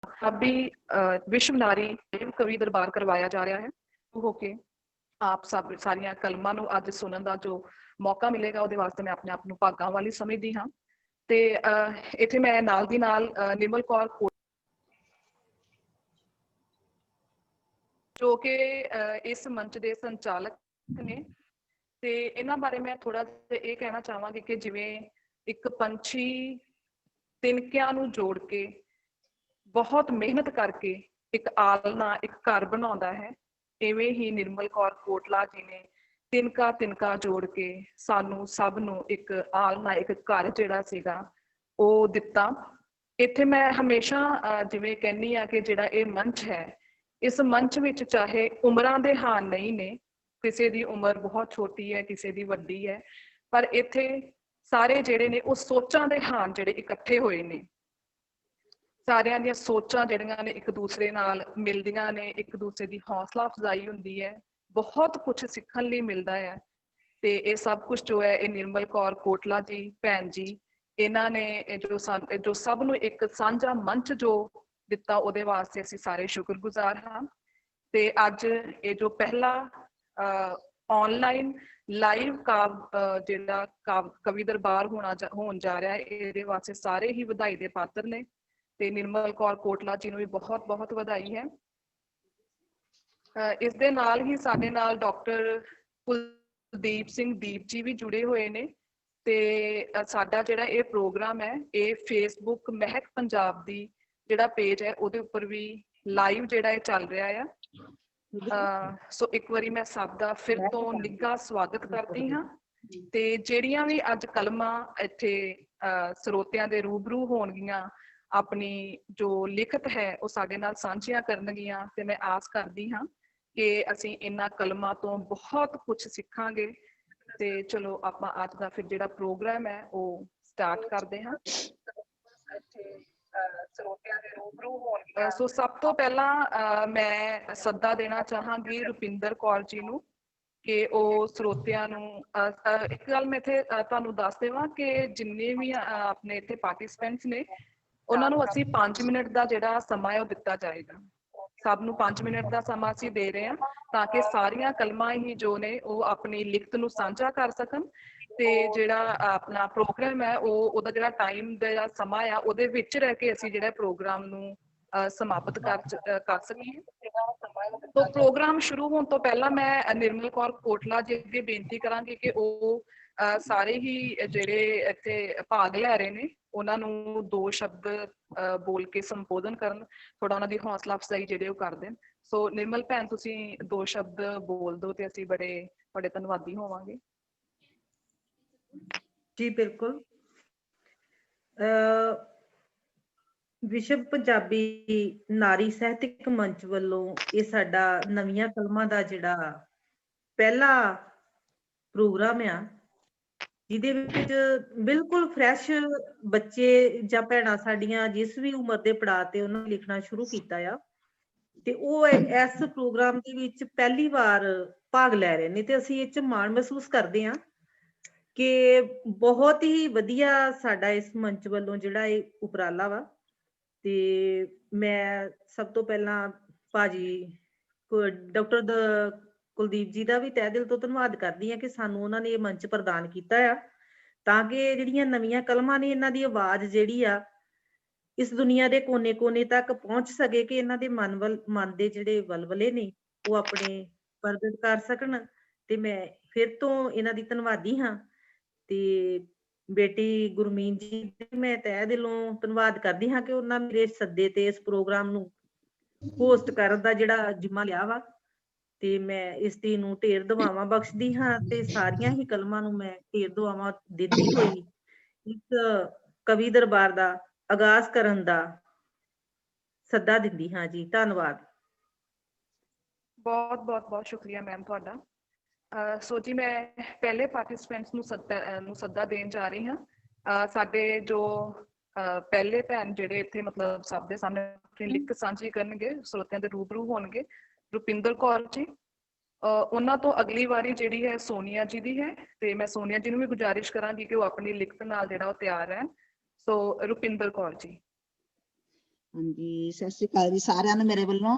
अभी विश्व नारी कवि दरबार करवाया जा रहा है होके आप सब सारिया कलमां नूं अज सुनन दा जो मौका मिलेगा ਉਹਦੇ ਵਾਸਤੇ मैं अपने आप ਨੂੰ ਭਾਗਾਂ वाली समझदी हाँ ਤੇ ਇੱਥੇ मैं नाल दी नाल निर्मल कौर जो कि इस मंच के संचालक ने ਤੇ ਇਹਨਾਂ ਬਾਰੇ मैं थोड़ा ਜਿਹਾ ਇਹ ਕਹਿਣਾ ਚਾਹਾਂਗੀ कि ਜਿਵੇਂ ਇੱਕ ਪੰਛੀ ਤਿਨਕਿਆਂ ਨੂੰ ਜੋੜ ਕੇ बहुत मेहनत करके एक आलना एक घर बनाता है इवें ही निर्मल कौर कोटला जी ने तिनका तिनका जोड़ के सानू सब नू एक आलना एक घर जिहड़ा सीगा वो दिता। इत्थे मैं हमेशा जिवें कहनी आ कि जिहड़ा ये मंच है इस मंच विच चाहे उमरां दे हान नहीं ने किसी दी उम्र बहुत छोटी है किसी दी वड्डी है पर इत्थे सारे जिहड़े ने वो सोचां दे हान जिहड़े इकट्ठे होए ने सारियां दी सोचां जिहड़ियां ने एक दूसरे नाल मिलदियां ने एक दूसरे की हौसला अफजाई हुंदी है बहुत कुछ सीखण लई मिलदा है ते ये सब कुछ जो है ये निर्मल कौर कोटला जी भैन जी इन्हां ने जो सब नूं एक सांझा मंच जो दिता उहदे वास्ते असीं सारे शुक्रगुजार हाँ ते अज ये जो पहला ऑनलाइन लाइव जिहड़ा कवि दरबार होण जा रहा है इहदे वास्ते सारे ही वधाई दे पात्र ने ਤੇ निर्मल कौर कोटला जी ਨੂੰ ਵੀ ਬਹੁਤ ਬਹੁਤ ਵਧਾਈ ਹੈ। ਇਸ ਦੇ ਨਾਲ ਹੀ ਸਾਡੇ ਨਾਲ ਡਾਕਟਰ ਕੁਲਦੀਪ ਸਿੰਘ ਦੀਪ ਜੀ ਵੀ ਜੁੜੇ ਹੋਏ ਨੇ ਤੇ ਸਾਡਾ ਜਿਹੜਾ ਇਹ ਪ੍ਰੋਗਰਾਮ ਹੈ ਇਹ ਫੇਸਬੁੱਕ ਮਹਿਕ ਪੰਜਾਬ ਦੀ ਜਿਹੜਾ ਪੇਜ ਹੈ ਉਹਦੇ ਉੱਪਰ ਵੀ ਲਾਈਵ ਜਿਹੜਾ ਇਹ ਚੱਲ ਰਿਹਾ ਆ। ਸੋ ਇੱਕ ਵਾਰੀ ਮੈਂ ਸਭ ਦਾ ਫਿਰ ਤੋਂ ਨਿੱਘਾ ਸਵਾਗਤ ਕਰਦੀ ਹਾਂ ਤੇ ਜਿਹੜੀਆਂ ਵੀ ਅੱਜ ਕਲਮਾਂ ਇੱਥੇ ਸਰੋਤਿਆਂ ਦੇ ਰੂਬਰੂ ਹੋਣਗੀਆਂ अपनी जो लिखत है वो साडे नाल सांझियां करनगियां ते मैं आस करदी हाँ कि असीं इन्हां कलमां तो बहुत कुछ सीखांगे ते चलो आपां अज दा फिर जिहड़ा प्रोग्राम है वो स्टार्ट करदे हाँ। सो सब तो पहला मैं सद्दा देना चाहांगी रुपिंदर कौर जी नूं कि ਉਹ ਸਰੋਤਿਆਂ ਨੂੰ ਇੱਕ ਗੱਲ ਮੈਂ ਇੱਥੇ ਤੁਹਾਨੂੰ ਦੱਸ ਦੇਵਾਂ ਕਿ ਜਿੰਨੇ ਵੀ ਆਪਣੇ ਇੱਥੇ ਪਾਰਟਿਸਪੈਂਟਸ ਨੇ ਉਹਨਾਂ ਨੂੰ ਅਸੀਂ 5 ਮਿੰਟ ਦਾ ਜਿਹੜਾ ਸਮਾਂ ਹੈ ਉਹ ਦਿੱਤਾ ਜਾਏਗਾ। ਸਭ ਨੂੰ 5 ਮਿੰਟ ਦਾ ਸਮਾਂ ਅਸੀਂ ਦੇ ਰਹੇ ਹਾਂ ਤਾਂ ਕਿ ਸਾਰੀਆਂ ਕਲਮਾਂ ਹੀ ਜੋ ਨੇ ਉਹ ਆਪਣੀ ਲਿਖਤ ਨੂੰ ਸਾਂਝਾ ਕਰ ਸਕਣ ਤੇ ਜਿਹੜਾ ਆਪਣਾ ਪ੍ਰੋਗਰਾਮ ਹੈ ਉਹ ਉਹਦਾ ਜਿਹੜਾ ਟਾਈਮ ਦਾ ਜਿਹੜਾ ਸਮਾਂ ਆ ਉਹਦੇ ਵਿੱਚ ਰਹਿ ਕੇ ਅਸੀਂ ਜਿਹੜਾ ਪ੍ਰੋਗਰਾਮ ਨੂੰ ਸਮਾਪਤ ਕਰ ਸਕੀਏ। तो प्रोग्राम शुरू होने तो पहला मैं निर्मल कौर कोटला जी अगे बेनती करांगी कि वो सारे ही जिहड़े इत्थे भाग लै रहे ने उन्हां नूं दो शब्द बोल के संबोधन करन थोड़ा उन्हां दी हौसला अफजाई जिहड़े ओह कर देन। सो निर्मल भैन तुसीं दो शब्द बोल दो ते असीं बड़े बड़े धन्नवादी होवांगे। जी बिल्कुल। विश्व पंजाबी नारी साहित्यक मंच वालों ये साडा नवीं कलमां दा जिहड़ा पहला प्रोग्राम आ जिहदे विच बिल्कुल फ्रैश बच्चे जां भैणां साडियां जिस भी उम्र दे पड़ाਅ ते उन्हां ने लिखना शुरू कीता आ ते ओह इस प्रोग्राम दे विच पहली बार भाग लै रहे ने ते असीं इह च माण महसूस करदे हां कि बहुत ही वधिया साडा इस मंच वालों जिहड़ा इह उपराला वा। ते मैं सब तो पहला भाजी डॉक्टर कुलदीप जी का भी तह दिल तो धन्नवाद करदी हां कि सानू उन्हां ने मंच प्रदान कीता आ तां कि जिहड़ियां नवीं कलमां ने इन्हां दी आवाज़ जिहड़ी आ इस दुनिया के कोने कोने तक पहुंच सके कि इन्हां दे मन दे जिहड़े वलवले ने वो अपने प्रगट कर सकन। ते मैं फिर तो इन्हां दी धन्नवादी हां ते बेटी गुरमीत जी मैं तह दिलों धन्नवाद करदी हां कि उन्हां मेरे सद्दे ते इस प्रोग्राम नूं होस्ट करन दा जिहड़ा जिम्मा लिया वा ते मैं इस दी नूं ढेर दुआवां बख्शदी हां ते सारियां ही कलमां नूं मैं ढेर दुआवां दिंदी होई इस कवि दरबार दा आगाज करन दा सद्दा दिंदी हां जी। धन्नवाद। बहुत बहुत बहुत शुक्रिया मैम तुहाडा। सो जी मैं पहले पार्टिसिपेंट्स नूं सद्दा देन जा रही हाँ। साडे जो पहले भैन जिहड़े इत्थे मतलब सब दे सामने अपनी लिख सांझी करनगे ਸਰੋਤਿਆਂ ਦੇ रूबरू होणगे रुपिंदर कौर जी ਉਹਨਾਂ ਤੋਂ ਅਗਲੀ ਵਾਰੀ ਜਿਹੜੀ ਹੈ ਸੋਨੀਆ ਜੀ ਦੀ ਹੈ ਤੇ ਮੈਂ ਸੋਨੀਆ ਜੀ ਨੂੰ ਵੀ ਗੁਜ਼ਾਰਿਸ਼ ਕਰਾਂਗੀ ਕਿ ਉਹ ਆਪਣੀ ਲਿਖਤ ਨਾਲ ਜਿਹੜਾ ਉਹ ਤਿਆਰ ਰਹਿਣ। ਸੋ ਰੁਪਿੰਦਰ ਕੌਰ ਜੀ। ਹਾਂਜੀ, ਸਤਿ ਸ਼੍ਰੀ ਅਕਾਲ ਜੀ ਸਾਰਿਆਂ ਨੂੰ ਮੇਰੇ ਵੱਲੋਂ।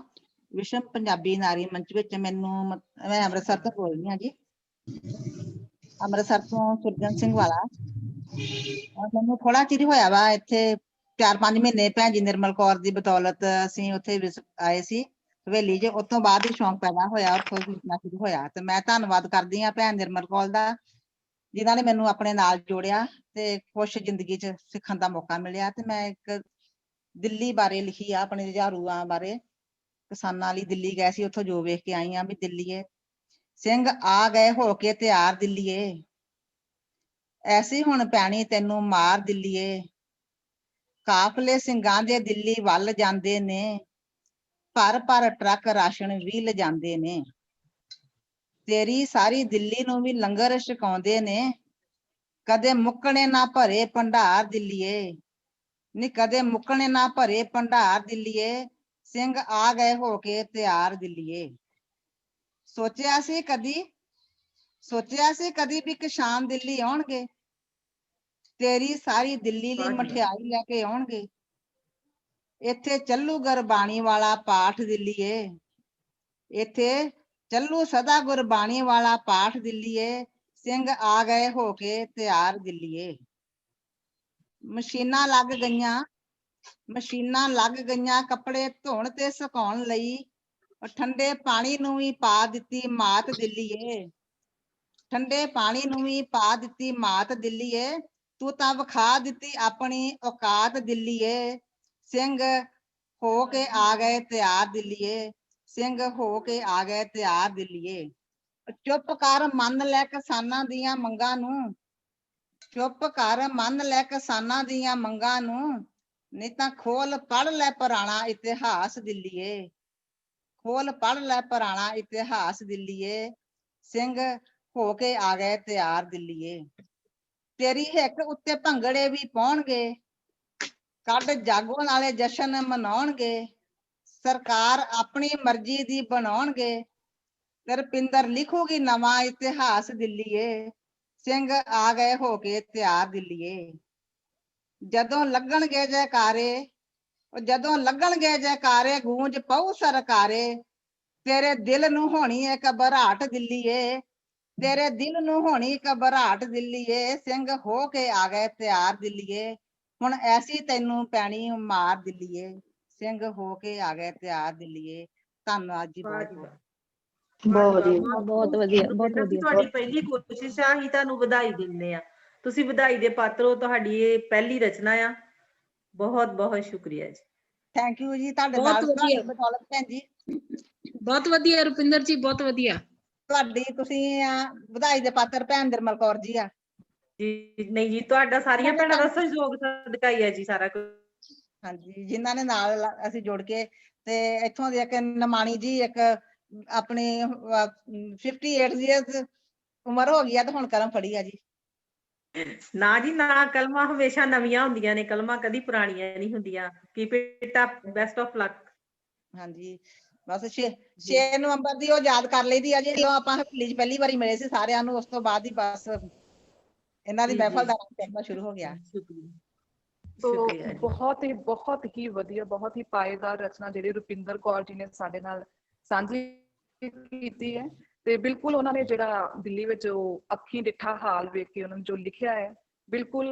ਵਿਸ਼ਵ ਪੰਜਾਬੀ ਨਾਰੀ ਮੰਚ ਵਿੱਚ ਮੈਂ ਅੰਮ੍ਰਿਤਸਰ ਤੋਂ ਬੋਲ ਰਹੀ ਹਾਂ ਜੀ, ਅੰਮ੍ਰਿਤਸਰ ਤੋਂ ਸੁਰਜਨ ਸਿੰਘ ਵਾਲਾ। ਮੈਨੂੰ ਥੋੜਾ ਚਿਰ ਹੋਇਆ ਵਾ ਇੱਥੇ, 4-5 ਮਹੀਨੇ ਭੈਣ ਜੀ ਨਿਰਮਲ ਕੌਰ ਦੀ ਬਦੌਲਤ ਅਸੀਂ ਉੱਥੇ ਆਏ ਸੀ ਹਵੇਲੀ 'ਚ। ਉਸ ਤੋਂ ਬਾਅਦ ਹੀ ਸ਼ੌਂਕ ਪੈਦਾ ਹੋਇਆ, ਉੱਥੋਂ ਲਿਖਣਾ ਸ਼ੁਰੂ ਹੋਇਆ। ਤੇ ਮੈਂ ਧੰਨਵਾਦ ਕਰਦੀ ਹਾਂ ਭੈਣ ਨਿਰਮਲ ਕੌਰ ਦਾ, ਜਿਨ੍ਹਾਂ ਨੇ ਮੈਨੂੰ ਆਪਣੇ ਨਾਲ ਜੋੜਿਆ ਤੇ ਕੁਛ ਜ਼ਿੰਦਗੀ 'ਚ ਸਿੱਖਣ ਦਾ ਮੌਕਾ ਮਿਲਿਆ। ਤੇ ਮੈਂ ਇੱਕ ਦਿੱਲੀ ਬਾਰੇ ਲਿਖੀ ਆ, ਆਪਣੇ ਜੁਝਾਰੂਆਂ ਬਾਰੇ। ਕਿਸਾਨਾਂ ਵਾਲੀ ਦਿੱਲੀ ਗਏ ਸੀ, ਉੱਥੋਂ ਜੋ ਵੇਖ ਕੇ ਆਈ ਆ ਵੀ ਦਿੱਲੀਏ ਸਿੰਘ ਆ ਗਏ ਹੋ ਕੇ ਤਿਆਰ ਦਿੱਲੀਏ, ਐਸੀ ਹੁਣ ਪੈਣੀ ਤੈਨੂੰ ਮਾਰ ਦਿੱਲੀਏ। ਕਾਫਲੇ ਸਿੰਘਾਂ ਦੇ ਦਿੱਲੀ ਵੱਲ ਜਾਂਦੇ ਨੇ, ਭਰ ਟਰੱਕ ਰਾਸ਼ਨ ਵੀ ਲਿਜਾਂਦੇ ਨੇ। ਤੇਰੀ ਸਾਰੀ ਦਿੱਲੀ ਨੂੰ ਵੀ ਲੰਗਰ ਛਕਾਉਂਦੇ ਨੇ, ਕਦੇ ਮੁੱਕਣੇ ਨਾ ਭਰੇ ਭੰਡਾਰ ਦਿੱਲੀਏ। ਨੀ ਕਦੇ ਮੁੱਕਣੇ ਨਾ ਭਰੇ ਭੰਡਾਰ ਦਿੱਲੀਏ, ਸਿੰਘ ਆ ਗਏ ਹੋ ਕੇ ਤਿਆਰ ਦਿੱਲੀਏ। ਸੋਚਿਆ ਸੀ ਕਦੀ ਵੀ ਕਿਸਾਨ ਦਿੱਲੀ ਆਉਣਗੇ, ਤੇਰੀ ਸਾਰੀ ਦਿੱਲੀ ਲਈ ਮਠਿਆਈ ਲੈ ਕੇ ਆਉਣਗੇ। ਇੱਥੇ ਚੱਲੂ ਗੁਰਬਾਣੀ ਵਾਲਾ ਪਾਠ ਦਿੱਲੀਏ, ਇੱਥੇ ਚੱਲੂ ਸਦਾ ਗੁਰਬਾਣੀ ਵਾਲਾ ਪਾਠ ਦਿੱਲੀਏ। ਸਿੰਘ ਆ ਗਏ ਹੋ ਕੇ ਤਿਆਰ ਦਿੱਲੀਏ। ਮਸ਼ੀਨਾਂ ਲੱਗ ਗਈਆਂ ਕੱਪੜੇ ਧੋਣ ਤੇ ਸੁਕਾਉਣ ਲਈ, ਠੰਡੇ ਪਾਣੀ ਨੂੰ ਵੀ ਪਾ ਦਿੱਤੀ ਮਾਤ ਦਿੱਲੀਏ। ਠੰਡੇ ਪਾਣੀ ਨੂੰ ਵੀ ਪਾ ਦਿੱਤੀ ਮਾਤ ਦਿੱਲੀਏ, ਤੂੰ ਤਾਂ ਵਿਖਾ ਦਿੱਤੀ ਆਪਣੀ ਔਕਾਤ ਦਿੱਲੀਏ। ਸਿੰਘ ਹੋ ਕੇ ਆ ਗਏ ਤਿਆਰ ਦਿੱਲੀਏ, ਸਿੰਘ ਹੋ ਕੇ ਆ ਗਏ ਤਿਆਰ ਦਿੱਲੀਏ। ਚੁੱਪ ਕਰ ਮੰਨ ਲੈ ਕਿਸਾਨਾਂ ਦੀਆਂ ਮੰਗਾਂ ਨੂੰ, ਚੁੱਪ ਕਰ ਮੰਨ ਲੈ ਕਿਸਾਨਾਂ ਦੀਆਂ ਮੰਗਾਂ ਨੂੰ, ਨਹੀਂ ਤਾਂ ਖੋਲ ਪੜ੍ਹ ਲੈ ਪੁਰਾਣਾ ਇਤਿਹਾਸ ਦਿੱਲੀਏ। ਖੋਲ ਪੜ੍ਹ ਲੈ ਪੁਰਾਣਾ ਇਤਿਹਾਸ ਦਿੱਲੀਏ, ਸਿੰਘ ਹੋ ਕੇ ਆ ਗਏ ਤਿਆਰ ਦਿੱਲੀਏ। ਤੇਰੀ ਹਿੱਕ ਉੱਤੇ ਭੰਗੜੇ ਵੀ ਪਾਉਣਗੇ, ਕੱਢ ਜਾਗੋ ਨਾਲੇ ਜਸ਼ਨ ਮਨਾਉਣਗੇ। ਸਰਕਾਰ ਆਪਣੀ ਮਰਜ਼ੀ ਦੀ ਬਣਾਉਣਗੇ, ਤੇ ਰੁਪਿੰਦਰ ਲਿਖੂਗੀ ਨਵਾਂ ਇਤਿਹਾਸ ਦਿੱਲੀਏ। ਸਿੰਘ ਆ ਗਏ ਹੋ ਕੇ ਤਿਆਰ ਦਿੱਲੀਏ। ਜਦੋਂ ਲੱਗਣਗੇ ਜੈਕਾਰੇ ਗੂੰਜ ਪਊ ਸਰਕਾਰੇ, ਤੇਰੇ ਦਿਲ ਨੂੰ ਹੋਣੀ ਏ ਘਬਰਾਹਟ ਦਿੱਲੀਏ। ਤੇਰੇ ਦਿਲ ਨੂੰ ਹੋਣੀ ਘਬਰਾਹਟ ਦਿੱਲੀਏ, ਸਿੰਘ ਹੋ ਕੇ ਆ ਗਏ ਤਿਆਰ ਦਿੱਲੀਏ। ਹੁਣ ਐਸੀ ਤੈਨੂੰ ਪੈਣੀ ਮਾਰ ਦਿੱਲੀਏ, ਸਿੰਘ ਹੋ ਕੇ ਆ ਗਏ ਤਿਆਰ ਦਿੱਲੀਏ। ਧੰਨਵਾਦ ਜੀ, ਬਹੁਤ ਬਹੁਤ ਵਧੀਆ। ਤੁਹਾਡੀ ਪਹਿਲੀ ਕੋਸ਼ਿਸ਼ ਆ, ਅਸੀਂ ਤੁਹਾਨੂੰ ਵਧਾਈ ਦਿੰਦੇ ਆ। ਤੁਸੀਂ ਵਧਾਈ ਦੇ ਪਾਤਰ ਹੋ, ਤੁਹਾਡੀ ਇਹ ਪਹਿਲੀ ਰਚਨਾ ਆ। ਬਹੁਤ ਬਹੁਤ ਸ਼ੁਕਰੀਆ ਜੀ। ਥੈਂਕ ਯੂ ਜੀ, ਤੁਹਾਡੇ ਨਾਲ ਬਦੌਲਤ ਭੈਣ ਜੀ। ਬਹੁਤ ਵਧੀਆ ਰੁਪਿੰਦਰ ਜੀ, ਬਹੁਤ ਵਧੀਆ। ਤੁਹਾਡੀ ਤੁਸੀਂ ਵਧਾਈ ਦੇ ਪਾਤਰ ਭੈਣ ਨਿਰਮਲ ਕੌਰ ਜੀ ਆ ਜੀ। ਨਹੀਂ ਜੀ, ਤੁਹਾਡਾ ਸਾਰੀਆਂ ਭੈਣਾਂ ਦਾ ਸਹਿਯੋਗ ਸਦਕਾ ਹੀ ਹੈ ਜੀ ਸਾਰਾ ਕੁਝ। ਹਾਂਜੀ, ਜਿਨ੍ਹਾਂ ਨੇ ਨਾਲ ਅਸੀਂ ਜੁੜ ਕੇ। ਤੇ ਇੱਥੋਂ ਦੇ ਇੱਕ ਨਮਾਣੀ ਜੀ, ਇੱਕ ਆਪਣੀ 58 years ਉਮਰ ਹੋ ਗਈ ਆ ਤੇ ਹੁਣ ਕਲਮ ਫੜੀ ਆ ਜੀ। ਨਾ ਜੀ ਨਾ, ਕਲਮਾਂ ਹਮੇਸ਼ਾ ਨਵੀਆਂ ਹੁੰਦੀਆਂ ਨੇ, ਕਲਮਾਂ ਕਦੀ ਪੁਰਾਣੀਆਂ ਨਹੀਂ ਹੁੰਦੀਆਂ। Keep it up, best of luck. ਹਾਂਜੀ, ਬਸ 6 ਨਵੰਬਰ ਦੀ ਉਹ ਯਾਦ ਕਰ ਲਈਦੀ ਆ ਜੀ, ਜਦੋਂ ਆਪਾਂ ਹਵੇਲੀ 'ਚ ਪਹਿਲੀ ਵਾਰੀ ਮਿਲੇ ਸੀ ਸਾਰਿਆਂ ਨੂੰ। ਉਸ ਤੋਂ ਬਾਅਦ ਹੀ ਬਸ ਇਹਨਾਂ ਦੀ ਮਹਿਫਲ ਦਾ ਰੰਗ ਸ਼ੁਰੂ ਹੋ ਗਿਆ। ਬਹੁਤ ਹੀ ਵਧੀਆ, ਬਹੁਤ ਹੀ ਪਾਏਦਾਰ ਰਚਨਾ ਜਿਹੜੀ ਰੁਪਿੰਦਰ ਕੌਰ ਜੀ ਨੇ ਸਾਡੇ ਨਾਲ ਸਾਂਝੀ ਕੀਤੀ ਹੈ। ਤੇ ਬਿਲਕੁਲ ਉਹਨਾਂ ਨੇ ਜਿਹੜਾ ਦਿੱਲੀ ਵਿੱਚ ਉਹ ਅੱਖੀਂ ਡਿੱਠਾ ਹਾਲ ਵੇਖ ਕੇ ਉਹਨਾਂ ਨੇ ਜੋ ਲਿਖਿਆ ਹੈ, ਬਿਲਕੁਲ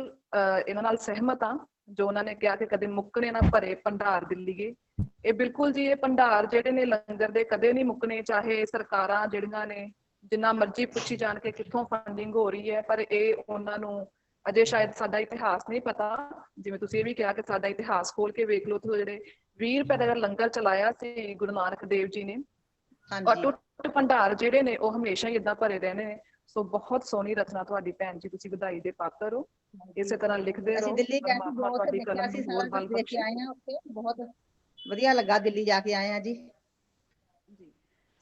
ਇਹਨਾਂ ਨਾਲ ਸਹਿਮਤ ਹਾਂ। ਜੋ ਉਹਨਾਂ ਨੇ ਕਿਹਾ ਕਿ ਕਦੇ ਮੁੱਕਣੇ ਨਾ ਭਰੇ ਭੰਡਾਰ ਦਿੱਲੀਏ, ਇਹ ਬਿਲਕੁਲ ਜੀ, ਇਹ ਭੰਡਾਰ ਜਿਹੜੇ ਨੇ ਲੰਗਰ ਦੇ ਕਦੇ ਨਹੀਂ ਮੁੱਕਣੇ। ਚਾਹੇ ਸਰਕਾਰਾਂ ਜਿਹੜੀਆਂ ਨੇ ਜਿੰਨਾ ਮਰਜ਼ੀ ਪੁੱਛੀ ਜਾਣ ਕੇ ਕਿੱਥੋਂ ਫੰਡਿੰਗ ਹੋ ਰਹੀ ਹੈ, ਪਰ ਇਹ ਉਹਨਾਂ ਨੂੰ ਅਜੇ ਸ਼ਾਇਦ ਸਾਡਾ ਇਤਿਹਾਸ ਨਹੀਂ ਪਤਾ। ਜਿਵੇਂ ਤੁਸੀਂ ਇਹ ਵੀ ਕਿਹਾ ਕਿ ਸਾਡਾ ਇਤਿਹਾਸ ਖੋਲ ਕੇ ਵੇਖ ਲਓ, ਜਿਹੜੇ 20 ਰੁਪਏ ਦਾ ਲੰਗਰ ਚਲਾਇਆ ਸੀ ਗੁਰੂ ਨਾਨਕ ਦੇਵ ਜੀ ਨੇ, ਔਰ ਟੁੱਟ ਭੰਡਾਰ ਜਿਹੜੇ ਨੇ ਉਹ ਹਮੇਸ਼ਾ ਹੀ ਏਦਾਂ ਭਰੇ ਰਹਿੰਦੇ ਨੇ। ਸੋ ਬਹੁਤ ਸੋਹਣੀ ਰਚਨਾ ਤੁਹਾਡੀ ਭੈਣ ਜੀ, ਤੁਸੀਂ ਵਧਾਈ ਦੇ ਪਾਤਰ ਹੋ। ਇਸੇ ਤਰ੍ਹਾਂ ਲਿਖਦੇ ਰਹੋ। ਤੁਹਾਡੀ ਕਲਮ ਨੂੰ ਹੋਰ ਬਲ ਬਖਸ਼ੇ। ਬਹੁਤ ਵਧੀਆ ਲੱਗਾ, ਦਿੱਲੀ ਜਾ ਕੇ ਆਏ ਆ ਜੀ।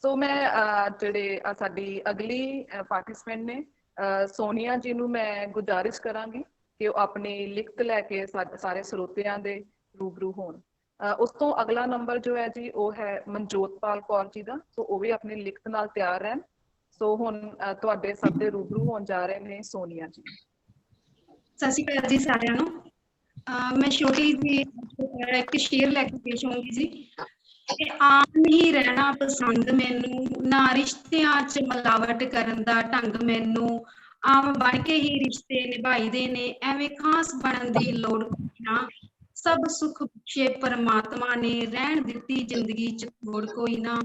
ਸੋ ਮੈਂ ਜਿਹੜੇ ਸਾਡੀ ਅਗਲੀ ਪਾਰਟਿਸਪੈਂਟ ਨੇ ਸੋਨੀਆ ਜੀ ਨੂੰ ਮੈਂ ਗੁਜ਼ਾਰਿਸ਼ ਕਰਾਂਗੀ ਕਿ ਉਹ ਆਪਣੀ ਲਿਖਤ ਲੈ ਕੇ ਸਾਰੇ ਸਰੋਤਿਆਂ ਦੇ ਰੂਬਰੂ ਹੋਣ। ਉਸ ਤੋਂ ਅਗਲਾ ਨੰਬਰ ਜੋ ਹੈ ਜੀ, ਉਹ ਹੈ ਮਨਜੋਤਪਾਲ ਕੌਰ ਜੀ ਦਾ। ਸੋ ਉਹ ਵੀ ਆਪਣੀ ਲਿਖਤ ਨਾਲ ਤਿਆਰ ਰਹਿਣ। ਸੋ ਹੁਣ ਤੁਹਾਡੇ ਸਭ ਦੇ ਰੂਬਰੂ ਹੋਣ ਜਾ ਰਹੇ ਨੇ ਸੋਨੀਆ ਜੀ। ਸਤਿ ਸ਼੍ਰੀ ਅਕਾਲ ਜੀ ਸਾਰਿਆਂ ਨੂੰ। ਮੈਂ ਛੋਟੀ ਜੀ ਇੱਕ ਸ਼ੇਰ ਲੈ ਕੇ ਪੇਸ਼ ਹੋਊਂਗੀ ਜੀ। ਕਿ ਆਮ ਹੀ ਰਹਿਣਾ ਪਸੰਦ ਮੈਨੂੰ, ਨਾ ਰਿਸ਼ਤਿਆਂ 'ਚ ਮਿਲਾਵਟ ਕਰਨ ਦਾ ਢੰਗ ਮੈਨੂੰ। ਆਮ ਬਣ ਕੇ ਹੀ ਰਿਸ਼ਤੇ ਨਿਭਾਈਦੇ ਨੇ, ਐਵੇਂ ਖਾਸ ਬਣਨ ਦੀ ਲੋੜ ਕੋਈ ਨਾ। ਸਭ ਸੁੱਖ ਬਖਸ਼ੇ ਪਰਮਾਤਮਾ ਨੇ, ਰਹਿਣ ਦਿੱਤੀ ਜ਼ਿੰਦਗੀ 'ਚ ਲੋੜ ਕੋਈ ਨਾ।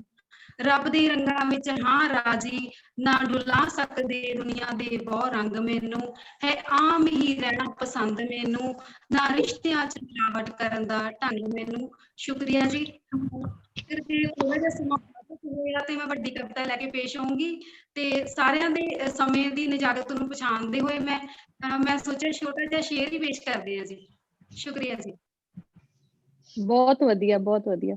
ਰੱਬ ਦੇ ਰੰਗਾਂ ਵਿੱਚ ਹਾਂ ਰਾਜੀ, ਨਾ ਡੁਲਾ ਸਕਦੇ ਦੁਨੀਆ ਦੇ ਬਹੁ ਰੰਗ ਮੈਨੂੰ। ਹੈ ਆਮ ਹੀ ਰਹਿਣਾ ਪਸੰਦ ਮੈਨੂੰ, ਨਾ ਰਿਸ਼ਤਿਆਂ 'ਚ ਮਿਲਾਵਟ ਕਰਨ ਦਾ ਢੰਗ ਮੈਨੂੰ। ਸ਼ੁਕਰੀਆ ਜੀ। ਫਿਰ ਜੇ ਥੋੜਾ ਜਿਹਾ ਸਮਾਂ ਹੋਇਆ ਤੇ ਮੈਂ ਵੱਡੀ ਕਵਿਤਾ ਲੈ ਕੇ ਪੇਸ਼ ਹੋਊਂਗੀ। ਤੇ ਸਾਰਿਆਂ ਦੇ ਸਮੇਂ ਦੀ ਨਿਜਾਕਤ ਨੂੰ ਪਛਾਣਦੇ ਹੋਏ ਮੈਂ ਸੋਚਿਆ ਛੋਟਾ ਜਿਹਾ ਸ਼ੇਰ ਹੀ ਪੇਸ਼ ਕਰਦੇ ਹਾਂ ਜੀ। ਸ਼ੁਕਰੀਆ ਜੀ। ਬਹੁਤ ਵਧੀਆ, ਬਹੁਤ ਵਧੀਆ।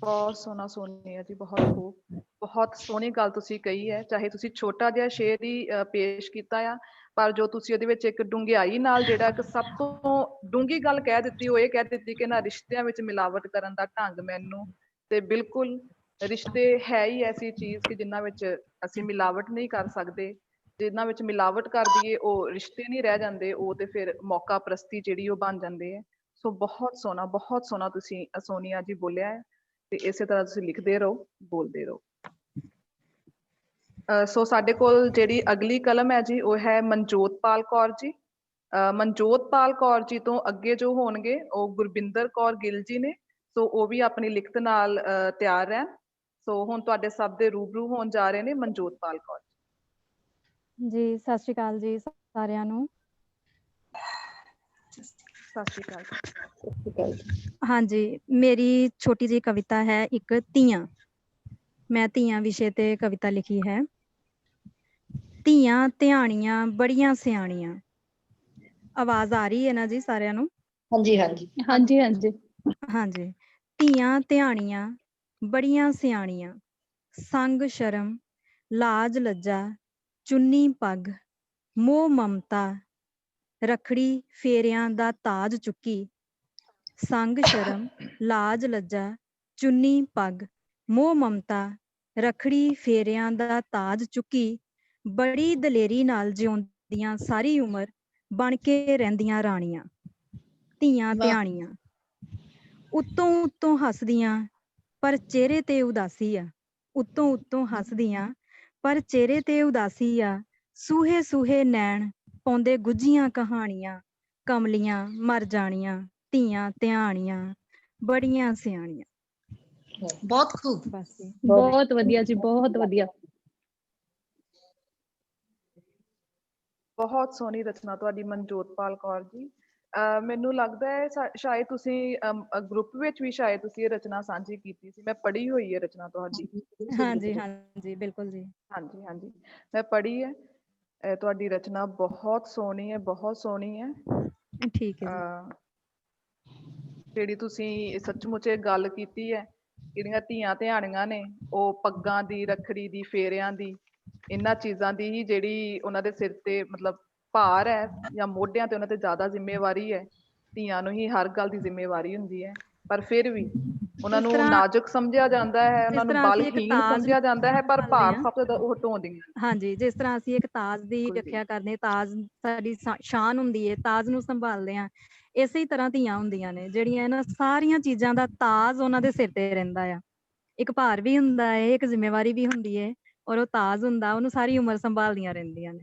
ਬਹੁਤ ਸੋਹਣਾ ਸੋਨੀਆ ਜੀ, ਬਹੁਤ ਖੂਬ। ਬਹੁਤ ਸੋਹਣੀ ਗੱਲ ਤੁਸੀਂ ਕਹੀ ਹੈ। ਚਾਹੇ ਤੁਸੀਂ ਛੋਟਾ ਜਿਹਾ ਸ਼ੇਰ ਹੀ ਪੇਸ਼ ਕੀਤਾ ਆ, ਪਰ ਜੋ ਤੁਸੀਂ ਉਹਦੇ ਵਿੱਚ ਇੱਕ ਡੂੰਘਾਈ ਨਾਲ ਜਿਹੜਾ ਇੱਕ ਸਭ ਤੋਂ ਡੂੰਘੀ ਗੱਲ ਕਹਿ ਦਿੱਤੀ, ਉਹ ਇਹ ਕਹਿ ਦਿੱਤੀ ਕਿ ਨਾ ਰਿਸ਼ਤਿਆਂ ਵਿੱਚ ਮਿਲਾਵਟ ਕਰਨ ਦਾ ਢੰਗ ਮੈਨੂੰ। ਤੇ ਬਿਲਕੁਲ ਰਿਸ਼ਤੇ ਹੈ ਹੀ ਐਸੀ ਚੀਜ਼ ਕਿ ਜਿਨ੍ਹਾਂ ਵਿੱਚ ਅਸੀਂ ਮਿਲਾਵਟ ਨਹੀਂ ਕਰ ਸਕਦੇ। ਜਿਨ੍ਹਾਂ ਵਿੱਚ ਮਿਲਾਵਟ ਕਰ ਦਈਏ ਉਹ ਰਿਸ਼ਤੇ ਨਹੀਂ ਰਹਿ ਜਾਂਦੇ, ਉਹ ਤੇ ਫਿਰ ਮੌਕਾ ਪ੍ਰਸਤੀ ਜਿਹੜੀ ਉਹ ਬਣ ਜਾਂਦੇ ਹੈ। ਸੋ ਬਹੁਤ ਸੋਹਣਾ ਤੁਸੀਂ ਸੋਨੀਆ ਜੀ ਬੋਲਿਆ ਹੈ। ਤੇ ਇਸੇ ਤਰ੍ਹਾਂ ਤੁਸੀਂ ਲਿਖਦੇ ਰਹੋ, ਬੋਲਦੇ ਰਹੋ। ਸੋ ਸਾਡੇ ਕੋਲ ਜਿਹੜੀ ਅਗਲੀ ਕਲਮ ਹੈ ਜੀ, ਉਹ ਹੈ ਮਨਜੋਤਪਾਲ ਕੌਰ ਜੀ। ਮਨਜੋਤਪਾਲ ਕੌਰ ਜੀ ਤੋਂ ਅੱਗੇ ਜੋ ਹੋਣਗੇ ਉਹ ਗੁਰਬਿੰਦਰ ਕੌਰ ਗਿੱਲ ਜੀ ਨੇ। ਸੋ ਉਹ ਵੀ ਆਪਣੀ ਲਿਖਤ ਨਾਲ ਤਿਆਰ ਰਹਿਣ। ਸੋ ਹੁਣ ਤੁਹਾਡੇ ਸਭ ਦੇ ਰੂਬਰੂ ਹੋਣ ਜਾ ਰਹੇ ਨੇ ਮਨਜੋਤਪਾਲ ਕੌਰ ਜੀ। ਸਤਿ ਸ਼੍ਰੀ ਅਕਾਲ ਜੀ ਸਾਰਿਆਂ ਨੂੰ। ਸਤਿ ਸ਼੍ਰੀ ਅਕਾਲ। ਹਾਂਜੀ, ਮੇਰੀ ਛੋਟੀ ਜਿਹੀ ਕਵਿਤਾ ਹੈ ਇੱਕ ਧੀਆਂ। ਮੈਂ ਧੀਆਂ ਵਿਸ਼ੇ ਤੇ ਕਵਿਤਾ ਲਿਖੀ ਹੈ। ਧੀਆਂ ਧਿਆਣੀਆਂ ਬੜੀਆਂ ਸਿਆਣੀਆਂ। ਆਵਾਜ਼ ਆ ਰਹੀ ਹੈ ਨਾ ਜੀ ਸਾਰਿਆਂ ਨੂੰ? ਹਾਂਜੀ ਹਾਂਜੀ ਹਾਂਜੀ ਹਾਂਜੀ ਹਾਂਜੀ। ਧੀਆਂ ਧਿਆਣੀਆਂ ਬੜੀਆਂ ਸਿਆਣੀਆਂ, ਸੰਗ ਸ਼ਰਮ ਲਾਜ ਲੱਜਾ ਚੁੰਨੀ ਪੱਗ, ਮੋਹ ਮਮਤਾ ਰੱਖੜੀ ਫੇਰਿਆਂ ਦਾ ਤਾਜ ਚੁੱਕੀ। ਸੰਗ ਸ਼ਰਮ ਲਾਜ ਲੱਜਾ ਚੁੰਨੀ ਪੱਗ, ਮੋਹ ਮਮਤਾ ਰੱਖੜੀ ਫੇਰਿਆਂ ਦਾ ਤਾਜ ਚੁੱਕੀ। ਬੜੀ ਦਲੇਰੀ ਨਾਲ ਜਿਉਂਦੀਆਂ ਸਾਰੀ ਉਮਰ, ਬਣ ਕੇ ਰਹਿੰਦੀਆਂ ਰਾਣੀਆਂ। ਧੀਆਂ ਧਿਆਣੀਆਂ ਉੱਤੋਂ ਉੱਤੋਂ ਹੱਸਦੀਆਂ, ਪਰ ਚਿਹਰੇ ਤੇ ਉਦਾਸੀ ਆ। ਉੱਤੋਂ ਉੱਤੋਂ ਹੱਸਦੀਆਂ, ਪਰ ਚਿਹਰੇ ਤੇ ਉਦਾਸੀ ਆ। ਸੂਹੇ ਸੂਹੇ ਨੈਣ ਪਾਉਂਦੇ ਗੁੱਝੀਆਂ ਕਹਾਣੀਆਂ। ਕਮਲੀਆਂ ਮਰ ਜਾਣੀਆਂ, ਧੀਆਂ ਧਿਆਣੀਆਂ ਬੜੀਆਂ ਸਿਆਣੀਆਂ। ਬਹੁਤ ਖੂਬ। ਬਸ ਜੀ। ਬਹੁਤ ਵਧੀਆ ਜੀ, ਬਹੁਤ ਵਧੀਆ। ਬਹੁਤ ਸੋਹਣੀ ਰਚਨਾ ਤੁਹਾਡੀ ਮਨਜੋਤਪਾਲ ਕੌਰ ਜੀ। ਮੈਨੂੰ ਲੱਗਦਾ ਹੈ ਸ਼ਾਇਦ ਤੁਸੀਂ ਗਰੁੱਪ ਵਿੱਚ ਵੀ ਸ਼ਾਇਦ ਤੁਸੀਂ ਇਹ ਰਚਨਾ ਸਾਂਝੀ ਕੀਤੀ ਸੀ। ਮੈਂ ਪੜ੍ਹੀ ਹੋਈ ਹੈ ਰਚਨਾ ਤੁਹਾਡੀ। ਹਾਂਜੀ ਹਾਂਜੀ ਬਿਲਕੁਲ ਜੀ। ਹਾਂਜੀ ਮੈਂ ਪੜ੍ਹੀ ਹੈ। ਤੁਹਾਡੀ ਰਚਨਾ ਬਹੁਤ ਸੋਹਣੀ ਹੈ, ਬਹੁਤ ਸੋਹਣੀ ਹੈ। ਠੀਕ ਹੈ ਜੀ। ਜਿਹੜੀ ਤੁਸੀਂ ਸੱਚਮੁੱਚ ਗੱਲ ਕੀਤੀ ਹੈ, ਜਿਹੜੀਆਂ ਧੀਆਂ ਧਿਆਣੀਆਂ ਨੇ ਉਹ ਪੱਗਾਂ ਦੀ, ਰੱਖੜੀ ਦੀ, ਫੇਰਿਆਂ ਦੀ, ਇਹਨਾਂ ਚੀਜ਼ਾਂ ਦੀ ਹੀ ਜਿਹੜੀ ਉਹਨਾਂ ਦੇ ਸਿਰ ਤੇ ਮਤਲਬ ਭਾਰ ਹੈ ਜਾਂ ਮੋਢਿਆਂ ਤੇ ਉਹਨਾਂ ਤੇ ਜ਼ਿਆਦਾ ਜ਼ਿੰਮੇਵਾਰੀ ਹੈ। ਧੀਆਂ ਨੂੰ ਹੀ ਹਰ ਗੱਲ ਦੀ ਜ਼ਿੰਮੇਵਾਰੀ ਹੁੰਦੀ ਹੈ, ਪਰ ਫਿਰ ਵੀ ਉਹਨਾਂ ਜਿਸ ਨੂੰ ਤਰ੍ਹਾਂ ਨਾਜ਼ੁਕ ਸਮਝਿਆ ਜਾਂਦਾ ਹੈ, ਉਹਨਾਂ ਨੂੰ ਅਸੀਂ ਇੱਕ ਬਲਹੀਣ ਤਾਜ ਸਮਝਿਆ ਜਾਂਦਾ ਹੈ, ਪਰ ਸੰਭਾਲਦੇ ਭਾਰ ਹਾਂ। ਸਭ ਤੋਂ ਜ਼ਿਆਦਾ ਉਹ ਢੋਂਦੀਆਂ। ਹਾਂਜੀ, ਜਿਸ ਤਰ੍ਹਾਂ ਅਸੀਂ ਇੱਕ ਤਾਜ ਦੀ ਬਿਲਕੁਲ ਜੀ। ਰੱਖਿਆ ਕਰਦੇ, ਤਾਜ ਸਾਡੀ ਸ਼ਾਨ ਹੁੰਦੀ ਹੈ, ਤਾਜ ਨੂੰ ਸੰਭਾਲਦੇ ਹਾਂ। ਇਸੇ ਤਰ੍ਹਾਂ ਧੀਆਂ ਹੁੰਦੀਆਂ ਨੇ ਜਿਹੜੀਆਂ ਇਹਨਾਂ ਸਾਰੀਆਂ ਚੀਜ਼ਾਂ ਦਾ ਤਾਜ ਉਹਨਾਂ ਦੇ ਸਿਰ ਤੇ ਰਹਿੰਦਾ ਆ। ਇੱਕ ਭਾਰ ਵੀ ਹੁੰਦਾ ਹੈ, ਇੱਕ ਜ਼ਿੰਮੇਵਾਰੀ ਵੀ ਹੁੰਦੀ ਹੈ, ਔਰ ਉਹ ਤਾਜ ਹੁੰਦਾ, ਉਹਨੂੰ ਸਾਰੀ ਉਮਰ ਸੰਭਾਲਦੀਆਂ ਰਹਿੰਦੀਆਂ ਨੇ।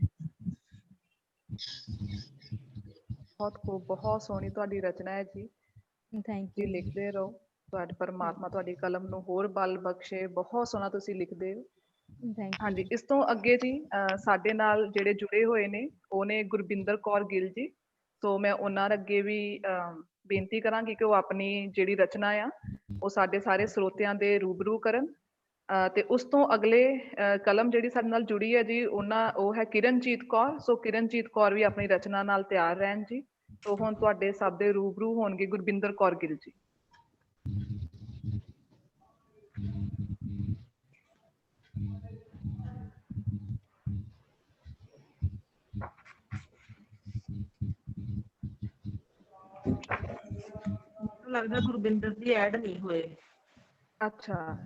ਬਹੁਤ ਖੂਬ, ਬਹੁਤ ਸੋਹਣੀ ਤੁਹਾਡੀ ਰਚਨਾ ਹੈ ਜੀ। ਥੈਂਕ ਜੀ ਯੂ। ਲਿਖਦੇ ਰਹੋ, ਤੁਹਾਡੇ ਪਰਮਾਤਮਾ ਤੁਹਾਡੀ ਕਲਮ ਨੂੰ ਹੋਰ ਬਲ ਬਖਸ਼ੇ। ਬਹੁਤ ਸੋਹਣਾ ਤੁਸੀਂ ਲਿਖਦੇ ਹੋ। Thank you. ਹਾਂਜੀ, ਇਸ ਤੋਂ ਅੱਗੇ ਜੀ ਸਾਡੇ ਨਾਲ ਜਿਹੜੇ ਜੁੜੇ ਹੋਏ ਨੇ ਉਹ ਨੇ ਗੁਰਬਿੰਦਰ ਕੌਰ ਗਿੱਲ ਜੀ। ਸੋ ਮੈਂ ਉਹਨਾਂ ਅੱਗੇ ਵੀ ਬੇਨਤੀ ਕਰਾਂਗੀ ਕਿ ਉਹ ਆਪਣੀ ਜਿਹੜੀ ਰਚਨਾ ਆ ਉਹ ਸਾਡੇ ਸਾਰੇ ਸਰੋਤਿਆਂ ਦੇ ਰੂਬਰੂ ਕਰਨ। ਤੇ ਉਸ ਤੋਂ ਅਗਲੇ ਕਲਮ ਜਿਹੜੀ ਸਾਡੇ ਨਾਲ ਜੁੜੀ ਹੈ ਜੀ, ਉਹ ਹੈ ਕਿਰਨਜੀਤ ਕੌਰ। ਸੋ ਕਿਰਨਜੀਤ ਕੌਰ ਵੀ ਆਪਣੀ ਰਚਨਾ ਨਾਲ ਤਿਆਰ ਰਹਿਣ ਜੀ। ਸੋ ਹੁਣ ਤੁਹਾਡੇ ਸਭ ਦੇ ਰੂਬਰੂ ਹੋਣਗੇ ਗੁਰਬਿੰਦਰ ਕੌਰ ਗਿੱਲ ਜੀ। ਲੱਗਦਾ ਗੁਰਬਿੰਦਰ ਜੀ ਐਡ ਨਹੀਂ ਹੋਏ। ਅੱਛਾ,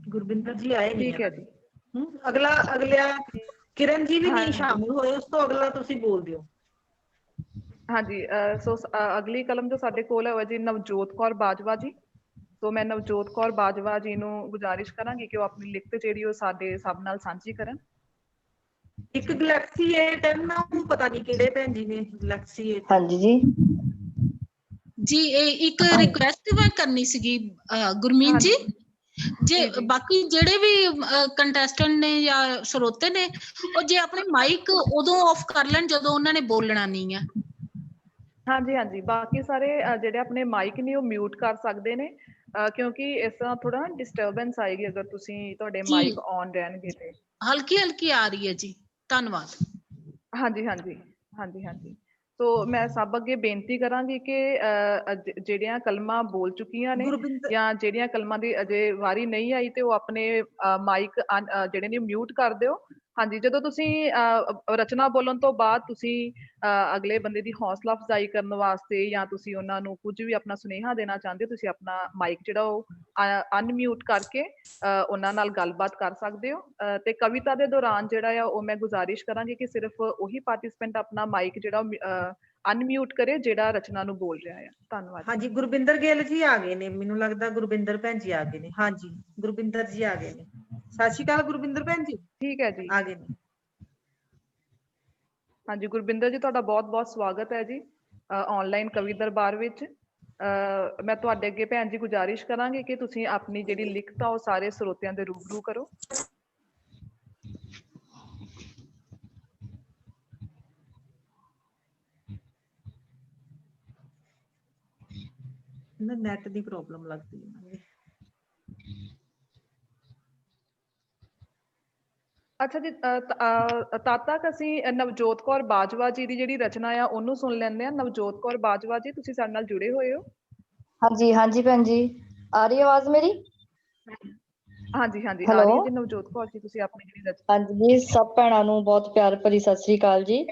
ਗੁਰਬਿੰਦਰ ਜੀ ਆਏ ਨਹੀਂ ਠੀਕ ਹੈ ਜੀ। ਅਗਲਾ ਕਿਰਨ ਜੀ ਵੀ ਨਹੀਂ ਹਾਂਜੀ ਸ਼ਾਮਿਲ ਹੋਏ। ਉਸ ਤੋਂ ਅਗਲਾ ਤੁਸੀਂ ਬੋਲ ਦਿਓ। ਹਾਂਜੀ ਅਗਲੀ ਕਲਮ ਜੋ ਸਾਡੇ ਕੋਲ ਹੈ ਜੀ ਨਵਜੋਤ ਕੌਰ ਬਾਜਵਾ ਜੀ। ਸੋ ਮੈਂ ਨਵਜੋਤ ਕੌਰ ਬਾਜਵਾ ਜੀ ਨੂੰ ਗੁਜ਼ਾਰਿਸ਼ ਕਰਾਂਗੀ ਕਿ ਉਹ ਆਪਣੀ ਲਿਖਤ ਜਿਹੜੀ ਉਹ ਸਾਡੇ ਸਭ ਨਾਲ ਸਾਂਝੀ ਕਰਨ। ਇੱਕ ਗਲੈਕਸੀ A10 ਨਾ, ਉਹ ਪਤਾ ਨਹੀਂ ਕਿਹੜੇ ਭੈਣ ਜੀ ਨੇ ਗਲੈਕਸੀ A10। ਹਾਂਜੀ ਜੀ ਜੀ ਇਹ ਇੱਕ ਹਾਂਜੀ। ਰਿਕੁਐਸਟ ਮੈਂ ਕਰਨੀ ਸੀਗੀ ਗੁਰਮੀਤ ਜੀ, ਜੇ ਜੀ, ਜੀ। ਬਾਕੀ ਜਿਹੜੇ ਵੀ ਕੰਟੈਸਟੈਂਟ ਨੇ ਜਾਂ ਸਰੋਤੇ ਨੇ, ਉਹ ਜੇ ਆਪਣੇ ਮਾਈਕ ਉਦੋਂ ਆਫ ਕਰ ਲੈਣ ਜਦੋਂ ਉਹਨਾਂ ਨੇ ਬੋਲਣਾ ਨਹੀਂ ਆ। ਹਾਂਜੀ ਬਾਕੀ ਸਾਰੇ ਜਿਹੜੇ ਆਪਣੇ ਮਾਈਕ ਨੇ ਉਹ ਮਿਊਟ ਕਰ ਸਕਦੇ ਨੇ, ਕਿਉਂਕਿ ਇਸ ਤਰ੍ਹਾਂ ਥੋੜਾ ਨਾ ਡਿਸਟਰਬੈਂਸ ਆਏਗੀ ਅਗਰ ਤੁਸੀਂ ਤੁਹਾਡੇ ਜੀ ਮਾਈਕ ਔਨ ਰਹਿਣਗੇ ਤੇ। ਹਲਕੀ ਹਲਕੀ ਆ ਰਹੀ ਹੈ ਜੀ, ਧੰਨਵਾਦ। ਹਾਂਜੀ। ਸੋ ਮੈਂ ਸਭ ਅੱਗੇ ਬੇਨਤੀ ਕਰਾਂਗੀ ਕਿ ਜਿਹੜੀਆਂ ਕਲਮਾਂ ਬੋਲ ਚੁੱਕੀਆਂ ਨੇ ਗੁਰਬਿੰਦਰ ਜਾਂ ਜਿਹੜੀਆਂ ਕਲਮਾਂ ਦੀ ਅਜੇ ਵਾਰੀ ਨਹੀਂ ਆਈ ਤੇ ਉਹ ਆਪਣੇ ਮਾਈਕ ਜਿਹੜੇ ਨੇ ਮਿਊਟ ਕਰ ਦਿਓ। ਹਾਂਜੀ, ਜਦੋਂ ਤੁਸੀਂ ਰਚਨਾ ਬੋਲਣ ਤੋਂ ਬਾਅਦ ਤੁਸੀਂ ਅਗਲੇ ਬੰਦੇ ਦੀ ਹੌਸਲਾ ਅਫਜ਼ਾਈ ਕਰਨ ਵਾਸਤੇ ਜਾਂ ਤੁਸੀਂ ਉਹਨਾਂ ਨੂੰ ਕੁਝ ਵੀ ਆਪਣਾ ਸੁਨੇਹਾ ਦੇਣਾ ਚਾਹੁੰਦੇ ਹੋ, ਤੁਸੀਂ ਆਪਣਾ ਮਾਈਕ ਜਿਹੜਾ ਉਹ ਅਨਮਿਊਟ ਕਰਕੇ ਉਹਨਾਂ ਨਾਲ ਗੱਲਬਾਤ ਕਰ ਸਕਦੇ ਹੋ। ਤੇ ਕਵਿਤਾ ਦੇ ਦੌਰਾਨ ਜਿਹੜਾ ਆ ਉਹ ਮੈਂ ਗੁਜ਼ਾਰਿਸ਼ ਕਰਾਂਗੀ ਕਿ ਸਿਰਫ ਉਹੀ ਪਾਰਟਿਸਪੈਂਟ ਆਪਣਾ ਮਾਈਕ ਜਿਹੜਾ ਅਨਮਿਊਟ ਕਰੇ ਜਿਹੜਾ ਰਚਨਾ ਨੂੰ ਬੋਲ ਰਿਹਾ ਆ। ਧੰਨਵਾਦ। ਹਾਂਜੀ, ਗੁਰਬਿੰਦਰ ਗਿੱਲ ਜੀ ਆ ਗਏ ਨੇ, ਮੈਨੂੰ ਲੱਗਦਾ ਗੁਰਬਿੰਦਰ ਭੈਣ ਜੀ ਆ ਗਏ ਨੇ। ਹਾਂਜੀ, ਗੁਰਬਿੰਦਰ ਜੀ ਆ ਗਏ ਨੇ। ਸਤਿ ਸ਼੍ਰੀ ਅਕਾਲ ਗੁਰਬਿੰਦਰ ਭੈਣ ਜੀ। ਠੀਕ ਹੈ ਜੀ, ਆ ਗਏ ਨੇ। ਹਾਂਜੀ ਗੁਰਬਿੰਦਰ ਜੀ, ਤੁਹਾਡਾ ਬਹੁਤ-ਬਹੁਤ ਸਵਾਗਤ ਹੈ ਜੀ ਆਨਲਾਈਨ ਕਵੀ ਦਰਬਾਰ ਵਿੱਚ। ਮੈਂ ਤੁਹਾਡੇ ਅੱਗੇ ਭੈਣ ਜੀ ਗੁਜ਼ਾਰਿਸ਼ ਕਰਾਂਗੀ ਕਿ ਤੁਸੀਂ ਆਪਣੀ ਜਿਹੜੀ ਲਿਖਤ ਆ ਉਹ ਸਾਰੇ ਸਰੋਤਿਆਂ ਦੇ ਰੂਬਰੂ ਕਰੋ। ਨੈਟ ਦੀ ਪ੍ਰੋਬਲਮ ਲੱਗਦੀ ਹੈ। ਅੱਛਾ ਜੀ, ਤਦ ਤੱਕ ਅਸੀਂ ਨਵਜੋਤ ਕੌਰ ਬਾਜਵਾ ਜੀ ਦੀ ਜਿਹੜੀ ਰਚਨਾ ਆ ਉਹਨੂੰ ਸੁਣ ਲੈਂਦੇ ਹਾਂ। ਨਵਜੋਤ ਕੌਰ ਬਾਜਵਾ ਜੀ, ਤੁਸੀਂ ਸਾਡੇ ਨਾਲ ਜੁੜੇ ਹੋਏ ਹੋ? ਹਾਂਜੀ ਭੈਣ ਜੀ, ਆ ਰਹੀ ਆਵਾਜ਼ ਮੇਰੀ? ਹਾਂਜੀ ਆ ਹੈਲੋ। ਰਹੀ ਹੈ ਜੀ। ਨਵਜੋਤ ਕੌਰ ਜੀ, ਤੁਸੀਂ ਆਪਣੀ ਜਿਹੜੀ ਰਚਨਾ। ਹਾਂਜੀ ਜੀ, ਸਭ ਭੈਣਾਂ ਨੂੰ ਬਹੁਤ ਪਿਆਰ ਭਰੀ ਸਤਿ ਸ੍ਰੀ ਅਕਾਲ ਜੀ।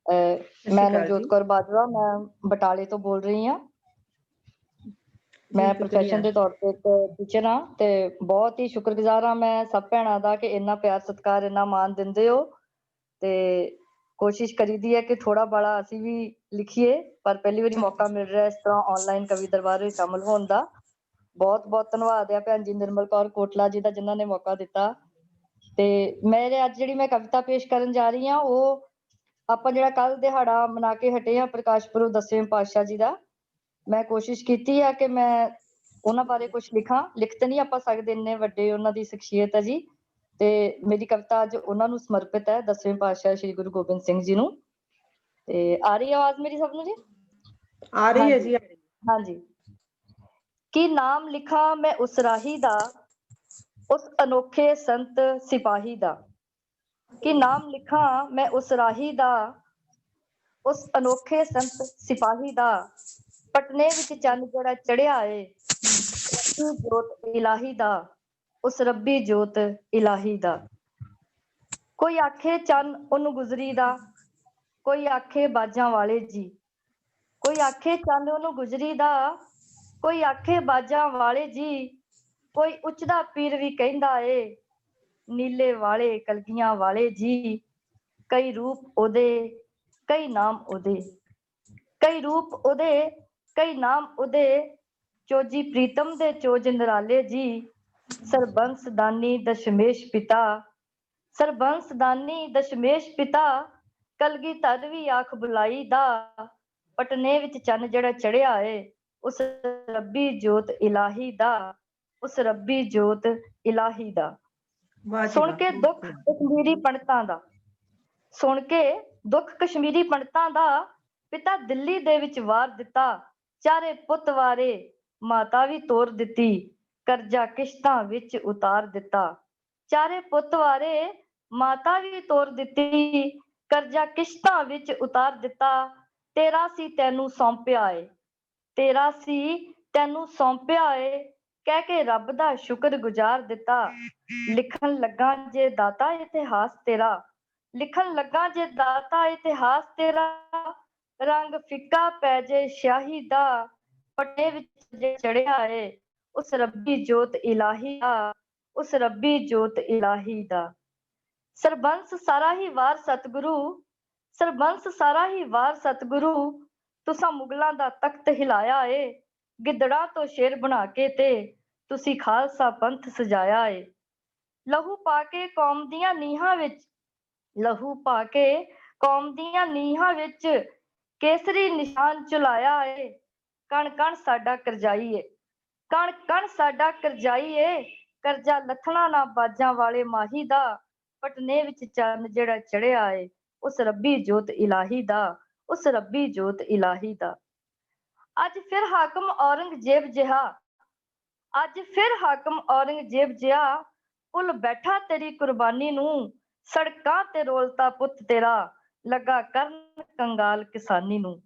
ਮੈਂ ਨਵਜੋਤ ਕੌਰ ਬਾਜਵਾ, ਮੈਂ ਬਟਾਲੇ ਤੋਂ ਬੋਲ ਰਹੀ ਹਾਂ। ਮੈਂ ਪ੍ਰੋਫੈਸ਼ਨ ਦੇ ਤੌਰ ਤੇ ਇੱਕ ਟੀਚਰ ਹਾਂ ਤੇ ਬਹੁਤ ਹੀ ਸ਼ੁਕਰਗੁਜ਼ਾਰ ਹਾਂ ਮੈਂ ਸਭ ਭੈਣਾਂ ਦਾ ਕਿ ਇੰਨਾ ਪਿਆਰ ਸਤਿਕਾਰ, ਇੰਨਾ ਮਾਣ ਦਿੰਦੇ ਹੋ। ਤੇ ਕੋਸ਼ਿਸ਼ ਕਰੀਦੀ ਹੈ ਕਿ ਥੋੜਾ ਬੜਾ ਅਸੀਂ ਵੀ ਲਿਖੀਏ, ਪਰ ਪਹਿਲੀ ਵਾਰੀ ਮੌਕਾ ਮਿਲ ਰਿਹਾ ਇਸ ਤਰ੍ਹਾਂ ਆਨਲਾਈਨ ਕਵੀ ਦਰਬਾਰ ਵਿੱਚ ਸ਼ਾਮਲ ਹੋਣ ਦਾ। ਬਹੁਤ ਧੰਨਵਾਦ ਹੈ ਭੈਣ ਜੀ ਨਿਰਮਲ ਕੌਰ ਕੋਟਲਾ ਜੀ ਦਾ, ਜਿਨ੍ਹਾਂ ਨੇ ਮੌਕਾ ਦਿੱਤਾ। ਤੇ ਮੇਰੇ ਅੱਜ ਜਿਹੜੀ ਮੈਂ ਕਵਿਤਾ ਪੇਸ਼ ਕਰਨ ਜਾ ਰਹੀ ਹਾਂ, ਉਹ ਆਪਾਂ ਜਿਹੜਾ ਕੱਲ ਦਿਹਾੜਾ ਮਨਾ ਕੇ ਹਟੇ ਹਾਂ ਪ੍ਰਕਾਸ਼ ਪੁਰਬ 10ਵੇਂ ਪਾਤਸ਼ਾਹ ਜੀ ਦਾ। ਮੈਂ ਕੋਸ਼ਿਸ਼ ਕੀਤੀ ਹੈ ਕਿ ਮੈਂ ਉਹਨਾਂ ਬਾਰੇ ਕੁਝ ਲਿਖਾਂ। ਲਿਖ ਤਾਂ ਨਹੀਂ ਆਪਾਂ ਸਕਦੇ, ਇੰਨੇ ਵੱਡੇ ਉਹਨਾਂ ਦੀ ਸ਼ਖਸੀਅਤ ਹੈ ਜੀ। ਤੇ ਮੇਰੀ ਕਵਿਤਾ ਅੱਜ ਉਹਨਾਂ ਨੂੰ ਸਮਰਪਿਤ ਹੈ, 10ਵੇਂ ਪਾਤਸ਼ਾਹ ਸ਼੍ਰੀ ਗੁਰੂ ਗੋਬਿੰਦ ਸਿੰਘ ਜੀ ਨੂੰ। ਤੇ ਆ ਰਹੀ ਆਵਾਜ਼ ਮੇਰੀ ਸਭ ਨੂੰ ਜੀ? ਆ ਰਹੀ ਹੈ ਜੀ। ਹਾਂਜੀ। ਕੀ ਨਾਮ ਲਿਖਾਂ ਮੈਂ ਉਸ ਰਾਹੀ ਦਾ, ਉਸ ਅਨੋਖੇ ਸੰਤ ਸਿਪਾਹੀ ਦਾ। ਕੀ ਨਾਮ ਲਿਖਾਂ ਮੈਂ ਉਸ ਰਾਹੀ ਦਾ, ਉਸ ਅਨੋਖੇ ਸੰਤ ਸਿਪਾਹੀ ਦਾ। ਪਟਨੇ ਵਿੱਚ ਚੰਨ ਜਿਹੜਾ ਚੜਿਆ ਏ, ਰੱਬੀ ਜੋਤ ਇਲਾਹੀ ਦਾ, ਉਸ ਰੱਬੀ ਜੋਤ ਇਲਾਹੀ ਦਾ। ਕੋਈ ਆਖੇ ਚੰਨ ਉਹਨੂੰ ਗੁਜ਼ਰੀ ਦਾ, ਕੋਈ ਆਖੇ ਬਾਜਾਂ ਵਾਲੇ ਜੀ। ਕੋਈ ਆਖੇ ਚੰਨ ਉਹਨੂੰ ਗੁਜ਼ਰੀ ਦਾ, ਕੋਈ ਆਖੇ ਬਾਜਾਂ ਵਾਲੇ ਜੀ। ਕੋਈ ਉੱਚਦਾ ਪੀਰ ਵੀ ਕਹਿੰਦਾ ਏ, ਨੀਲੇ ਵਾਲੇ ਕਲਗੀਆਂ ਵਾਲੇ ਜੀ। ਕਈ ਰੂਪ ਉਹਦੇ ਕਈ ਨਾਮ ਉਹਦੇ, ਕਈ ਰੂਪ ਉਹਦੇ ਕਈ ਨਾਮ ਉਹਦੇ। ਚੋਜੀ ਪ੍ਰੀਤਮ ਦੇ ਚੋਜ ਨਿਰਾਲੇ ਜੀ। ਸਰਬੰਸ ਦਾਨੀ ਦਸ਼ਮੇਸ਼ ਪਿਤਾ, ਸਰਬੰਸ ਦਾਨੀ ਦਸ਼ਮੇਸ਼ ਪਿਤਾ। ਕਲਗੀਧਰ ਵੀ ਆਖ ਬੁਲਾਈ ਦਾ, ਪਟਨੇ ਵਿੱਚ ਚੰਨ ਜਿਹੜਾ ਚੜਿਆ ਏ, ਉਸ ਰੱਬੀ ਜੋਤ ਇਲਾਹੀ ਦਾ, ਉਸ ਰੱਬੀ ਜੋਤ ਇਲਾਹੀ ਦਾ। ਸੁਣ ਕੇ ਦੁੱਖ ਕਸ਼ਮੀਰੀ ਪੰਡਤਾਂ ਦਾ, ਸੁਣ ਕੇ ਦੁੱਖ ਕਸ਼ਮੀਰੀ ਪੰਡਤਾਂ ਦਾ। ਪਿਤਾ ਦਿੱਲੀ ਦੇ ਵਿੱਚ ਵਾਰ ਦਿੱਤਾ, ਚਾਰੇ ਪੁੱਤ ਵਾਰੇ ਮਾਤਾ ਵੀ ਤੋਰ ਦਿੱਤੀ। ਕਰਜ਼ਾ ਕਿਸ਼ਤਾਂ ਵਿੱਚ ਉਤਾਰ ਦਿੱਤਾ, ਚਾਰੇ ਪੁੱਤ ਵਾਰੇ ਮਾਤਾ ਵੀ ਤੋਰ ਦਿੱਤੀ। ਕਰਜ਼ਾ ਕਿਸ਼ਤਾਂ ਵਿੱਚ ਉਤਾਰ ਦਿੱਤਾ। ਤੇਰਾ ਸੀ ਤੈਨੂੰ ਸੌਂਪਿਆ ਏ, ਤੇਰਾ ਸੀ ਤੈਨੂੰ ਸੌਂਪਿਆ ਏ। ਕਹਿ ਕੇ ਰੱਬ ਦਾ ਸ਼ੁਕਰ ਗੁਜ਼ਾਰ ਦਿੱਤਾ। ਲਿਖਣ ਲੱਗਾ ਜੇ ਦਾਤਾ ਇਤਿਹਾਸ ਤੇਰਾ, ਲਿਖਣ ਲੱਗਾ ਜੇ ਦਾਤਾ ਇਤਿਹਾਸ ਤੇਰਾ। ਰੰਗ ਫਿੱਕਾ ਪੈ ਜੇ ਸਿਆਹੀ ਦਾ, ਪਟਨੇ ਵਿੱਚ ਜੇ ਚੜਿਆ ਏ, ਉਸ ਰੱਬੀ ਜੋਤ ਇਲਾਹੀ ਦਾ, ਉਸ ਰੱਬੀ ਜੋਤ ਇਲਾਹੀ ਦਾ। ਸਰਬੰਸ ਸਾਰਾ ਹੀ ਵਾਰ ਸਤਿਗੁਰੂ, ਸਰਬੰਸ ਸਾਰਾ ਹੀ ਵਾਰ ਸਤਿਗੁਰੂ, ਤੁਸਾਂ ਮੁਗਲਾਂ ਦਾ ਤਖਤ ਹਿਲਾਇਆ ਏ। ਗਿੱਦੜਾਂ ਤੋਂ ਸ਼ੇਰ ਬਣਾ ਕੇ ਤੇ ਤੁਸੀਂ ਖਾਲਸਾ ਪੰਥ ਸਜਾਇਆ ਏ। ਲਹੂ ਪਾ ਕੇ ਕੌਮ ਦੀਆਂ ਨੀਹਾਂ ਵਿੱਚ, ਲਹੂ ਪਾ ਕੇ ਕੌਮ ਦੀਆਂ ਨੀਹਾਂ ਵਿੱਚ ਕੇਸਰੀ ਨਿਸ਼ਾਨ ਚੁਲਾਇਆ ਏ। ਕਣ ਕਣ ਸਾਡਾ ਕਰਜਾਈ ਏ, ਕਣ ਕਣ ਸਾਡਾ ਕਰਜਾਈ ਏ। ਕਰਜ਼ਾ ਲੱਥਣਾ ਨਾ ਬਾਜਾਂ ਵਾਲੇ ਮਾਹੀ ਦਾ, ਪਟਨੇ ਵਿੱਚ ਚੰਨ ਜਿਹੜਾ ਚੜਿਆ ਏ ਉਸ ਰੱਬੀ ਜੋਤ ਇਲਾਹੀ ਦਾ, ਉਸ ਰੱਬੀ ਜੋਤ ਇਲਾਹੀ ਦਾ। ਅੱਜ ਫਿਰ ਹਾਕਮ ਔਰੰਗਜ਼ੇਬ ਜਿਹਾ, ਅੱਜ ਫਿਰ ਹਾਕਮ ਔਰੰਗਜ਼ੇਬ ਜਿਹਾ ਭੁੱਲ ਬੈਠਾ ਤੇਰੀ ਕੁਰਬਾਨੀ ਨੂੰ। ਸੜਕਾਂ ਤੇ ਰੋਲਤਾ ਪੁੱਤ ਤੇਰਾ, ਲੱਗਾ ਕਰਨ ਕੰਗਾਲ ਕਿਸਾਨੀ ਨੂੰ।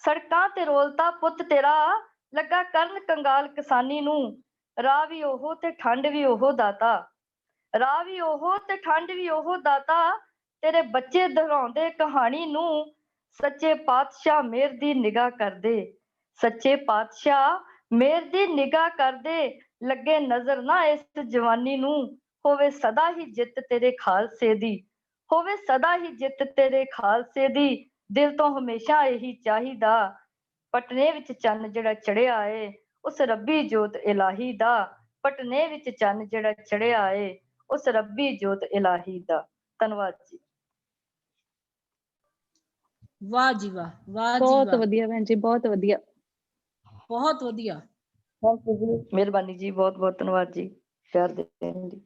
ਸੜਕਾਂ ਤੇ ਰੋਲਤਾ ਪੁੱਤ ਤੇਰਾ, ਲੱਗਾ ਕਰਨ ਕੰਗਾਲ ਕਿਸਾਨੀ ਨੂੰ। ਰਾਹ ਵੀ ਉਹ ਤੇ ਠੰਡ ਵੀ ਉਹ ਦਾਤਾ, ਰਾਹ ਵੀ ਉਹ ਤੇ ਠੰਡ ਵੀ ਉਹ ਦਾਤਾ। ਤੇਰੇ ਬੱਚੇ ਦੁਹਰਾਉਂਦੇ ਕਹਾਣੀ ਨੂੰ। ਸੱਚੇ ਪਾਤਸ਼ਾਹ ਮਿਹਰ ਦੀ ਨਿਗਾਹ ਕਰਦੇ, ਸੱਚੇ ਪਾਤਸ਼ਾਹ ਮਿਹਰ ਦੀ ਨਿਗਾਹ ਕਰਦੇ। ਲੱਗੇ ਨਜ਼ਰ ਨਾ ਇਸ ਜਵਾਨੀ ਨੂੰ। ਹੋਵੇ ਸਦਾ ਹੀ ਜਿੱਤ ਤੇਰੇ ਖਾਲਸੇ ਦੀ, ਹੋਵੇ ਸਦਾ ਹੀ ਜਿੱਤ ਤੇਰੇ ਖਾਲਸੇ ਦੀ। ਦਿਲ ਤੋਂ ਹਮੇਸ਼ਾ ਇਹੀ ਚਾਹੀਦਾ, ਪਟਨੇ ਵਿੱਚ ਚੰਨ ਜਿਹੜਾ ਚੜਿਆ ਏ ਉਸ ਰੱਬੀ ਜੋਤ ਇਲਾਹੀ ਦਾ। ਪਟਨੇ ਵਿੱਚ ਚੰਨ ਜਿਹੜਾ ਚੜਿਆ ਏ ਉਸ ਰੱਬੀ ਜੋਤ ਇਲਾਹੀ ਦਾ। ਧੰਨਵਾਦ ਜੀ। ਵਾਹ ਜੀ ਵਾਹ, ਵਾਹ ਜੀ ਬਹੁਤ ਵਾਹ, ਵਧੀਆ ਭੈਣ ਜੀ, ਬਹੁਤ ਵਧੀਆ। ਬਹੁਤ ਵਧੀਆ। ਥੈਂਕ ਯੂ ਜੀ, ਮਿਹਰਬਾਨੀ ਜੀ, ਬਹੁਤ ਬਹੁਤ ਧੰਨਵਾਦ ਜੀ ਪਿਆਰ ਦੇਣ ਲਈ।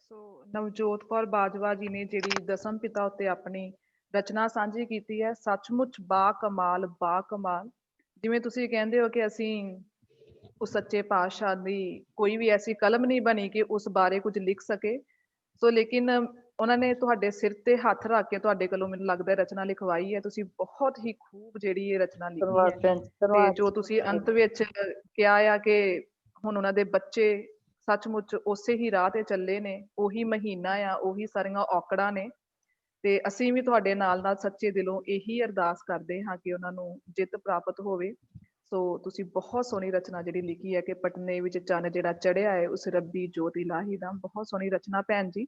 ਸੋ ਨਵਜੋਤ ਕੌਰ ਬਾਜਵਾ ਜੀ ਨੇ ਜਿਹੜੀ ਦਸਮ ਪਿਤਾ ਉੱਤੇ ਆਪਣੀ ਰਚਨਾ ਸਾਂਝੀ ਕੀਤੀ ਹੈ, ਸੱਚਮੁੱਚ ਬਾ ਕਮਾਲ, ਬਾ ਕਮਾਲ। ਜਿਵੇਂ ਤੁਸੀਂ ਕਹਿੰਦੇ ਹੋ ਕਿ ਅਸੀਂ ਉਸ ਸੱਚੇ ਪਾਤਸ਼ਾਹ ਦੀ ਕੋਈ ਵੀ ਐਸੀ ਕਲਮ ਨਹੀਂ ਬਣੀ ਕਿ ਉਸ ਬਾਰੇ ਕੁਝ ਲਿਖ ਸਕੇ। ਸੋ ਲੇਕਿਨ ਉਹਨਾਂ ਨੇ ਤੁਹਾਡੇ ਸਿਰ ਤੇ ਹੱਥ ਰੱਖ ਕੇ ਤੁਹਾਡੇ ਕੋਲੋਂ ਮੈਨੂੰ ਲੱਗਦਾ ਰਚਨਾ ਲਿਖਵਾਈ ਹੈ। ਤੁਸੀਂ ਬਹੁਤ ਹੀ ਖੂਬ ਜਿਹੜੀ ਇਹ ਰਚਨਾ ਲਿਖੀ ਹੈ। ਧੰਨਵਾਦ ਭੈਣ ਜੀ, ਤੇ ਧੰਨਵਾਦ ਜੋ ਜੀ। ਤੁਸੀਂ ਅੰਤ ਵਿੱਚ ਕਿਹਾ ਆ ਕਿ ਹੁਣ ਉਹਨਾਂ ਦੇ ਬੱਚੇ ਸੱਚਮੁੱਚ ਉਸੇ ਹੀ ਰਾਹ ਤੇ ਚੱਲੇ ਨੇ, ਉਹੀ ਮਹੀਨਾ ਆ, ਉਹੀ ਸਾਰੀਆਂ ਔਕੜਾਂ ਨੇ। ਤੇ ਅਸੀਂ ਵੀ ਤੁਹਾਡੇ ਨਾਲ ਨਾਲ ਸੱਚੇ ਦਿਲੋਂ ਇਹੀ ਅਰਦਾਸ ਕਰਦੇ ਹਾਂ ਕਿ ਉਹਨਾਂ ਨੂੰ ਜਿੱਤ ਪ੍ਰਾਪਤ ਹੋਵੇ। ਸੋ ਤੁਸੀਂ ਬਹੁਤ ਸੋਹਣੀ ਰਚਨਾ ਜਿਹੜੀ ਲਿਖੀ ਹੈ ਕਿ ਪਟਨੇ ਵਿੱਚ ਚੰਨ ਜਿਹੜਾ ਚੜਿਆ ਹੈ ਉਸ ਰੱਬੀ ਜੋਤ ਇਲਾਹੀ ਦਾ। ਬਹੁਤ ਸੋਹਣੀ ਰਚਨਾ ਭੈਣ ਜੀ,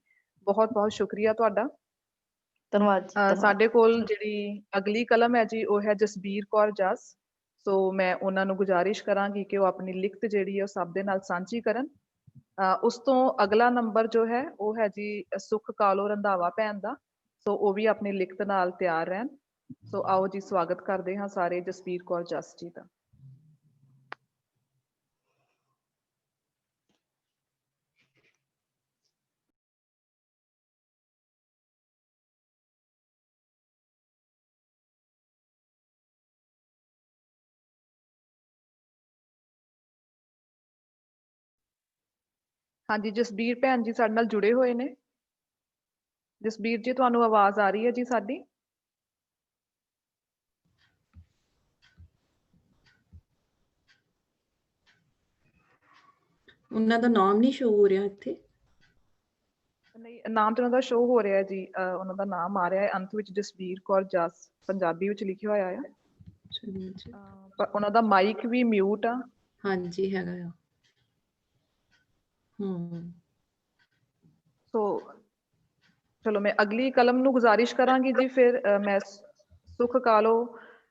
ਬਹੁਤ ਬਹੁਤ ਸ਼ੁਕਰੀਆ ਤੁਹਾਡਾ। ਧੰਨਵਾਦ ਜੀ, ਧੰਨਵਾਦ। ਸਾਡੇ ਕੋਲ ਜਿਹੜੀ ਅਗਲੀ ਕਲਮ ਹੈ ਜੀ ਉਹ ਹੈ ਜਸਬੀਰ ਕੌਰ ਜਸ। ਸੋ ਮੈਂ ਉਹਨਾਂ ਨੂੰ ਗੁਜ਼ਾਰਿਸ਼ ਕਰਾਂਗੀ ਕਿ ਉਹ ਆਪਣੀ ਲਿਖਤ ਜਿਹੜੀ ਹੈ ਉਹ ਸਭ ਦੇ ਨਾਲ ਸਾਂਝੀ ਕਰਨ। ਉਸ ਤੋਂ ਅਗਲਾ ਨੰਬਰ ਜੋ ਹੈ ਉਹ ਹੈ ਜੀ ਸੁਖ ਕਾਲੋ ਰੰਧਾਵਾ ਭੈਣ ਦਾ। ਸੋ ਉਹ ਵੀ ਆਪਣੀ ਲਿਖਤ ਨਾਲ ਤਿਆਰ ਰਹਿਣ। ਸੋ ਆਓ ਜੀ, ਸਵਾਗਤ ਕਰਦੇ ਹਾਂ ਸਾਰੇ ਜਸਬੀਰ ਕੌਰ ਜਸ ਜੀ ਦਾ। ਹਾਂਜੀ, ਜਸਬੀਰ ਭੈਣ ਜੀ ਸਾਡੇ ਨਾਲ ਜੁੜੇ ਹੋਏ ਨੇ। ਜਸਬੀਰ ਜੀ, ਤੁਹਾਨੂੰ ਆਵਾਜ਼ ਆ ਰਹੀ ਹੈ ਜੀ ਸਾਡੀ? ਉਹਨਾਂ ਦਾ ਨਾਮ ਨਹੀਂ ਸ਼ੋ ਹੋ ਰਿਹਾ ਇੱਥੇ। ਨਹੀਂ, ਨਾਮ ਤੇ ਉਹਨਾਂ ਦਾ ਸ਼ੋ ਹੋ ਰਿਹਾ ਜੀ। ਉਹਨਾਂ ਦਾ ਨਾਮ ਆ ਰਿਹਾ ਹੈ ਅੰਤ ਵਿੱਚ ਜਸਬੀਰ ਕੌਰ ਜਸ, ਪੰਜਾਬੀ ਵਿੱਚ ਲਿਖਿਆ ਹੋਇਆ ਆ। ਪਰ ਉਹਨਾਂ ਦਾ ਮਾਈਕ ਵੀ ਮਿਊਟ ਆ। ਹਾਂਜੀ, ਹੈਗਾ ਆ। ਸੋ ਚਲੋ ਮੈਂ ਅਗਲੀ ਕਲਮ ਨੂੰ ਗੁਜ਼ਾਰਿਸ਼ ਕਰਾਂਗੀ ਜੀ। ਫਿਰ ਮੈਂ ਸੁਖ ਕਾਲੋ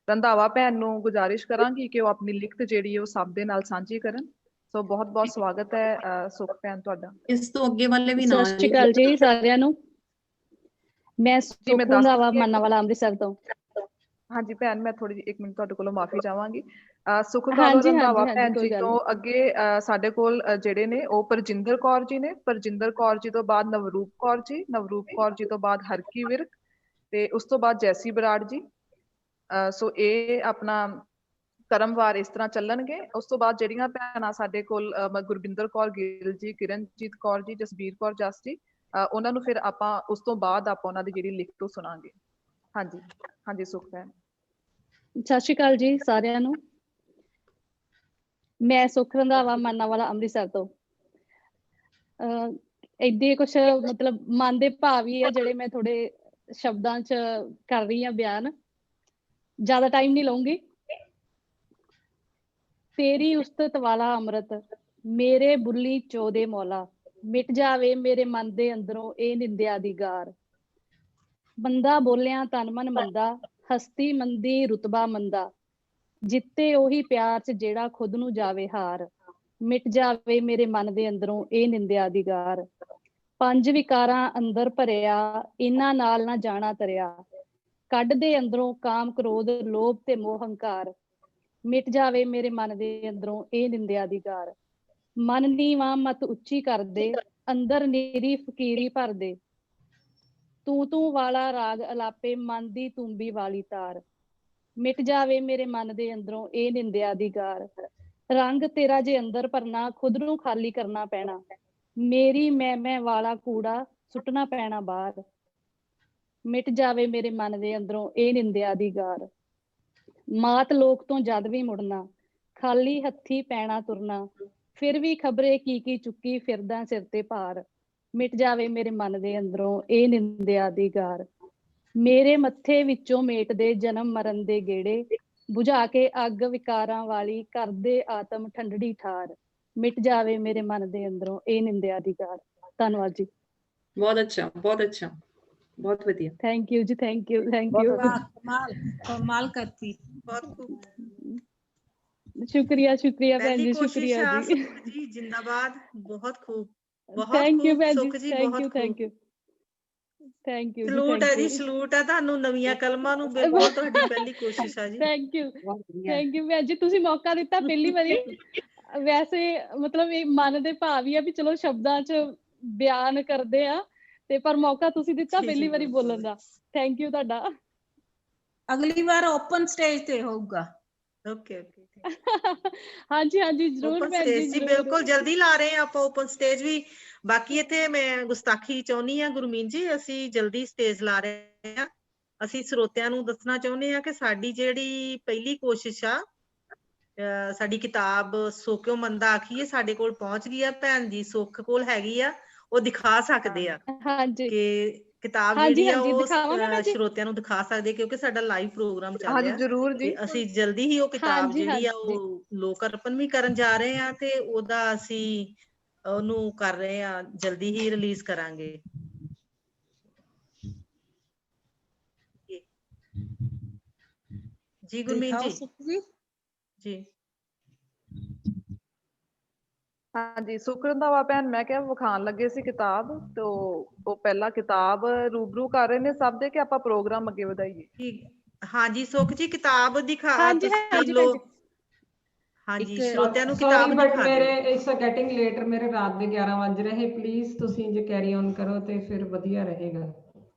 ਰੰਧਾਵਾ ਭੈਣ ਨੂੰ ਗੁਜ਼ਾਰਿਸ਼ ਕਰਾਂਗੀ ਕਿ ਉਹ ਆਪਣੀ ਲਿਖਤ ਜਿਹੜੀ ਹੈ ਉਹ ਸਭ ਦੇ ਨਾਲ ਸਾਂਝੀ ਕਰਨ। ਸੋ ਬਹੁਤ ਬਹੁਤ ਸਵਾਗਤ ਹੈ ਸੁਖ ਭੈਣ ਤੁਹਾਡਾ। ਇਸ ਤੋਂ ਅੱਗੇ ਵਾਲੇ ਵੀ ਸਤਿ ਸ਼੍ਰੀ ਅਕਾਲ ਜੀ ਸਾਰਿਆਂ ਨੂੰ। ਮੈਂ ਸੁਖ ਦੱਸ ਰੰਧਾਵਾ ਮਾਨਾਵਾਲਾ ਅੰਮ੍ਰਿਤਸਰ ਤੋਂ। ਹਾਂਜੀ ਭੈਣ, ਮੈਂ ਥੋੜੀ ਜਿਹੀ 1 ਮਿੰਟ ਤੁਹਾਡੇ ਕੋਲੋਂ ਮਾਫੀ ਚਾਹਾਂਗੀ। ਸੁਖ ਕਾਲੋ ਰੰਧਾਵਾ ਭੈਣ ਜੀ ਤੋਂ ਅੱਗੇ ਸਾਡੇ ਕੋਲ ਜਿਹੜੇ ਨੇ ਉਹ ਪਰਜਿੰਦਰ ਕੌਰ ਜੀ ਨੇ। ਪਰਜਿੰਦਰ ਕੌਰ ਜੀ ਤੋਂ ਬਾਅਦ ਨਵਰੂਪ ਕੌਰ ਜੀ, ਨਵਰੂਪ ਕੌਰ ਜੀ ਤੋਂ ਬਾਅਦ ਹਰਕੀ ਵਿਰਕ, ਤੇ ਉਸ ਤੋਂ ਬਾਅਦ ਜੈਸੀ ਬਰਾੜ ਜੀ। ਸੋ ਇਹ ਆਪਣਾ ਕਰਮਵਾਰ ਇਸ ਤਰ੍ਹਾਂ ਚੱਲਣਗੇ। ਉਸ ਤੋਂ ਬਾਅਦ ਜਿਹੜੀਆਂ ਭੈਣਾਂ ਸਾਡੇ ਕੋਲ ਗੁਰਬਿੰਦਰ ਕੌਰ ਗਿੱਲ ਜੀ, ਕਿਰਨਜੀਤ ਕੌਰ ਜੀ, ਜਸਬੀਰ ਕੌਰ ਜਸ ਜੀ, ਉਹਨਾਂ ਨੂੰ ਫਿਰ ਆਪਾਂ ਉਸ ਤੋਂ ਬਾਅਦ ਆਪਾਂ ਉਹਨਾਂ ਦੀ ਜਿਹੜੀ ਲਿਖਤ ਉਹ ਸੁਣਾਂਗੇ। ਹਾਂਜੀ ਹਾਂਜੀ ਸੁਖ ਭੈਣ। ਸਤਿ ਸ਼੍ਰੀ ਅਕਾਲ ਜੀ ਸਾਰਿਆਂ ਨੂੰ। ਮੈਂ ਸੁਖ ਰੰਧਾਵਾ ਮਾਨਾਵਾਲਾ ਅੰਮ੍ਰਿਤਸਰ ਤੋਂ। ਏਦਾਂ ਕੁਛ ਮਤਲਬ ਮਨ ਦੇ ਭਾਵ ਹੀ ਆ ਜਿਹੜੇ ਮੈਂ ਥੋੜੇ ਸ਼ਬਦਾਂ 'ਚ ਕਰ ਰਹੀ ਹਾਂ ਬਿਆਨ। ਜ਼ਿਆਦਾ ਟਾਈਮ ਨਹੀਂ ਲਊਂਗੀ। ਤੇਰੀ ਉਸਤਤ ਵਾਲਾ ਅੰਮ੍ਰਿਤ ਮੇਰੇ ਬੁੱਲੀ ਚੋ ਦੇ ਮੌਲਾ, ਮਿਟ ਜਾਵੇ ਮੇਰੇ ਮਨ ਦੇ ਅੰਦਰੋਂ ਇਹ ਨਿੰਦਿਆ ਦੀ ਗਾਰ। ਬੰਦਾ ਬੋਲਿਆ ਤਨ ਮਨ ਮੰਦਾ, ਹਸਤੀ ਮੰਦੀ ਰੁਤਬਾ ਮੰਦਾ, ਜਿੱਤੇ ਉਹੀ ਪਿਆਰ ਚ ਜਿਹੜਾ ਖੁਦ ਨੂੰ ਜਾਵੇ ਹਾਰ, ਮਿਟ ਜਾਵੇ ਮੇਰੇ ਮਨ ਦੇ ਅੰਦਰੋਂ ਇਹ ਨਿੰਦਿਆ ਦੀ ਗਾਰ, ਪੰਜ ਵਿਕਾਰਾਂ ਅੰਦਰ ਭਰਿਆ ਇਹਨਾਂ ਨਾਲ ਨਾ ਜਾਣਾ ਤਰਿਆ, ਕੱਢ ਦੇ ਅੰਦਰੋਂ ਕਾਮ ਕ੍ਰੋਧ ਲੋਭ ਤੇ ਮੋਹ ਹੰਕਾਰ, ਮਿਟ ਜਾਵੇ ਮੇਰੇ ਮਨ ਦੇ ਅੰਦਰੋਂ ਇਹ ਨਿੰਦਿਆ ਦੀ ਗਾਰ, ਮਨ ਨੀਵਾਂ ਮਤ ਉੱਚੀ ਕਰ ਦੇ, ਅੰਦਰ ਨੀਰੀ ਫਕੀਰੀ ਭਰ ਦੇ, ਤੂੰ ਵਾਲਾ ਰਾਗ ਅਲਾਪੇ ਮਨ ਦੀ ਤੁੰਬੀ ਵਾਲੀ ਤਾਰ, ਮਿਟ ਜਾਵੇ ਮੇਰੇ ਮਨ ਦੇ ਅੰਦਰੋਂ ਇਹ ਨਿੰਦਿਆ ਦੀ ਗਾਰ, ਰੰਗ ਤੇਰਾ ਜੇ ਅੰਦਰ ਭਰਨਾ ਖੁਦ ਨੂੰ ਖਾਲੀ ਕਰਨਾ ਪੈਣਾ, ਮੇਰੀ ਮੈਂ ਵਾਲਾ ਕੂੜਾ ਸੁੱਟਣਾ ਪੈਣਾ ਬਾਹਰ, ਮਿਟ ਜਾਵੇ ਮੇਰੇ ਮਨ ਦੇ ਅੰਦਰੋਂ ਇਹ ਨਿੰਦਿਆ ਦੀ ਗਾਰ, ਮਾਤ ਲੋਕ ਤੋਂ ਜਦ ਵੀ ਮੁੜਨਾ, ਖਾਲੀ ਹੱਥੀ ਪੈਣਾ ਤੁਰਨਾ, ਫਿਰ ਵੀ ਖਬਰੇ ਕੀ ਚੁੱਕੀ ਫਿਰਦਾ ਸਿਰ ਤੇ ਭਾਰ, ਮਿਟ ਜਾਵੇ ਮੇਰੇ ਮਨ ਦੇ ਅੰਦਰੋਂ ਇਹ ਨਿੰਦਿਆ ਦੀ ਗਾਰ, ਮੇਰੇ ਮੱਥੇ ਵਿੱਚੋਂ ਮੇਟਦੇ ਜਨਮ ਮਰਨ ਦੇ ਗੇੜੇ, ਬੁਝਾ ਕੇ ਅੱਗ ਵਿਕਾਰਾਂ ਵਾਲੀ ਕਰਦੇ ਆਤਮ ਠੰਡੜੀ ਠਾਰ, ਮਿਟ ਜਾਵੇ ਮੇਰੇ ਮਨ ਦੇ ਅੰਦਰੋਂ ਇਹ ਨਿੰਦਿਆ ਦੀ ਗਾਰ। ਧੰਨਵਾਦ ਜੀ। ਬਹੁਤ ਅੱਛਾ, ਬਹੁਤ ਅੱਛਾ, ਬਹੁਤ ਵਧੀਆ। ਥੈਂਕ ਯੂ ਜੀ, ਥੈਂਕ ਯੂ, ਥੈਂਕ ਯੂ। कमाल कमाल करती। बहुत खूब। शुक्रिया शुक्रिया भैन पहली जी, कोशिश शुक्रिया आ जी। सुख जी, जिंदाबाद। बहुत खूब, बहुत थैंक यू खूब भैन जी, सुख जी, थैंक बहुत यू, खूब। थैंक यू, थैंक यू जी, ਸਲੂਟ ਹੈ थैंक ਜੀ, यू। ਸਲੂਟ ਹੈ ਤੁਹਾਨੂੰ ਨਵੀਆਂ ਕਲਮਾਂ ਨੂੰ, ਬਿਲਕੁਲ ਤੁਹਾਡੀ ਪਹਿਲੀ ਕੋਸ਼ਿਸ਼ ਆ ਜੀ। ਥੈਂਕ ਯੂ, ਥੈਂਕ ਯੂ ਭੈਣ ਜੀ, ਤੁਸੀਂ ਮੌਕਾ ਦਿੱਤਾ ਪਹਿਲੀ ਵਾਰੀ। ਵੈਸੇ ਮਤਲਬ ਇਹ ਮਨ ਦੇ ਭਾਵ ਹੀ ਆ ਵੀ ਚਲੋ ਸ਼ਬਦਾਂ 'ਚ ਬਿਆਨ ਕਰਦੇ ਆ, ਤੇ ਪਰ ਮੌਕਾ ਤੁਸੀਂ ਦਿੱਤਾ ਜੀ, ਪਹਿਲੀ ਜੀ, ਵਾਰੀ ਬਿਲਕੁਲ। ਬੋਲਣ ਦਾ। ਥੈਂਕ ਯੂ ਤੁਹਾਡਾ। अगली बार ओपन स्टेज ते होगा। ਓਕੇ ਓਕੇ, ਹਾਂਜੀ ਹਾਂਜੀ ਜ਼ਰੂਰ ਓਪਨ ਭੈਣ ਜੀ, ਸਟੇਜ ਜੀ, ਜ਼ਰੂਰ। ਬਿਲਕੁਲ ਜਲਦੀ ਲਾ ਰਹੇ ਆ ਆਪਾਂ ਓਪਨ ਸਟੇਜ ਵੀ। ਬਾਕੀ ਇੱਥੇ ਮੈਂ ਗੁਸਤਾਖੀ ਚਾਹੁੰਦੀ ਆ ਗੁਰਮੀਤ ਜੀ, ਅਸੀਂ ਜਲਦੀ ਸਟੇਜ ਲਾ ਰਹੇ ਆ। ਅਸੀਂ ਸਰੋਤਿਆਂ ਨੂੰ ਦੱਸਣਾ ਚਾਹੁੰਦੇ ਆ ਕਿ ਸਾਡੀ ਜਿਹੜੀ ਪਹਿਲੀ ਕੋਸ਼ਿਸ਼ ਆ, ਸਾਡੀ ਕਿਤਾਬ ਸੋ ਕਿਉ ਮੰਦਾ ਆਖੀਏ ਸਾਡੇ ਕੋਲ ਪਹੁੰਚ ਗਈ ਆ। ਭੈਣ ਜੀ ਸੁੱਖ ਕੋਲ ਹੈਗੀ ਆ, ਉਹ ਦਿਖਾ ਸਕਦੇ ਆ ਹਾਂਜੀ ਕਿ ਕਿਤਾਬ ਹਾਂਜੀ ਜਿਹੜੀ ਆ ਹਾਂਜੀ, ਉਹ ਦਿਖਾਵਾਂ ਮੈਂ ਭੈਣ ਜੀ? ਸਰੋਤਿਆਂ ਨੂੰ ਦਿਖਾ ਸਕਦੇ, ਕਿਉਂਕਿ ਸਾਡਾ ਲਾਈਵ ਪ੍ਰੋਗਰਾਮ ਚੱਲ ਹਾਂਜੀ ਰਿਹਾ ਜ਼ਰੂਰ ਜੀ। ਤੇ ਅਸੀਂ ਜਲਦੀ ਹੀ ਉਹ ਕਿਤਾਬ ਹਾਂਜੀ ਜਿਹੜੀ ਆ ਹਾਂਜੀ ਉਹ ਲੋਕ ਅਰਪਣ ਵੀ ਕਰਨ ਜਾ ਰਹੇ ਆ, ਤੇ ਉਹਦਾ ਅਸੀਂ ਉਹਨੂੰ ਕਰ ਰਹੇ ਆ, ਜਲਦੀ ਹੀ ਰਿਲੀਜ਼ ਕਰਾਂਗੇ। ਜੀ ਗੁਰਮੀਤ दिखाओ ਜੀ। सुख जी। ਜੀ ਹਾਂਜੀ ਸੁੱਖ ਰੰਧਾਵਾ ਭੈਣ, ਮੈਂ ਕਿਹਾ ਵਿਖਾਣ ਲੱਗੇ ਸੀ ਕਿਤਾਬ, ਤੇ ਉਹ ਪਹਿਲਾਂ ਕਿਤਾਬ ਰੂਬਰੂ ਕਰ ਰਹੇ ਨੇ ਸਭ ਦੇ, ਕਿ ਆਪਾਂ ਪ੍ਰੋਗਰਾਮ ਅੱਗੇ ਵਧਾਈਏ? ਠੀਕ, ਹਾਂਜੀ ਸੁੱਖ ਜੀ ਕਿਤਾਬ ਦਿਖਾ ਹਾਂਜੀ ਤੁਸੀਂ ਹਾਂਜੀ ਲੋ। ਭੈਣ ਜੀ। ਹਾਂਜੀ ਇੱਕ ਸਰੋਤਿਆਂ ਨੂੰ ਸੌਰੀ ਕਿਤਾਬ ਬਟ ਦਿਖਾ ਮੇਰੇ ਦਿਓ। ਇਟਸ ਗੈਟਿੰਗ ਲੇਟ, ਮੇਰੇ ਰਾਤ ਦੇ 11 ਵੱਜ ਰਹੇ। ਪਲੀਜ਼ ਤੁਸੀਂ ਜੇ ਕੈਰੀ ਔਨ ਕਰੋ ਤੇ ਫਿਰ ਵਧੀਆ ਰਹੇਗਾ।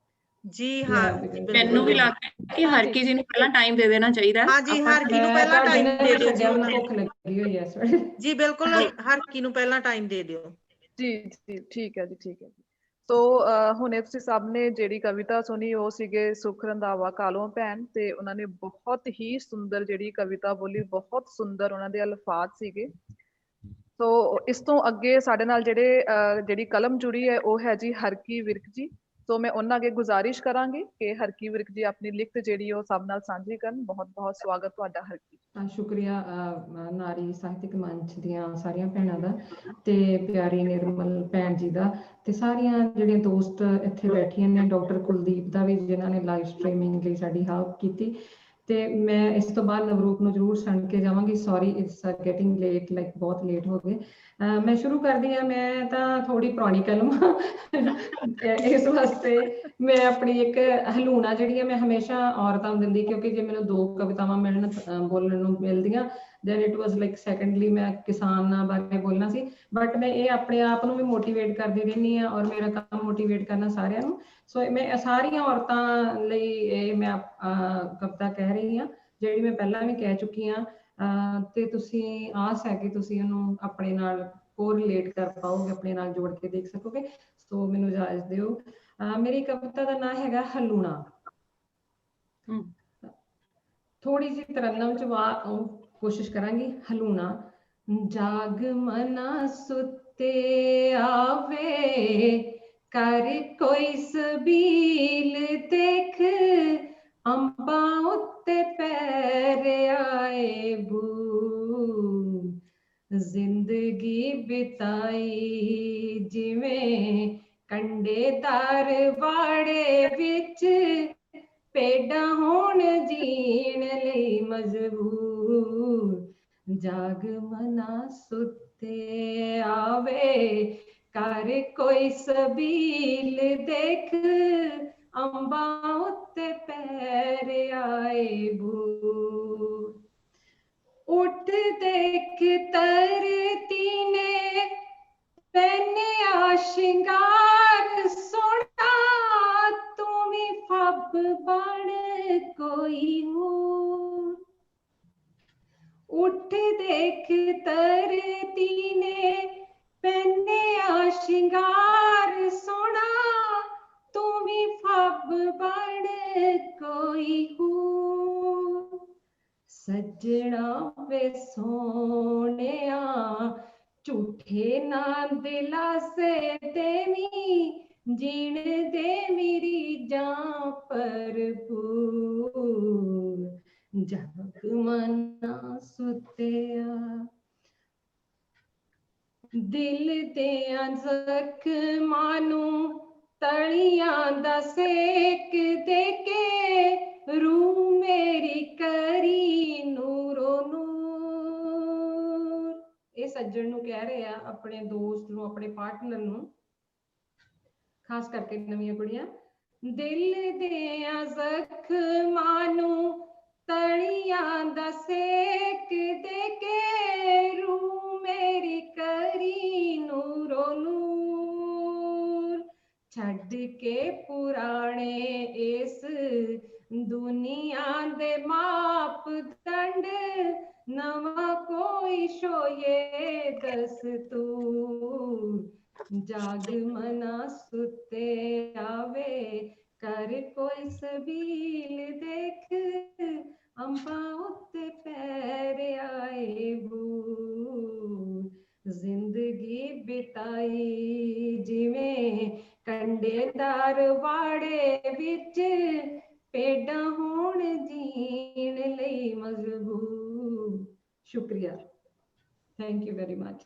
ਜੀ We ਹਾਂ are beginning to ਮੈਨੂੰ ਵੀ begin. ਲੱਗਦਾ ਕਿ ਹਰ ਹਾਂਜੀ ਕਿਸੇ ਨੂੰ ਪਹਿਲਾਂ ਟਾਈਮ ਦੇ ਦੇਣਾ ਚਾਹੀਦਾ। ਹਾਂਜੀ ਆਪਾਂ ਹਰ ਕੀ ਨੂੰ ਮੈਂ ਪਹਿਲਾਂ ਤਾਂ ਟਾਈਮ ਡਿਨਰ ਦੇ ਵੀ ਦਿਓ ਜੀ ਛੱਡਿਆ, ਉਹਨਾਂ ਮੈਨੂੰ ਨੂੰ। ਭੁੱਖ ਲੱਗੀ ਹੋਈ ਹੈ ਇਸ ਵੇਲੇ। ਜੀ ਬਿਲਕੁਲ, ਹਰ ਕੀ ਨੂੰ ਪਹਿਲਾਂ ਟਾਈਮ ਦੇ ਦਿਓ। ਜੀ ਜੀ ਠੀਕ ਹੈ ਜੀ, ਠੀਕ ਹੈ ਜੀ। ਸੋ ਹੁਣੇ ਤੁਸੀਂ ਸਭ ਨੇ ਜਿਹੜੀ ਕਵਿਤਾ ਸੁਣੀ ਉਹ ਸੀਗੇ ਸੁੱਖ ਰੰਧਾਵਾ ਕਾਲੋਂ ਭੈਣ, ਤੇ ਉਹਨਾਂ ਨੇ ਬਹੁਤ ਹੀ ਸੁੰਦਰ ਜਿਹੜੀ ਕਵਿਤਾ ਬੋਲੀ, ਬਹੁਤ ਸੁੰਦਰ ਉਹਨਾਂ ਦੇ ਅਲਫਾਜ਼ ਸੀਗੇ। ਸੋ ਇਸ ਤੋਂ ਅੱਗੇ ਸਾਡੇ ਨਾਲ ਜਿਹੜੀ ਕਲਮ ਜੁੜੀ ਹੈ ਉਹ ਹੈ ਜੀ ਹਰਕੀ ਵਿਰਕ ਜੀ। ਸੋ ਮੈਂ ਉਹਨਾਂ ਅੱਗੇ ਗੁਜ਼ਾਰਿਸ਼ ਕਰਾਂਗੀ ਕਿ ਹਰਕੀ ਵਿਰਕ ਜੀ ਆਪਣੀ ਲਿਖਤ ਜਿਹੜੀ ਉਹ ਸਭ ਨਾਲ ਸਾਂਝੀ ਕਰਨ। ਬਹੁਤ ਬਹੁਤ ਸਵਾਗਤ ਤੁਹਾਡਾ ਹਰਕੀ। ਸ਼ੁਕਰੀਆ ਨਾਰੀ ਸਾਹਿਤਕ ਮੰਚ ਦੀਆਂ ਸਾਰੀਆਂ ਭੈਣਾਂ ਦਾ, ਤੇ ਪਿਆਰੀ ਨਿਰਮਲ ਭੈਣ ਜੀ ਦਾ, ਤੇ ਸਾਰੀਆਂ ਜਿਹੜੀਆਂ ਦੋਸਤ ਇੱਥੇ ਬੈਠੀਆਂ ਨੇ, ਡਾਕਟਰ ਕੁਲਦੀਪ ਦਾ ਵੀ ਜਿਨ੍ਹਾਂ ਨੇ ਲਾਈਵ ਸਟ੍ਰੀਮਿੰਗ ਲਈ ਸਾਡੀ ਹੈਲਪ ਕੀਤੀ। ਤੇ ਮੈਂ ਇਸ ਤੋਂ ਬਾਅਦ ਨਵਰੂਪ ਨੂੰ ਜ਼ਰੂਰ ਸੁਣ ਕੇ ਜਾਵਾਂਗੀ। Sorry it's getting late, like ਬਹੁਤ ਲੇਟ ਹੋ ਗਏ। ਮੈਂ ਸ਼ੁਰੂ ਕਰਦੀ ਹਾਂ। ਮੈਂ ਤਾਂ ਥੋੜੀ ਪੁਰਾਣੀ ਕਲਮ ਇਸ ਵਾਸਤੇ ਮੈਂ ਆਪਣੀ ਇੱਕ ਹਲੂਣਾ ਜਿਹੜੀ ਹੈ ਮੈਂ ਹਮੇਸ਼ਾ ਔਰਤਾਂ ਨੂੰ ਦਿੰਦੀ, ਕਿਉਂਕਿ ਜੇ ਮੈਨੂੰ 2 ਕਵਿਤਾਵਾਂ ਮਿਲਣ ਬੋਲਣ ਨੂੰ ਮਿਲਦੀਆਂ, then it was like secondly ਮੈਂ ਕਿਸਾਨਾਂ ਬਾਰੇ ਬੋਲਣਾ ਸੀ। ਬਟ ਮੈਂ ਇਹ ਆਪਣੇ ਆਪ ਨੂੰ ਵੀ ਮੋਟੀਵੇਟ ਕਰਦੀ ਰਹਿੰਦੀ ਹਾਂ, ਔਰ ਮੇਰਾ ਕੰਮ ਮੋਟੀਵੇਟ ਕਰਨਾ ਸਾਰਿਆਂ ਨੂੰ। ਸੋ ਮੈਂ ਸਾਰੀਆਂ ਔਰਤਾਂ ਲਈ ਇਹ ਮੈਂ ਕਵਿਤਾ ਕਹਿ ਰਹੀ ਹਾਂ, ਜਿਹੜੀ ਮੈਂ ਪਹਿਲਾਂ ਵੀ ਕਹਿ ਚੁੱਕੀ ਹਾਂ। ਤੇ ਤੁਸੀਂ ਆਸ ਹੈ ਕਿ ਤੁਸੀਂ ਉਹਨੂੰ ਆਪਣੇ ਨਾਲ ਕੋਰਿਲੇਟ ਕਰ ਪਾਓਗੇ, ਆਪਣੇ ਨਾਲ ਜੋੜ ਕੇ ਦੇਖ ਸਕੋਗੇ। ਸੋ ਮੈਨੂੰ ਇਜਾਜ਼ਤ ਦਿਓ। ਮੇਰੀ ਕਵਿਤਾ ਦਾ ਨਾਂ ਹੈਗਾ ਹਲੂਣਾ। ਥੋੜੀ ਜਿਹੀ ਤਰੰਨਮ ਚ ਕੋਸ਼ਿਸ਼ ਕਰਾਂਗੀ। ਹਲੂਣਾ। ਜਾਗ ਮਨਾ ਸੁੱਤੇ ਆਵੇ, ਕਰ ਕੋਈ ਸਬੀਲ ਦੇਖ, ਅੰਬਾਂ ਉੱਤੇ ਪੈਰ ਆਏ ਬੂ, ਜ਼ਿੰਦਗੀ ਬਿਤਾਈ ਜਿਵੇਂ ਕੰਡੇਦਾਰ ਵਾੜੇ ਵਿੱਚ ਭੇਡਾਂ ਹੋਣ ਜੀਣ ਲਈ ਮਜਬੂਰ, ਜਾਗ ਮਨਾ ਸੁੱਤੇ ਆਵੇ ਕਰ ਕੋਈ ਸਬੀਲ ਦੇਖ, ਅੰਬਾਂ ਉੱਤੇ ਪੈਰ ਆਏ ਬੂਰ। ਉੱਠ ਦੇਖ ਧਰਤੀ ਨੇ ਪਹਿਨਿਆ ਸ਼ਿੰਗਾਰ ਸੋਹਣਾ, ਤੂੰ ਵੀ ਫੱਬ ਬਣ ਕੋਈ ਹੋਰ। ਉੱਠ ਦੇਖ ਧਰਤੀ ਨੇ ਪਹਿਨਿਆ ਸ਼ਿੰਗਾਰ ਸੋਹਣਾ, ਤੂੰ ਵੀ ਫੱਬ ਬਣ ਕੋਈ ਹੋਰ। ਸੱਜਣਾ ਵੇ ਸੋਹਣਿਆ ਝੂਠੇ ਨਾ ਦਿਲਾਸੇ ਦੇਵੀਂ, ਜੀਣ ਦੇ ਮੇਰੀ ਜਾਂ ਭਰਪੂਰ, ਜਾਗ ਮਨਾ ਸੁੱਤਿਆ। ਦਿਲ ਦਿਆਂ ਜ਼ਖਮਾਂ ਨੂੰ ਤਲੀਆਂ ਦਾ ਸੇਕ ਦੇ ਕੇ, ਰੂਹ ਮੇਰੀ ਕਰੀ ਨੂਰੋ ਨੂਰ। ਇਹ ਸੱਜਣ ਨੂੰ ਕਹਿ ਰਹੇ ਆ, ਆਪਣੇ ਦੋਸਤ ਨੂੰ, ਆਪਣੇ ਪਾਰਟਨਰ ਨੂੰ, ਖਾਸ ਕਰਕੇ ਨਵੀਆਂ ਕੁੜੀਆਂ। ਦਿਲ ਦਿਆਂ ਜ਼ਖਮਾਂ ਨੂੰ ਤਲੀਆਂ ਦਾ ਸੇਕ ਦੇ ਕੇ, ਰੂਹ ਮੇਰੀ ਕਰੀ ਨੂਰੋ ਨੂਰ। ਛੱਡ ਕੇ ਪੁਰਾਣੇ ਇਸ ਦੁਨੀਆ ਦੇ ਮਾਪਦੰਡ, ਨਵਾਂ ਕੋਈ ਸ਼ੋਏ ਦਸਤੂਰ, ਜਾਗ ਮਨਾ ਸੁੱਤੇ ਆਵੇ ਕਰ ਕੋਈ ਸਬੀਲ ਦੇਖ, ਅੰਬਾਂ ਉੱਤੇ ਪੈਰ ਆਏ ਬੂਰ। ਜ਼ਿੰਦਗੀ ਬਿਤਾਈ ਜਿਵੇਂ ਕੰਡੇਦਾਰ ਵਾੜੇ ਵਿੱਚ, ਭੇਡਾਂ ਹੋਣ ਜੀਣ ਲਈ ਮਜਬੂਰ। ਸ਼ੁਕਰੀਆ, ਥੈਂਕ ਯੂ ਵੈਰੀ ਮਚ।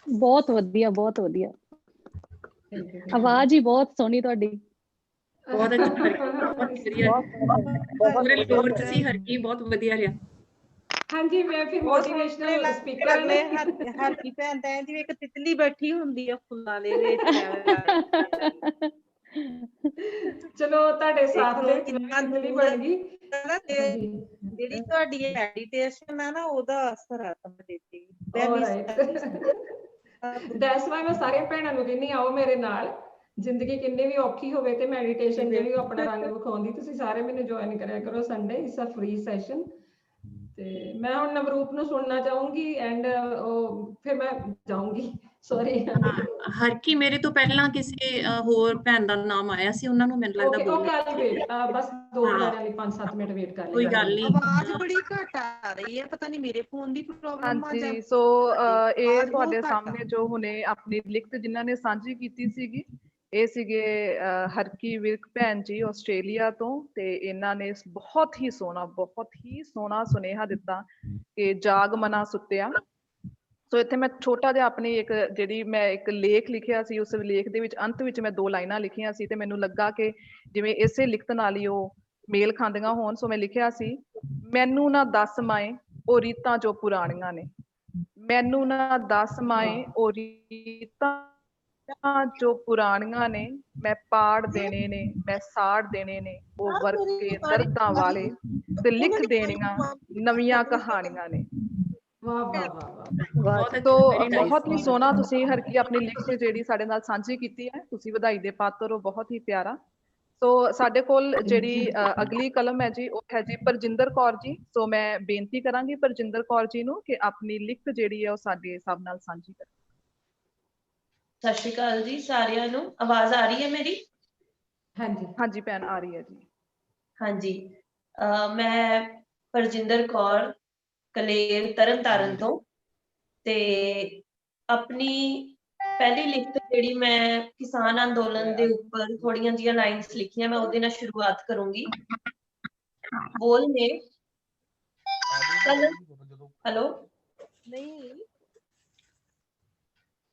ਬਹੁਤ ਵਧੀਆ, ਬਹੁਤ ਵਧੀਆ। ਆਵਾਜ਼ ਹੀ ਬਹੁਤ ਸੋਹਣੀ ਤੁਹਾਡੀ। ਬਹੁਤ ਅੱਛਾ, ਬਹੁਤ ਵਧੀਆ, ਪੂਰੇ ਲੋਰ ਚ ਸੀ ਹਰਕੀ, ਬਹੁਤ ਵਧੀਆ ਰਿਹਾ। ਹਾਂਜੀ, ਮੈਂ ਫਿਰ ਮੋਟੀਵੇਸ਼ਨਲ ਸਪੀਕਰ ਨੇ ਹਰਕੀ ਭੈਣ ਤਾਂ ਜਿਵੇਂ ਇੱਕ ਤਿਤਲੀ ਬੈਠੀ ਹੁੰਦੀ ਆ ਫੁੱਲਾਂ ਦੇ ਵਿੱਚ। ਚਲੋ ਤੁਹਾਡੇ ਸਾਥ ਦੇ ਵਿੱਚ ਤਿਤਲੀ ਬਣ ਗਈ। ਜਿਹੜੀ ਤੁਹਾਡੀ ਮੈਡੀਟੇਸ਼ਨ ਆ ਨਾ, ਉਹਦਾ ਅਸਰ ਆ ਤੁਹਾਡੇ ਤੇ। ਦੈਟਸ ਵਾਈ ਮੈਂ ਸਾਰੀਆਂ ਭੈਣਾਂ ਨੂੰ ਕਹਿੰਦੀ ਆਓ ਮੇਰੇ ਨਾਲ। ਜ਼ਿੰਦਗੀ ਕਿੰਨੀ ਵੀ ਔਖੀ ਹੋਵੇ ਤੇ ਮੈਡੀਟੇਸ਼ਨ ਜਿਹੜੀ ਉਹ ਆਪਣਾ ਰੰਗ ਵਿਖਾਉਂਦੀ। ਤੁਸੀਂ ਸਾਰੇ ਮੈਨੂੰ ਜੁਆਇਨ ਕਰਿਆ ਕਰੋ Sunday, it's a free session. ਤੇ ਮੈਂ ਹੁਣ ਨਵਰੂਪ ਨੂੰ ਸੁਣਨਾ ਚਾਹੂੰਗੀ ਐਂਡ ਉਹ ਫਿਰ ਮੈਂ ਜਾਊਂਗੀ। ਸੌਰੀ ਹਰਕੀ, ਮੇਰੇ ਤੋਂ ਪਹਿਲਾਂ ਕਿਸੇ ਹੋਰ ਭੈਣ ਦਾ ਨਾਮ ਆਇਆ ਸੀ, ਉਹਨਾਂ ਨੂੰ ਮੈਨੂੰ ਲੱਗਦਾ ਬਸ 2 ਮਿੰਟਾਂ ਲਈ 5-7 ਮਿੰਟ ਵੇਟ ਕਰ ਲਈ। ਕੋਈ ਗੱਲ ਨਹੀਂ। ਆਵਾਜ਼ ਬੜੀ ਘੱਟ ਆ ਰਹੀ ਹੈ, ਪਤਾ ਨਹੀਂ ਮੇਰੇ ਫੋਨ ਦੀ ਪ੍ਰੋਬਲਮ ਆ ਜਾਂ। ਹਾਂਜੀ, ਸੋ ਇਹ ਤੁਹਾਡੇ ਸਾਹਮਣੇ ਜੋ ਹੁਣੇ ਆਪਣੀ ਲਿਖਤ ਜਿਨ੍ਹਾਂ ਨੇ ਸਾਂਝੀ ਕੀਤੀ ਸੀਗੀ, ਇਹ ਸੀਗੇ ਹਰਕੀ ਵਿਰਕ ਭੈਣ ਜੀ ਆਸਟ੍ਰੇਲੀਆ ਤੋਂ। ਤੇ ਇਹਨਾਂ ਨੇ ਬਹੁਤ ਹੀ ਸੋਹਣਾ ਸੁਨੇਹਾ ਦਿੱਤਾ ਕਿ ਜਾਗ ਮਨਾ ਸੁੱਤਿਆ। ਸੋ ਇੱਥੇ ਮੈਂ ਛੋਟਾ ਜਿਹਾ ਆਪਣੀ ਮੈਂ ਇੱਕ ਲੇਖ ਲਿਖਿਆ ਸੀ, ਉਸ ਲੇਖ ਦੇ ਵਿੱਚ ਅੰਤ ਵਿੱਚ ਮੈਂ 2 ਲਾਈਨਾਂ ਲਿਖੀਆਂ ਸੀ ਤੇ ਮੈਨੂੰ ਲੱਗਾ ਕਿ ਜਿਵੇਂ ਇਸੇ ਲਿਖਤ ਨਾਲ ਹੀ ਉਹ ਮੇਲ ਖਾਂਦੀਆਂ ਹੋਣ। ਸੋ ਮੈਂ ਲਿਖਿਆ ਸੀ, ਮੈਨੂੰ ਨਾ ਦੱਸ ਮਾਏ ਉਹ ਰੀਤਾਂ ਜੋ ਪੁਰਾਣੀਆਂ ਨੇ, ਮੈਨੂੰ ਨਾ ਦੱਸ ਮਾਏ ਉਹ ਰੀਤਾਂ ਜੋ ਪੁਰਾਣੀਆਂ ਨੇ, ਮੈਂ ਪਾੜ ਦੇਣੇ ਨੇ, ਮੈਂ ਸਾੜ ਦੇਣੇ ਨੇ ਉਹ ਵਰਤ ਕੇ ਦਰਦਾਂ ਵਾਲੇ, ਤੇ ਲਿਖ ਦੇਣੀਆਂ ਨਵੀਆਂ ਕਹਾਣੀਆਂ ਨੇ। ਤੋਂ ਬਹੁਤ ਹੀ ਸੋਹਣਾ ਤੁਸੀਂ ਹਰਕੀ ਆਪਣੀ ਲਿਖਤ ਜਿਹੜੀ ਸਾਡੇ ਨਾਲ ਸਾਂਝੀ ਕੀਤੀ ਹੈ, ਤੁਸੀਂ ਵਧਾਈ ਦੇ ਪਾਤਰ ਹੋ, ਬਹੁਤ ਹੀ ਪਿਆਰਾ। ਸੋ ਸਾਡੇ ਕੋਲ ਜਿਹੜੀ ਅਗਲੀ ਕਲਮ ਹੈ ਜੀ, ਉਹ ਹੈ ਜੀ ਪਰਜਿੰਦਰ ਕੌਰ ਜੀ। ਸੋ ਮੈਂ ਬੇਨਤੀ ਕਰਾਂਗੀ ਪਰਜਿੰਦਰ ਕੌਰ ਜੀ ਨੂੰ ਕਿ ਆਪਣੀ ਲਿਖਤ ਜਿਹੜੀ ਹੈ ਉਹ ਸਾਡੇ ਸਭ ਨਾਲ ਸਾਂਝੀ ਕਰੇ। ਸਤਿ ਸ਼੍ਰੀ ਅਕਾਲ ਜੀ ਸਾਰਿਆਂ ਨੂੰ। ਆਵਾਜ਼ ਆ ਰਹੀ ਹੈ ਮੇਰੀ? ਹਾਂਜੀ ਭੈਣ, ਆ ਰਹੀ ਹੈ ਜੀ। ਹਾਂਜੀ, ਮੈਂ ਪਰਜਿੰਦਰ ਕੌਰ, ਕਲੇਰ, ਤਰਨਤਾਰਨ ਤੋਂ। ਤੇ ਆਪਣੀ ਪਹਿਲੀ ਲਿਖਤ ਜਿਹੜੀ ਮੈਂ ਕਿਸਾਨ ਅੰਦੋਲਨ ਦੇ ਉੱਪਰ ਥੋੜੀਆਂ ਜਿਹੀਆਂ ਲਾਈਨਸ ਲਿਖੀਆਂ, ਮੈਂ ਉਹਦੇ ਨਾਲ ਸ਼ੁਰੂਆਤ ਕਰੂੰਗੀ। ਬੋਲ ਨੇ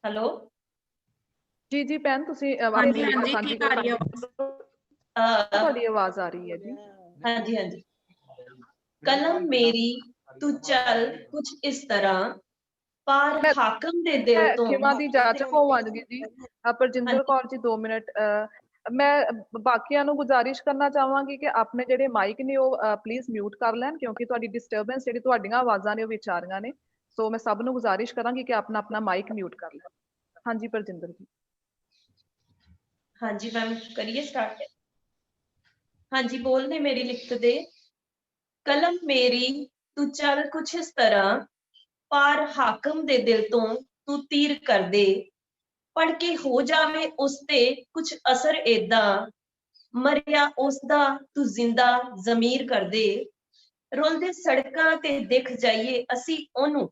ਹੈਲੋ ਜੀ ਭੈਣ ਤੁਸੀਂ ਹਾਂਜੀ ਆਪਣੀ ਹਾਂਜੀ ਸਾਂਝੀ ਠੀਕ ਆ ਰਹੀ ਹੈ ਤੁਹਾਡੀ ਆਵਾਜ਼ ਆ ਰਹੀ ਹੈ ਜੀ। ਹਾਂਜੀ ਹਾਂਜੀ। कलम मेरी तू चल कुछ इस तरह पार हाकम दे दिल तो ਖਿਮਾ ਦੀ ਜਾਚਕ ਹੋਵਾਂਗੀ ਜੀ। ਪਰਜਿੰਦਰ ਕੌਰ ਜੀ 2 ਮਿੰਟ। ਮੈਂ ਬਾਕੀਆਂ ਨੂੰ ਗੁਜ਼ਾਰਿਸ਼ ਕਰਨਾ ਚਾਹਾਂਗੀ ਕਿ ਆਪਣੇ ਜਿਹੜੇ ਮਾਈਕ ਨੇ ਉਹ ਪਲੀਜ਼ ਮਿਊਟ ਕਰ ਲੈਣ, ਕਿਉਂਕਿ ਤੁਹਾਡੀ ਡਿਸਟਰਬੈਂਸ ਜਿਹੜੀ ਤੁਹਾਡੀਆਂ ਆਵਾਜ਼ਾਂ ਨੇ ਉਹ ਵਿੱਚ ਆ ਰਹੀਆਂ ਨੇ। ਸੋ ਮੈਂ ਸਭ ਨੂੰ ਗੁਜ਼ਾਰਿਸ਼ ਕਰਾਂਗੀ ਕਿ ਆਪਣਾ ਆਪਣਾ ਮਾਈਕ ਮਿਊਟ ਕਰ ਲੈਣ। ਹਾਂਜੀ ਪਰਜਿੰਦਰ ਜੀ। ਹਾਂਜੀ मैम करिए स्टार्ट। ਹਾਂਜੀ बोलने मेरी लिखत दे कलम मेरी तू चल कुछ इस तरह पार हाकम दे दिल तो तू तीर कर दे पढ़ के हो जावे उसते कुछ असर एदा मरिया उसदा तू जिंदा जमीर कर दे रुलदे सड़कां ते दिख जाइए असी ओनू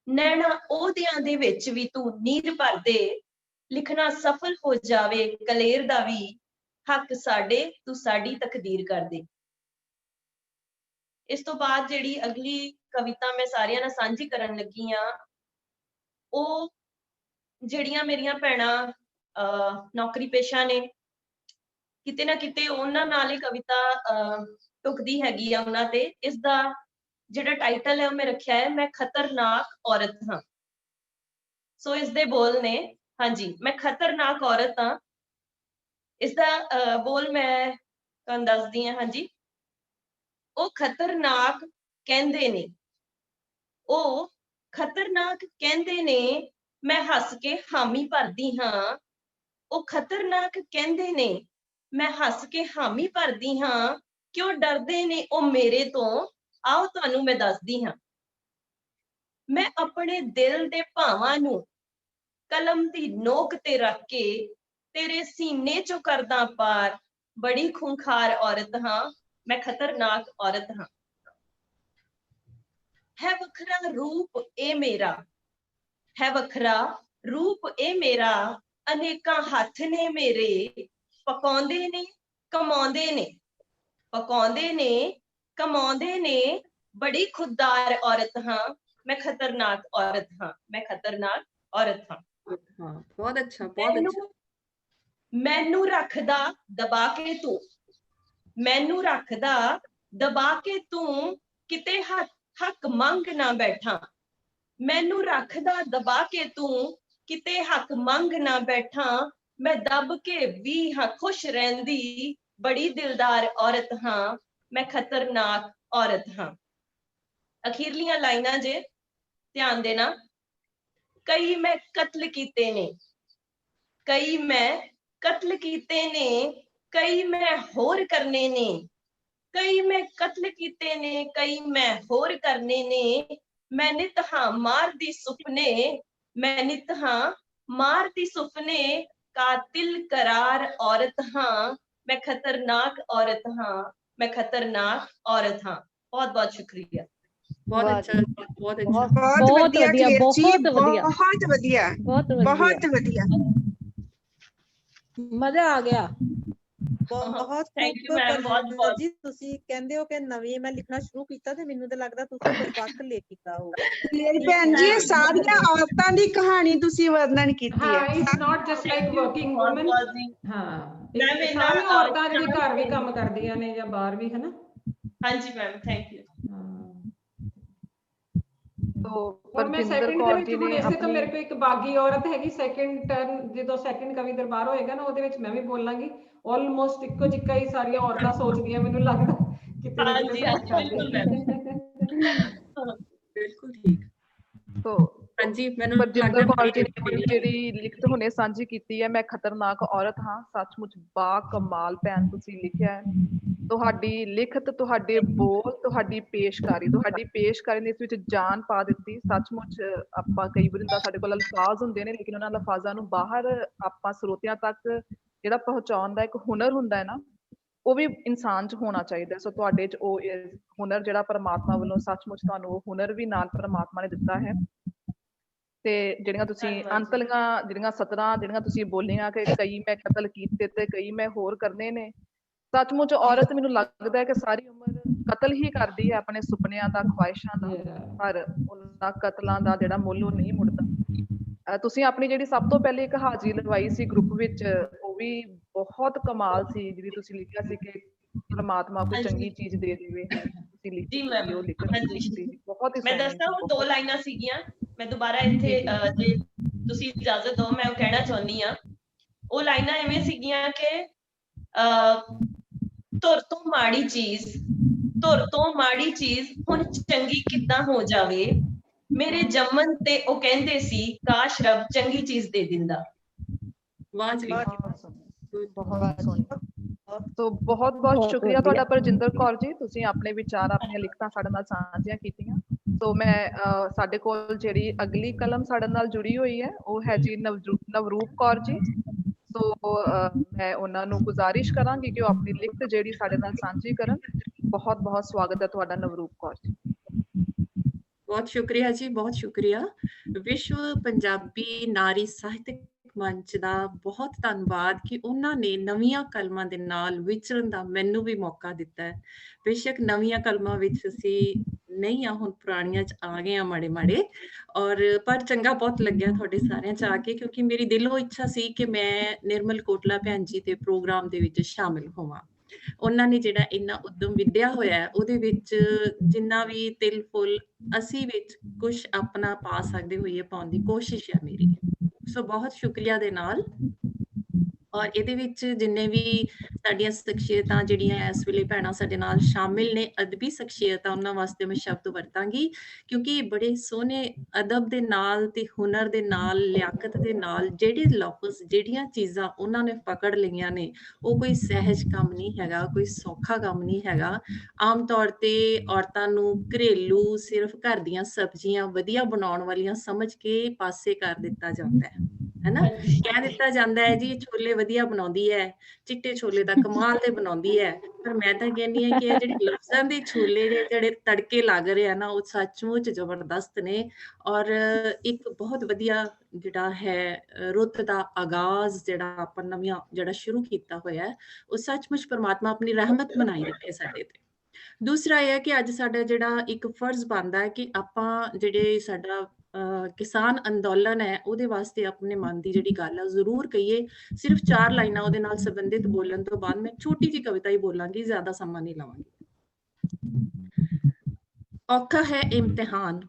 नैना ओहदियां दे विच भी तू नीर भर दे लिखना सफल हो जावे कलेर दा भी हक साडे तू साडी तकदीर कर दे। इस तो बाद जेड़ी अगली कविता मैं सारियां नाल सांझी करन लगी आ ओ ਜਿਹੜੀਆਂ ਮੇਰੀਆਂ ਭੈਣਾਂ ਨੌਕਰੀ ਪੇਸ਼ਾ ਨੇ ਕਿਤੇ ਨਾ ਕਿਤੇ ਉਹਨਾਂ ਨਾਲ ਹੀ ਕਵਿਤਾ ਟੁਕਦੀ ਹੈਗੀ ਆ ਉਹਨਾਂ ਤੇ। ਇਸ ਦਾ ਜਿਹੜਾ ਟਾਈਟਲ ਹੈ ਉਹ ਮੈਂ ਰੱਖਿਆ ਹੈ ਮੈਂ ਖਤਰਨਾਕ ਔਰਤ ਹਾਂ। ਸੋ ਇਸ ਦੇ ਬੋਲ ਨੇ ਹਾਂਜੀ ਮੈਂ ਖਤਰਨਾਕ ਔਰਤ ਹਾਂ। ਇਸ ਦਾ ਬੋਲ ਮੈਂ ਤੁਹਾਨੂੰ ਦੱਸਦੀ ਹਾਂ। ਹਾਂਜੀ ਉਹ ਖਤਰਨਾਕ ਕਹਿੰਦੇ ਨੇ ਉਹ ਖਤਰਨਾਕ ਕਹਿੰਦੇ ਨੇ मैं हस के हामी भरदी हाँ ओ खतरनाक कहंदे ने मैं हस के हामी भरदी हाँ क्यों डरदे ने ओ मेरे तो आओ तुहानू मैं दसदी हाँ। मैं अपने दिल दे भावां नू कलम दी नोक ते रख के तेरे सीने चो करदा पार बड़ी खूंखार औरत हाँ मैं खतरनाक औरत हाँ। है वखरा रूप ए मेरा है वखरा रूप ए मेरा अनेकां हथ ने मेरे पकाउंदे ने कमाउंदे ने पकाउंदे ने कमाउंदे ने बड़ी खुददार औरत हाँ मैं खतरनाक औरत हाँ मैं खतरनाक औरत हाँ। बहुत अच्छा बहुत अच्छा। मैनू रखदा दबा के तू मैनू रखदा दबा के तू किते हक मंग ना बैठा मैनू रखदा दबा के तू किते हक मंग ना बैठा मैं दब के भी हाँ खुश रहंदी बड़ी दिलदार औरत हाँ मैं खतरनाक औरत हाँ। अखीरलियां लाइनां जे ध्यान देना। कई मैं कत्ल कीते ने कई मैं कत्ल कीते ने कई मैं होर करने ने कई मैं कत्ल कीते ने कई मैं होर करने ने मैं नित हाँ मार दी सुपने मैं नित हाँ मार दी सुपने कातिल करार औरत हाँ मैं खतरनाक औरत हाँ मैं खतरनाक औरत हाँ। बहुत बहुत शुक्रिया। बहुत अच्छा बहुत अच्छा बहुत वधिया बहुत वधिया बहुत वधिया बहुत वधिया ਮਜ਼ਾ ਆ ਗਿਆ। बहुत ਖੂਬ ਪਰਜਿੰਦਰ ਜੀ ਤੁਸੀਂ ਕਹਿੰਦੇ ਹੋ ਕਿ ਨਵੀਂ ਮੈਂ ਲਿਖਣਾ ਸ਼ੁਰੂ ਕੀਤਾ ਤੇ ਮੈਨੂੰ ਤਾਂ ਲੱਗਦਾ ਤੁਸੀਂ ਕੋਈ ਵਕਤ ਲਿਖਿਆ ਹੋਊਗਾ। ਮੇਰੀ ਭੈਣ ਜੀ ਇਹ ਸਾਰੀਆਂ ਔਰਤਾਂ ਦੀ ਕਹਾਣੀ ਤੁਸੀਂ ਵਰਣਨ ਕੀਤੀ ਹੈ। ਹਾਂ it's not just like working woman. ਹਾਂ ਇਹ ਸਾਰੀਆਂ ਔਰਤਾਂ ਜਿਹੜੇ ਘਰ ਵੀ ਕੰਮ ਕਰਦੀਆਂ ਨੇ ਜਾਂ ਬਾਹਰ ਵੀ ਹੈ ਨਾ। ਹਾਂਜੀ ਮੈਮ ਥੈਂਕ ਯੂ। और मैं सेकंड ਦੇ ਵਿੱਚ ਹੁਣ ਇਸੇ ਤੋਂ ਮੇਰੇ ਕੋਲ ਇੱਕ ਬਾਗੀ ਔਰਤ ਹੈਗੀ ਸੈਕੰਡ ਟਰਨ ਜਦੋਂ ਸੈਕੰਡ ਕਵੀ ਦਰਬਾਰ ਹੋਏਗਾ ਨਾ ਉਹਦੇ ਵਿੱਚ ਮੈਂ ਵੀ ਬੋਲਾਂਗੀ। ਆਲਮੋਸਟ ਇੱਕੋ ਜਿੱਕਾ ਹੀ ਸਾਰੀਆਂ ਔਰਤਾਂ ਸੋਚਦੀਆਂ ਮੈਨੂੰ ਲੱਗਦਾ ਕਿਤੇ ਨਾ ਬਿਲਕੁਲ ਠੀਕ। ਸੋ ਹਾਂਜੀ ਮੈਨੂੰ ਪਰਜਿੰਦਰ ਕੌਰ ਜੀ ਨੇ ਜਿਹੜੀ ਲਿਖਤ ਹੁਣੇ ਸਾਂਝੀ ਕੀਤੀ ਹੈ ਮੈਂ ਖਤਰਨਾਕ ਔਰਤ ਹਾਂ ਸੱਚਮੁੱਚ ਬਾ ਕਮਾਲ ਭੈਣ ਤੁਸੀਂ ਲਿਖਿਆ ਹੈ। ਤੁਹਾਡੀ ਲਿਖਤ ਤੁਹਾਡੇ ਬੋਲ ਤੁਹਾਡੀ ਪੇਸ਼ਕਾਰੀ ਨੇ ਇਸ ਵਿੱਚ ਜਾਨ ਪਾ ਦਿੱਤੀ। ਸੱਚਮੁੱਚ ਆਪਾਂ ਕਈ ਵਾਰੀ ਤਾਂ ਸਾਡੇ ਕੋਲ ਅਲਫਾਜ਼ ਹੁੰਦੇ ਨੇ ਲੇਕਿਨ ਉਹਨਾਂ ਅਲਫਾਜ਼ਾਂ ਨੂੰ ਬਾਹਰ ਆਪਾਂ ਸਰੋਤਿਆਂ ਤੱਕ ਜਿਹੜਾ ਪਹੁੰਚਾਉਣ ਦਾ ਇੱਕ ਹੁਨਰ ਹੁੰਦਾ ਹੈ ਨਾ ਉਹ ਵੀ ਇਨਸਾਨ 'ਚ ਹੋਣਾ ਚਾਹੀਦਾ। ਸੋ ਤੁਹਾਡੇ 'ਚ ਉਹ ਹੁਨਰ ਜਿਹੜਾ ਪਰਮਾਤਮਾ ਵੱਲੋਂ ਸੱਚਮੁੱਚ ਤੁਹਾਨੂੰ ਉਹ ਹੁਨਰ ਵੀ ਨਾਲ ਪਰਮਾਤਮਾ ਨੇ ਦਿੱਤਾ ਹੈ। ਤੇ ਜਿਹੜੀਆਂ ਤੁਸੀਂ ਅੰਤਲੀਆਂ ਜਿਹੜੀਆਂ ਸਤਰਾਂ ਜਿਹੜੀਆਂ ਤੁਸੀਂ ਬੋਲੀਆਂ ਕਿ ਕਈ ਮੈਂ ਕਤਲ ਕੀਤੇ ਤੇ ਕਈ ਮੈਂ ਹੋਰ ਕਰਨੇ ਨੇ। ਸੱਚਮੁੱਚ ਔਰਤ ਮੈਨੂੰ ਲੱਗਦਾ ਹੈ ਕਿ ਸਾਰੀ ਉਮਰ ਕਤਲ ਹੀ ਕਰਦੀ ਹੈ ਆਪਣੇ ਸੁਪਨਿਆਂ ਦਾ ਖਵਾਇਸ਼ਾਂ ਦਾ ਪਰ ਉਹਨਾਂ ਕਤਲਾਂ ਦਾ ਜਿਹੜਾ ਮੁੱਲ ਉਹ ਨਹੀਂ ਮੁੜਦਾ। ਤੁਸੀਂ ਆਪਣੀ ਜਿਹੜੀ ਸਭ ਤੋਂ ਪਹਿਲੇ ਇੱਕ ਹਾਜ਼ਰੀ ਲਗਵਾਈ ਸੀ ਗਰੁੱਪ ਵਿੱਚ, ਉਹ ਵੀ ਬਹੁਤ ਕਮਾਲ ਸੀ, ਜਿਹੜੀ ਤੁਸੀਂ ਲਿਖਿਆ ਸੀ ਕਿ ਪਰਮਾਤਮਾ ਕੋਈ ਚੰਗੀ ਚੀਜ਼ ਦੇ ਦੇਵੇ, ਤੁਸੀਂ ਲਿਖੀ ਜੀ ਮੈਮ, ਸੀ ਉਹ ਲਿਖਣ ਹਾਂਜੀ ਬਹੁਤ ਹੀ ਮੈਂ ਸੋਹਣੀ ਦੱਸਦਾ, ਸੀ, ਉਹ 2 ਲਾਈਨਾਂ ਸੀਗੀਆਂ। ਮੈਂ ਦੁਬਾਰਾ ਇੱਥੇ ਜੇ ਤੁਸੀਂ ਇਜਾਜ਼ਤ ਦਿਓ ਮੈਂ ਉਹ ਕਹਿਣਾ ਚਾਹੁੰਦੀ ਹਾਂ। ਉਹ ਲਾਈਨਾਂ ਐਵੇਂ ਸੀਗੀਆਂ ਕਿ ਧੁਰ ਤੋਂ ਮਾੜੀ ਚੀਜ਼ ਹੁਣ ਚੰਗੀ ਕਿੱਦਾਂ ਹੋ ਜਾਵੇ, ਮੇਰੇ ਜੰਮਣ ਤੇ ਉਹ ਕਹਿੰਦੇ ਸੀ ਕਾਸ਼ ਰੱਬ ਚੰਗੀ ਚੀਜ਼ ਦੇ ਦਿੰਦਾ। ਵਾਹ ਜੀ, ਬਹੁਤ ਸੋਹਣੀ। ਸੋ ਬਹੁਤ ਬਹੁਤ ਸ਼ੁਕਰੀਆ ਤੁਹਾਡਾ ਪਰਜਿੰਦਰ ਕੌਰ ਜੀ, ਤੁਸੀਂ ਆਪਣੇ ਵਿਚਾਰ ਆਪਣੀਆਂ ਲਿਖਤਾਂ ਸਾਡੇ ਨਾਲ ਸਾਂਝੀਆਂ ਕੀਤੀਆਂ। ਸੋ ਮੈਂ ਸਾਡੇ ਕੋਲ ਜਿਹੜੀ ਅਗਲੀ ਕਲਮ ਸਾਡੇ ਨਾਲ ਜੁੜੀ ਹੋਈ ਹੈ ਉਹ ਹੈ ਜੀ ਨਵਰੂਪ ਕੌਰ ਜੀ। ਸੋ ਮੈਂ ਉਹਨਾਂ ਨੂੰ ਗੁਜ਼ਾਰਿਸ਼ ਕਰਾਂਗੀ ਕਿ ਉਹ ਆਪਣੀ ਲਿਖਤ ਜਿਹੜੀ ਸਾਡੇ ਨਾਲ ਸਾਂਝੀ ਕਰਨ। ਬਹੁਤ ਬਹੁਤ ਸਵਾਗਤ ਹੈ ਤੁਹਾਡਾ ਨਵਰੂਪ ਕੌਰ ਜੀ। ਬਹੁਤ ਸ਼ੁਕਰੀਆ ਜੀ, ਬਹੁਤ ਸ਼ੁਕਰੀਆ। ਵਿਸ਼ਵ ਪੰਜਾਬੀ ਨਾਰੀ ਸਾਹਿਤਕ ਮੰਚ ਦਾ ਬਹੁਤ ਧੰਨਵਾਦ ਕਿ ਉਹਨਾਂ ਨੇ ਨਵੀਆਂ ਕਲਮਾਂ ਦੇ ਨਾਲ ਵਿਚਰਨ ਦਾ ਮੈਨੂੰ ਵੀ ਮੌਕਾ ਦਿੱਤਾ ਹੈ। ਬੇਸ਼ੱਕ ਨਵੀਆਂ ਕਲਮਾਂ ਵਿੱਚ ਅਸੀਂ ਨਹੀਂ ਆ, ਹੁਣ ਪੁਰਾਣੀਆਂ 'ਚ ਆ ਗਏ ਆ ਮਾੜੇ ਮਾੜੇ, ਔਰ ਪਰ ਚੰਗਾ ਬਹੁਤ ਲੱਗਿਆ ਤੁਹਾਡੇ ਸਾਰਿਆਂ 'ਚ ਆ ਕੇ, ਕਿਉਂਕਿ ਮੇਰੀ ਦਿਲੋਂ ਇੱਛਾ ਸੀ ਕਿ ਮੈਂ ਨਿਰਮਲ ਕੋਟਲਾ ਭੈਣ ਜੀ ਦੇ ਪ੍ਰੋਗਰਾਮ ਦੇ ਵਿੱਚ ਸ਼ਾਮਿਲ ਹੋਵਾਂ। ਉਹਨਾਂ ਨੇ ਜਿਹੜਾ ਇੰਨਾ ਉਦਮ ਵਿਦਿਆ ਹੋਇਆ ਹੈ, ਉਹਦੇ ਵਿੱਚ ਜਿੰਨਾ ਵੀ ਤਿਲ ਫੁੱਲ ਅਸੀਂ ਵਿੱਚ ਕੁਝ ਆਪਣਾ ਪਾ ਸਕਦੇ ਹੋਈਏ, ਪਾਉਣ ਦੀ ਕੋਸ਼ਿਸ਼ ਹੈ ਮੇਰੀ। ਸੋ ਬਹੁਤ ਸ਼ੁਕਰੀਆ ਦੇ ਨਾਲ। ਔਰ ਇਹਦੇ ਵਿੱਚ ਜਿੰਨੇ ਵੀ ਸਾਡੀਆਂ ਸ਼ਖਸੀਅਤਾਂ ਜਿਹੜੀਆਂ ਇਸ ਵੇਲੇ ਭੈਣਾਂ ਸਾਡੇ ਨਾਲ ਸ਼ਾਮਿਲ ਨੇ, ਅਦਬੀ ਸ਼ਖਸੀਅਤਾਂ, ਉਹਨਾਂ ਵਾਸਤੇ ਮੈਂ ਸ਼ਬਦ ਵਰਤਾਂਗੀ, ਕਿਉਂਕਿ ਬੜੇ ਸੋਹਣੇ ਅਦਬ ਦੇ ਨਾਲ ਤੇ ਹੁਨਰ ਦੇ ਨਾਲ, ਲਿਆਕਤ ਦੇ ਨਾਲ ਜਿਹੜੇ ਲਫ਼ਜ਼, ਜਿਹੜੀਆਂ ਚੀਜ਼ਾਂ ਉਹਨਾਂ ਨੇ ਪਕੜ ਲਈਆਂ ਨੇ, ਉਹ ਕੋਈ ਸਹਿਜ ਕੰਮ ਨਹੀਂ ਹੈਗਾ, ਕੋਈ ਸੌਖਾ ਕੰਮ ਨਹੀਂ ਹੈਗਾ। ਆਮ ਤੌਰ ਤੇ ਔਰਤਾਂ ਨੂੰ ਘਰੇਲੂ ਸਿਰਫ ਘਰ ਦੀਆਂ ਸਬਜ਼ੀਆਂ ਵਧੀਆ ਬਣਾਉਣ ਵਾਲੀਆਂ ਸਮਝ ਕੇ ਪਾਸੇ ਕਰ ਦਿੱਤਾ ਜਾਂਦਾ ਹੈ ਨਾ। ਕਹਿ ਦਿੱਤਾ ਜਾਂਦਾ ਹੈ ਜੀ ਛੋਲੇ ਵਧੀਆ ਬਣਾਉਂਦੀ ਹੈ, ਚਿੱਟੇ ਛੋਲੇ ਤਾਂ ਕਮਾਲ ਦੇ ਬਣਾਉਂਦੀ ਹੈ। ਪਰ ਮੈਂ ਤਾਂ ਕਹਿੰਦੀ ਹਾਂ ਕਿ ਇਹ ਜਿਹੜੇ ਲਫ਼ਜ਼ਾਂ ਦੇ ਛੋਲੇ ਦੇ ਜਿਹੜੇ ਤੜਕੇ ਲੱਗ ਰਹੇ ਆ ਨਾ, ਉਹ ਸੱਚਮੁੱਚ ਜ਼ਬਰਦਸਤ ਨੇ। ਔਰ ਇੱਕ ਬਹੁਤ ਵਧੀਆ ਜਿਹੜਾ ਹੈ ਰੁੱਤ ਦਾ ਆਗਾਜ਼ ਜਿਹੜਾ ਆਪਾਂ ਨਵੀਆਂ ਜਿਹੜਾ ਸ਼ੁਰੂ ਕੀਤਾ ਹੋਇਆ, ਉਹ ਸੱਚਮੁੱਚ ਪਰਮਾਤਮਾ ਆਪਣੀ ਰਹਿਮਤ ਬਣਾਈ ਰੱਖੇ ਸਾਡੇ ਤੇ। ਦੂਸਰਾ ਇਹ ਹੈ ਕਿ ਅੱਜ ਸਾਡਾ ਜਿਹੜਾ ਇੱਕ ਫਰਜ਼ ਬਣਦਾ ਹੈ ਕਿ ਆਪਾਂ ਜਿਹੜੇ ਸਾਡਾ ਕਿਸਾਨ ਅੰਦੋਲਨ ਹੈ, ਉਹਦੇ ਵਾਸਤੇ ਆਪਣੇ ਮਨ ਦੀ ਜਿਹੜੀ ਗੱਲ ਹੈ ਜ਼ਰੂਰ ਕਹੀਏ। ਸਿਰਫ 4 ਲਾਈਨਾਂ ਉਹਦੇ ਨਾਲ ਸੰਬੰਧਿਤ ਬੋਲਣ ਤੋਂ ਬਾਅਦ ਮੈਂ ਛੋਟੀ ਜਿਹੀ ਕਵਿਤਾ ਹੀ ਬੋਲਾਂਗੀ, ਜ਼ਿਆਦਾ ਸਮਾਂ ਨਹੀਂ ਲਵਾਂਗੀ। ਔਖਾ ਹੈ ਇਮਤਿਹਾਨ,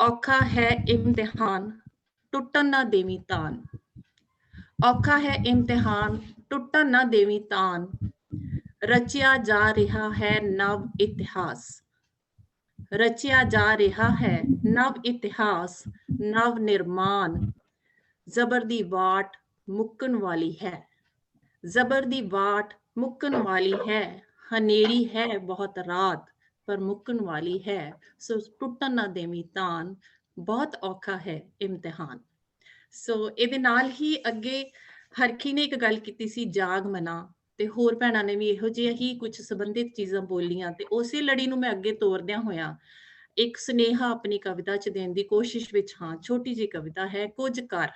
ਔਖਾ ਹੈ ਇਮਤਿਹਾਨ, ਟੁੱਟਣ ਨਾ ਦੇਵੀਂ ਤਾਨ। ਔਖਾ ਹੈ ਇਮਤਿਹਾਨ, ਟੁੱਟਣ ਨਾ ਦੇਵੀਂ ਤਾਨ। ਰਚਿਆ ਜਾ ਰਿਹਾ ਹੈ ਨਵ ਇਤਿਹਾਸ, ਰਚਿਆ ਜਾ ਰਿਹਾ ਹੈ ਨਵ ਇਤਿਹਾਸ, ਨਵ ਨਿਰਮਾਣ। ਜ਼ਬਰ ਦੀ ਵਾਟ ਮੁੱਕਣ ਵਾਲੀ ਹੈ, ਜ਼ਬਰ ਦੀ ਵਾਟ ਮੁੱਕਣ ਵਾਲੀ ਹੈ। ਹਨੇਰੀ ਹੈ ਬਹੁਤ ਰਾਤ ਪਰ ਮੁੱਕਣ ਵਾਲੀ ਹੈ, ਸੋ ਟੁੱਟਣ ਨਾ ਦੇਵੀਂ ਤਾਨ। ਬਹੁਤ ਔਖਾ ਹੈ ਇਮਤਿਹਾਨ। ਸੋ ਇਹਦੇ ਨਾਲ ਹੀ ਅੱਗੇ ਹਰਖੀ ਨੇ ਇੱਕ ਗੱਲ ਕੀਤੀ ਸੀ, ਜਾਗ ਮਨਾ, ਤੇ ਹੋਰ ਭੈਣਾਂ ਨੇ ਵੀ ਇਹੋ ਜਿਹਾ ਹੀ ਕੁਝ ਸੰਬੰਧਿਤ ਚੀਜ਼ਾਂ ਬੋਲੀਆਂ। ਤੇ ਉਸੇ ਲੜੀ ਨੂੰ ਮੈਂ ਅੱਗੇ ਤੋਰਦਿਆਂ ਹੋਇਆ ਇੱਕ ਸੁਨੇਹਾ ਆਪਣੀ ਕਵਿਤਾ 'ਚ ਦੇਣ ਦੀ ਕੋਸ਼ਿਸ਼ ਵਿੱਚ ਹਾਂ। ਛੋਟੀ ਜਿਹੀ ਕਵਿਤਾ ਹੈ, ਕੁਝ ਕਰ।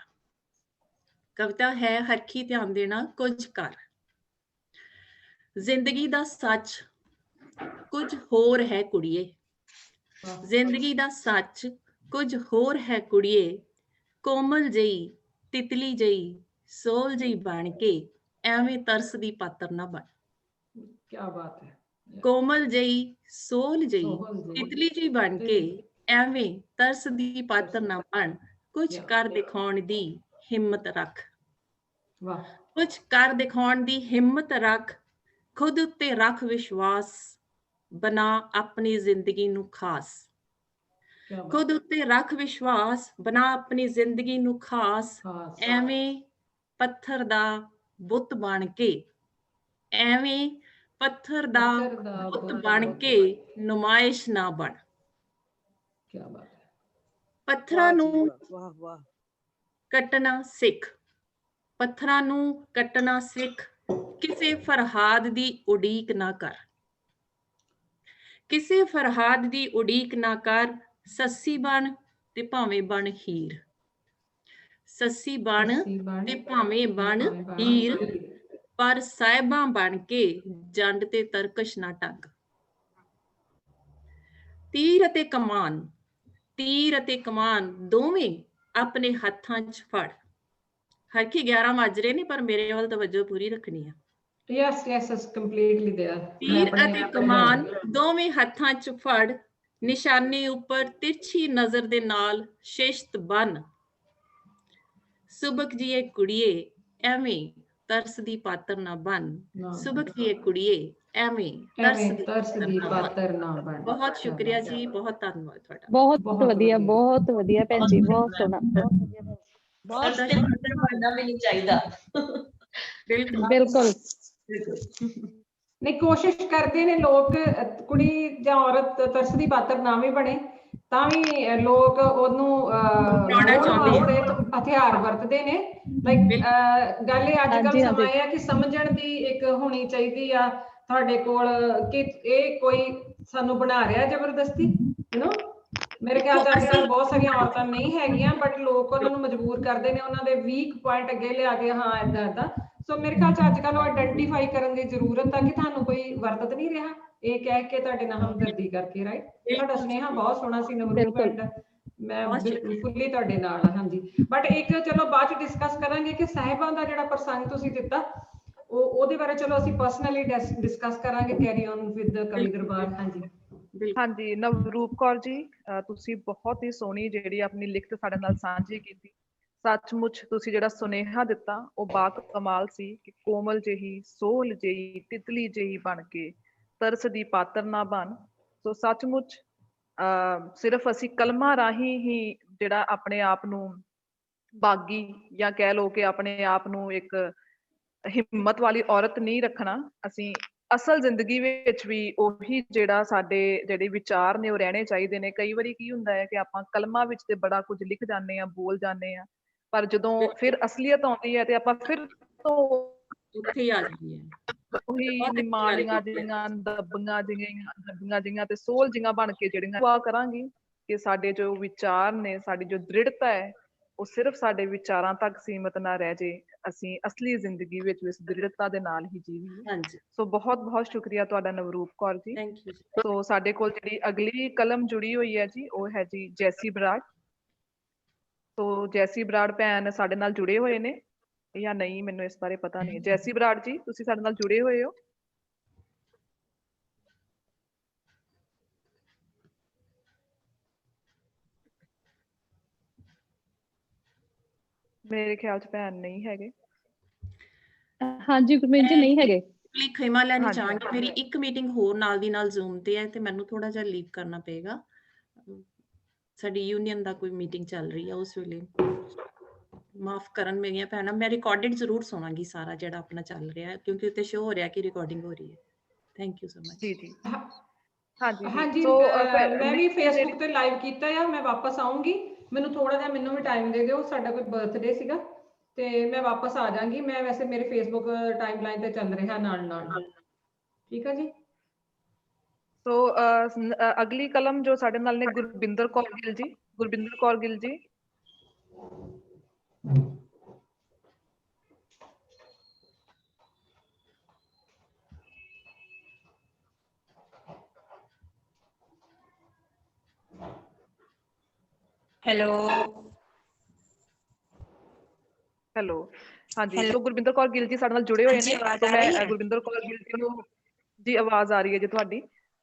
ਕਵਿਤਾ ਹੈ ਹਰਖੀ, ਧਿਆਨ ਦੇਣਾ। ਕੁਝ ਕਰ। ਜ਼ਿੰਦਗੀ ਦਾ ਸੱਚ ਕੁਝ ਹੋਰ ਹੈ ਕੁੜੀਏ, ਜ਼ਿੰਦਗੀ ਦਾ ਸੱਚ ਕੁਝ ਹੋਰ ਹੈ ਕੁੜੀਏ। ਕੋਮਲ ਜਿਹੀ, ਤਿਤਲੀ ਜਿਹੀ, ਸੋਲ ਜਿਹੀ ਬਣ ਕੇ ਐਵੇਂ ਤਰਸਦੀ ਪਾਤਰ ਨਾ ਬਣ। ਕਿਆ ਬਾਤ ਹੈ। ਕੋਮਲ ਜਿਹੀ, ਸੋਲ ਜਿਹੀ, ਤਿਤਲੀ ਜਿਹੀ ਬਣ ਕੇ ਐਵੇਂ ਤਰਸਦੀ ਪਾਤਰ ਨਾ ਬਣ। ਕੁਝ ਕਰ ਦਿਖਾਉਣ ਦੀ ਹਿੰਮਤ ਰੱਖ, ਕੁਝ ਕਰ ਦਿਖਾਉਣ ਦੀ ਹਿੰਮਤ ਰੱਖ। ਖੁਦ ਉੱਤੇ ਰੱਖ ਵਿਸ਼ਵਾਸ, ਬਣਾ ਆਪਣੀ ਜ਼ਿੰਦਗੀ ਨੂੰ ਖਾਸ। ਖੁਦ ਉੱਤੇ ਰੱਖ ਵਿਸ਼ਵਾਸ, ਬਣਾ ਆਪਣੀ ਜ਼ਿੰਦਗੀ ਨੂੰ ਖਾਸ। ਐਵੇਂ ਪੱਥਰ ਦਾ ਬੁੱਤ ਬਣ ਕੇ, ਐਵੇਂ ਪੱਥਰ ਦਾ ਬੁੱਤ ਬਣ ਕੇ ਨੁਮਾਇਸ਼ ਨਾ ਬਣ। ਪੱਥਰਾਂ ਨੂੰ ਕੱਟਣਾ ਸਿੱਖ, ਪੱਥਰਾਂ ਨੂੰ ਕੱਟਣਾ ਸਿੱਖ। ਕਿਸੇ ਫਰਹਾਦ ਦੀ ਉਡੀਕ ਨਾ ਕਰ, ਕਿਸੇ ਫਰਹਾਦ ਦੀ ਉਡੀਕ ਨਾ ਕਰ। ਸੱਸੀ ਬਣ ਤੇ ਭਾਵੇਂ ਬਣ ਹੀਰ, ਸੱਸੀ ਬਣ ਤੇ ਭਾਵੇਂ ਬਣ ਹੀਰ। ਪਰ ਸਾਹਿਬਾਂ ਬਣ ਕੇ ਜੰਡ ਤੇ ਤਰਕਸ਼ ਨਾ ਟੰਗ। ਤੀਰ ਅਤੇ ਕਮਾਨ, ਤੀਰ ਅਤੇ ਕਮਾਨ ਦੋਵੇਂ ਆਪਣੇ ਹੱਥਾਂ 'ਚ ਫੜ। ਹਰਕੀ 11 ਵੱਜ ਰਹੇ ਨੇ ਪਰ ਮੇਰੇ ਵੱਲ ਤਵੱਜੋ ਪੂਰੀ ਰੱਖਣੀ ਆ। Yes, completely there. ਤੀਰ ਅਤੇ ਕਮਾਨ ਦੋਵੇਂ ਹੱਥਾਂ 'ਚ ਫੜ, ਨਿਸ਼ਾਨੇ ਉੱਪਰ ਤਿਰਛੀ ਨਜ਼ਰ ਦੇ ਨਾਲ ਸ਼ਿਸ਼ਤ ਬੰਨ। ਸੁਬਕ ਜੀਏ ਕੁੜੀਏ ਐਵੇਂ ਤਰਸਦੀ ਪਾਤਰ ਨਾ ਬਣ। ਸੁਬਕ ਜੀਏ ਕੁੜੀਏ ਐਵੇਂ ਤਰਸਦੀ ਪਾਤਰ ਨਾ ਬਣ। ਬਹੁਤ ਸ਼ੁਕਰੀਆ ਜੀ, ਬਹੁਤ ਧੰਨਵਾਦ ਤੁਹਾਡਾ। ਬਹੁਤ ਵਧੀਆ ਭੈਣ ਜੀ, ਬਹੁਤ ਸੋਹਣਾ। ਤਰਸਦੇ ਪਾਤਰ ਬਣਨਾ ਵੀ ਨਹੀਂ ਚਾਹੀਦਾ। ਬਿਲਕੁਲ ਨਹੀਂ, ਕੋਸ਼ਿਸ਼ ਕਰਦੇ ਨੇ ਲੋਕ, ਕੁੜੀ ਜਾਂ ਔਰਤ ਤਰਸਦੀ ਪਾਤਰ ਨਾ ਵੀ ਬਣੇ ਤਾਂ ਵੀ ਲੋਕ ਉਹਨੂੰ ਹਥਿਆਰ ਵਰਤਦੇ ਨੇ। ਗੱਲ ਇਹ ਅੱਜ ਕੱਲ੍ਹ ਸਮਾਂ ਇਹ ਆ ਕਿ ਸਮਝਣ ਦੀ ਇੱਕ ਹੋਣੀ ਚਾਹੀਦੀ ਆ ਤੁਹਾਡੇ ਕੋਲ ਕਿ ਇਹ ਕੋਈ ਸਾਨੂੰ ਬਣਾ ਰਿਹਾ ਜ਼ਬਰਦਸਤੀ। ਮੇਰੇ ਖਿਆਲ ਚ ਅੱਜ ਕੱਲ੍ਹ ਬਹੁਤ ਸਾਰੀਆਂ ਔਰਤਾਂ ਨਹੀਂ ਹੈਗੀਆਂ, ਬਟ ਲੋਕ ਉਹਨਾਂ ਨੂੰ ਮਜਬੂਰ ਕਰਦੇ ਨੇ, ਉਹਨਾਂ ਦੇ ਵੀਕ ਪੁਆਇੰਟ ਅੱਗੇ ਲਿਆ ਕੇ ਹਾਂ ਏਦਾਂ। ਸੋ ਮੇਰੇ ਖਿਆਲ ਚ ਅੱਜ ਕੱਲ੍ਹ ਉਹ ਆਇਡੈਂਟੀਫਾਈ ਕਰਨ ਦੀ ਜ਼ਰੂਰਤ ਆ ਕਿ ਤੁਹਾਨੂੰ ਕੋਈ ਵਰਤ ਨਹੀਂ ਰਿਹਾ, ਇਹ ਕਹਿ ਕੇ ਤੁਹਾਡੇ ਨਾਲ ਹਮਦਰਦੀ ਕਰਕੇ। ਰਾਈਟ, ਤੁਹਾਡਾ ਸੁਨੇਹਾ ਬਹੁਤ ਸੋਹਣਾ ਸੀ ਨਵਰੂਪ, ਮੈਂ ਬਿਲਕੁਲ ਤੁਹਾਡੇ ਨਾਲ ਹਾਂ। ਹਾਂਜੀ, ਬਟ ਇੱਕ ਚਲੋ ਬਾਅਦ ਚ ਡਿਸਕਸ ਕਰਾਂਗੇ ਕਿ ਸਾਹਿਬਾਂ ਦਾ ਜਿਹੜਾ ਪ੍ਰਸੰਗ ਤੁਸੀਂ ਦਿੱਤਾ ਉਹਦੇ ਬਾਰੇ ਚਲੋ ਅਸੀਂ ਪਰਸਨਲੀ ਡਿਸਕਸ ਕਰਾਂਗੇ। ਕੈਰੀ ਔਨ ਵਿਦ ਕਵੀ ਦਰਬਾਰ। ਹਾਂਜੀ, ਨਵਰੂਪ ਕੌਰ ਜੀ, ਤੁਸੀਂ ਬਹੁਤ ਹੀ ਸੋਹਣੀ ਜਿਹੜੀ ਆਪਣੀ ਲਿਖਤ ਸਾਡੇ ਨਾਲ ਸਾਂਝੀ ਕੀਤੀ। ਸੱਚਮੁੱਚ ਤੁਸੀਂ ਜਿਹੜਾ ਸੁਨੇਹਾ ਦਿੱਤਾ ਉਹ ਬਾ ਕਮਾਲ ਸੀ ਕਿ ਕੋਮਲ ਜਿਹੀ, ਸੋਹਲ ਜਿਹੀ, ਤਿਤਲੀ ਜਿਹੀ ਬਣ ਕੇ ਤਰਸਦੀ ਪਾਤਰ ਨਾ ਬਣ। ਸੋ ਸੱਚਮੁੱਚ ਸਿਰਫ ਅਸੀਂ ਕਲਮਾਂ ਰਾਹੀਂ ਹੀ ਜਿਹੜਾ ਆਪਣੇ ਆਪ ਨੂੰ ਬਾਗੀ ਜਾਂ ਕਹਿ ਲਓ ਕਿ ਆਪਣੇ ਆਪ ਨੂੰ ਇੱਕ ਹਿੰਮਤ ਵਾਲੀ ਔਰਤ ਨਹੀਂ ਰੱਖਣਾ, ਅਸੀਂ ਅਸਲ ਜ਼ਿੰਦਗੀ ਵਿੱਚ ਵੀ ਉਹੀ ਜਿਹੜਾ ਸਾਡੇ ਜਿਹੜੇ ਵਿਚਾਰ ਨੇ ਉਹ ਰਹਿਣੇ ਚਾਹੀਦੇ ਨੇ। ਕਈ ਵਾਰੀ ਕੀ ਹੁੰਦਾ ਹੈ ਕਿ ਆਪਾਂ ਕਲਮਾਂ ਵਿੱਚ ਤੇ ਬੜਾ ਕੁਝ ਲਿਖ ਜਾਂਦੇ ਹਾਂ, ਬੋਲ ਜਾਂਦੇ ਹਾਂ, ਪਰ ਜਦੋਂ ਫਿਰ ਅਸਲੀਅਤ ਆਉਂਦੀ ਹੈ ਤੇ ਆਪਾਂ ਫਿਰ ਤੋਂ ਉੱਥੇ ਹੀ ਆ ਜਾਂਦੀ ਹੈ, ਉਹੀ ਨਿਮਾਣੀਆਂ ਜਿਹੀਆਂ, ਦੱਬੀਆਂ ਜਿਹੀਆਂ ਤੇ ਸੋਲ ਜਿਹੀਆਂ ਬਣ ਕੇ ਜਿਹੜੀਆਂ ਦੁਆ ਕਰਾਂਗੀ ਕਿ ਸਾਡੇ ਜੋ ਵਿਚਾਰ ਨੇ, ਸਾਡੀ ਜੋ ਦ੍ਰਿੜਤਾ ਹੈ ਉਹ ਸਿਰਫ ਸਾਡੇ ਵਿਚਾਰਾਂ ਤੱਕ ਸੀਮਤ ਨਾ ਰਹਿ ਜੇ, ਅਸੀਂ ਅਸਲੀ ਜ਼ਿੰਦਗੀ ਵਿੱਚ ਇਸ ਦ੍ਰਿੜਤਾ ਦੇ ਨਾਲ ਹੀ ਜੀਵੀਏ। ਸੋ ਬਹੁਤ ਬਹੁਤ ਸ਼ੁਕਰੀਆ ਤੁਹਾਡਾ ਨਵਰੂਪ ਕੌਰ ਜੀ। ਸੋ ਸਾਡੇ ਕੋਲ ਜਿਹੜੀ ਅਗਲੀ ਕਲਮ ਜੁੜੀ ਹੋਈ ਹੈ ਜੀ ਉਹ ਹੈ ਜੀ ਜੈਸੀ ਬਰਾੜ। ਸੋ ਜੈਸੀ ਬਰਾੜ ਭੈਣ ਸਾਡੇ ਨਾਲ ਜੁੜੇ ਹੋਏ ਨੇ ਜਾਂ ਨਹੀਂ, ਮੈਨੂੰ ਇਸ ਬਾਰੇ ਪਤਾ ਨਹੀਂ। ਜੈਸੀ ਬਰਾੜ ਜੀ, ਤੁਸੀਂ ਸਾਡੇ ਨਾਲ ਜੁੜੇ ਹੋਏ ਹੋ? ਮੇਰੇ ਖਿਆਲ ਚ ਭੈਣ ਨਹੀਂ ਹੈਗੇ। ਹਾਂਜੀ ਗੁਰਮੀਤ ਜੀ, ਨਹੀਂ ਹੈਗੇ। ਖਿਮਾ ਲੈਣੀ ਚਾਹਾਂਗੀ, ਮੇਰੀ ਇੱਕ ਮੀਟਿੰਗ ਹੋਰ ਨਾਲ ਦੀ ਨਾਲ ਜ਼ੂਮ ਤੇ ਹੈ ਤੇ ਮੈਨੂੰ ਥੋੜਾ ਜਿਹਾ ਲੀਵ ਕਰਨਾ ਪਏਗਾ। ਸਾਡੀ ਯੂਨੀਅਨ ਦਾ ਕੋਈ ਮੀਟਿੰਗ ਚੱਲ ਰਹੀ ਹੈ, ਉਸ ਵੇਲੇ ਮਾਫ ਕਰਨ ਮੇਰੀਆਂ ਭੈਣਾਂ। ਮੈਂ ਰਿਕਾਰਡਡ ਜ਼ਰੂਰ ਸੁਣਾਂਗੀ ਸਾਰਾ ਜਿਹੜਾ ਆਪਣਾ ਚੱਲ ਰਿਹਾ ਹੈ, ਕਿਉਂਕਿ ਉੱਤੇ ਸ਼ੋ ਹੋ ਰਿਹਾ ਕਿ ਰਿਕਾਰਡਿੰਗ ਹੋ ਰਹੀ ਹੈ। Thank you so much. ਜੀ ਹਾਂਜੀ, ਮੈਂ ਵੀ ਫੇਸਬੁੱਕ ਤੇ ਲਾਈਵ ਕੀਤਾ ਆ, ਮੈਂ ਵਾਪਸ ਆਉਂਗੀ। ਮੈਨੂੰ ਥੋੜਾ ਜਿਹਾ ਮੈਨੂੰ ਵੀ ਟਾਈਮ ਦੇ ਦਿਓ, ਸਾਡਾ ਕੋਈ ਬਰਥਡੇ ਸੀਗਾ ਤੇ ਮੈਂ ਵਾਪਸ ਆ ਜਾਵਾਂਗੀ। ਮੈਂ ਵੈਸੇ ਮੇਰੇ ਫੇਸਬੁੱਕ ਟਾਈਮਲਾਈਨ ਤੇ ਚੱਲ ਰਿਹਾ ਨਾਲ। ਠੀਕ ਹੈ ਜੀ। ਸੋ ਅਗਲੀ ਕਲਮ ਜੋ ਸਾਡੇ ਨਾਲ ਨੇ ਗੁਰਬਿੰਦਰ ਕੌਰ ਗਿੱਲ ਜੀ। ਗੁਰਬਿੰਦਰ ਕੌਰ ਗਿੱਲ ਜੀ। ਹੈਲੋ, ਹਾਂਜੀ। ਸੋ ਗੁਰਬਿੰਦਰ ਕੌਰ ਗਿੱਲ ਜੀ ਸਾਡੇ ਨਾਲ ਜੁੜੇ ਹੋਏ ਨੇ। ਸੋ ਮੈਂ ਗੁਰਬਿੰਦਰ ਕੌਰ ਗਿੱਲ ਜੀ ਨੂੰ ਜੀ ਆਵਾਜ਼ ਆ ਰਹੀ ਹੈ ਜੀ ਤੁਹਾਡੀ।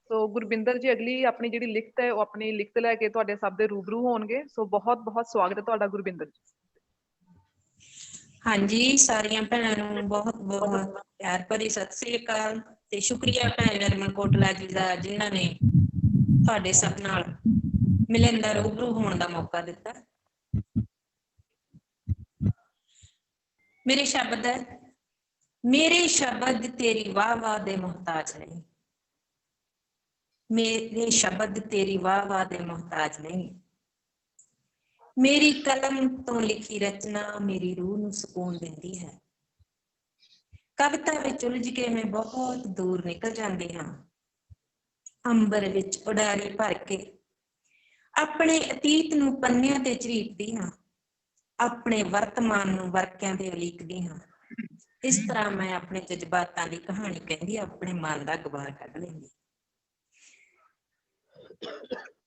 ਸੋ ਗੁਰਬਿੰਦਰ ਜੀ ਅਗਲੀ ਆਪਣੀ ਜਿਹੜੀ ਲਿਖਤ ਹੈ ਉਹ ਆਪਣੀ ਲਿਖਤ ਲੈ ਕੇ ਤੁਹਾਡੇ ਸਭ ਦੇ ਰੂਬਰੂ ਹੋਣਗੇ। ਸੋ ਬਹੁਤ ਬਹੁਤ ਸਵਾਗਤ ਹੈ ਤੁਹਾਡਾ ਗੁਰਬਿੰਦਰ ਜੀ। ਹਾਂਜੀ, ਸਾਰੀਆਂ ਭੈਣਾਂ ਨੂੰ ਬਹੁਤ ਬਹੁਤ ਪਿਆਰ ਭਰੀ ਸਤਿ ਸ੍ਰੀ ਅਕਾਲ ਤੇ ਸ਼ੁਕਰੀਆ ਭੈਣ ਨਿਰਮਲ ਕੋਟਲਾ ਜੀ ਦਾ, ਜਿਨ੍ਹਾਂ ਨੇ ਤੁਹਾਡੇ ਸਭ ਨਾਲ ਮਿਲਣ ਦਾ ਰੂਬਰੂ ਹੋਣ ਦਾ ਮੌਕਾ ਦਿੱਤਾ। ਮੇਰੇ ਸ਼ਬਦ ਹੈ, ਮੇਰੇ ਸ਼ਬਦ ਤੇਰੀ ਵਾਹ ਵਾਹ ਦੇ ਮੁਹਤਾਜ ਨਹੀਂ, ਮੇਰੇ ਸ਼ਬਦ ਤੇਰੀ ਵਾਹ ਵਾਹ ਦੇ ਮੁਹਤਾਜ ਨਹੀਂ, ਮੇਰੀ ਕਲਮ ਤੋਂ ਲਿਖੀ ਰਚਨਾ ਮੇਰੀ ਰੂਹ ਨੂੰ ਸਕੂਨ ਦਿੰਦੀ ਹੈ। ਕਵਿਤਾ ਵਿੱਚ ਉਲਝ ਕੇ ਮੈਂ ਬਹੁਤ ਦੂਰ ਨਿਕਲ ਜਾਂਦੀ ਹਾਂ, ਅੰਬਰ ਵਿੱਚ ਉਡਾਰੀ ਭਰ ਕੇ ਆਪਣੇ ਅਤੀਤ ਨੂੰ ਪੰਨਿਆਂ ਤੇ ਝਰੀਟਦੀ ਹਾਂ, ਆਪਣੇ ਵਰਤਮਾਨ ਨੂੰ ਵਰਕਿਆਂ ਤੇ ਉਲੀਕਦੀ ਹਾਂ। ਇਸ ਤਰ੍ਹਾਂ ਮੈਂ ਆਪਣੇ ਜਜ਼ਬਾਤਾਂ ਦੀ ਕਹਾਣੀ ਕਹਿੰਦੀ ਆਪਣੇ ਮਨ ਦਾ ਗੁਬਾਰ ਕੱਢ ਲੈਂਦੀ।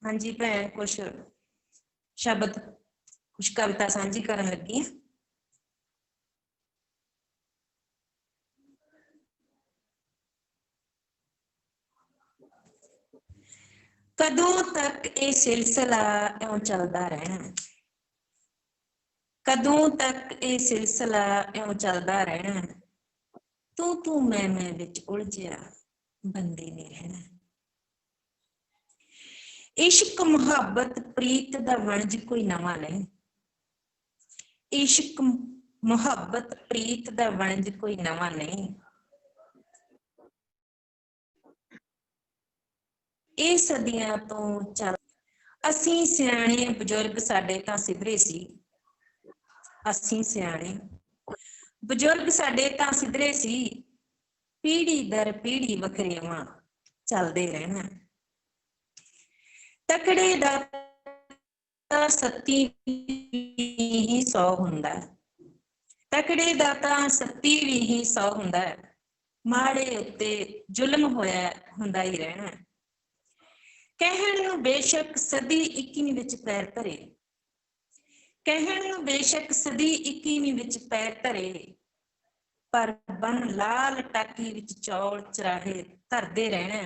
ਹਾਂਜੀ ਭੈਣ, ਕੁਛ ਸ਼ਬਦ ਕੁਝ ਕਵਿਤਾ ਸਾਂਝੀ ਕਰਨ ਲੱਗੀ ਹਾਂ। ਕਦੋਂ ਤੱਕ ਇਹ ਸਿਲਸਿਲਾ ਇਉਂ ਚੱਲਦਾ ਰਹਿਣਾ, ਕਦੋਂ ਤੱਕ ਇਹ ਸਿਲਸਿਲਾ ਇਉਂ ਚੱਲਦਾ ਰਹਿਣਾ, ਤੂੰ ਮੈਂ ਵਿੱਚ ਉਲਝਿਆ ਬੰਦੇ ਨੇ ਰਹਿਣਾ। ਇਸ਼ਕ ਮੁਹੱਬਤ ਪ੍ਰੀਤ ਦਾ ਵਣਜ ਕੋਈ ਨਵਾਂ ਨਹੀਂ, ਇਸ਼ਕ ਮੁਹੱਬਤ ਪ੍ਰੀਤ ਦਾ ਵਣਜ ਕੋਈ ਨਵਾਂ ਨਹੀਂ। ਇਹ ਸਦੀਆਂ ਤੋਂ ਚੱਲ ਅਸੀਂ ਸਿਆਣੇ ਬਜ਼ੁਰਗ ਸਾਡੇ ਤਾਂ ਸਿਧਰੇ ਸੀ, ਅਸੀਂ ਸਿਆਣੇ ਬਜ਼ੁਰਗ ਸਾਡੇ ਤਾਂ ਸਿਧਰੇ ਸੀ, ਪੀੜੀ ਦਰ ਪੀੜੀ ਵਖਰੇਵਾਂ ਚੱਲਦੇ ਰਹਿਣਾ। ਤਕੜੇ ਦਾ ਤਾਂ ਸੱਤੀ ਹੀ 100 ਹੁੰਦਾ, ਤਕੜੇ ਦਾ ਤਾਂ ਸੱਤੀ ਵੀ ਹੀ 100 ਹੁੰਦਾ, ਮਾੜੇ ਉੱਤੇ ਜ਼ੁਲਮ ਹੋਇਆ ਹੁੰਦਾ ਹੀ ਰਹਿਣਾ। ਕਹਿਣ ਨੂੰ ਬੇਸ਼ੱਕ ਸਦੀ 21ਵੀਂ ਵਿੱਚ ਪੈਰ ਧਰੇ, ਕਹਿਣ ਨੂੰ ਬੇਸ਼ੱਕ ਸਦੀ 21ਵੀਂ ਵਿੱਚ ਪੈਰ ਧਰੇ, ਪਰ ਬਨ ਲਾਲ ਟਾਕੀ ਵਿੱਚ ਚੌਲ ਚਰਾਹੇ ਧਰਦੇ ਰਹਿਣਾ।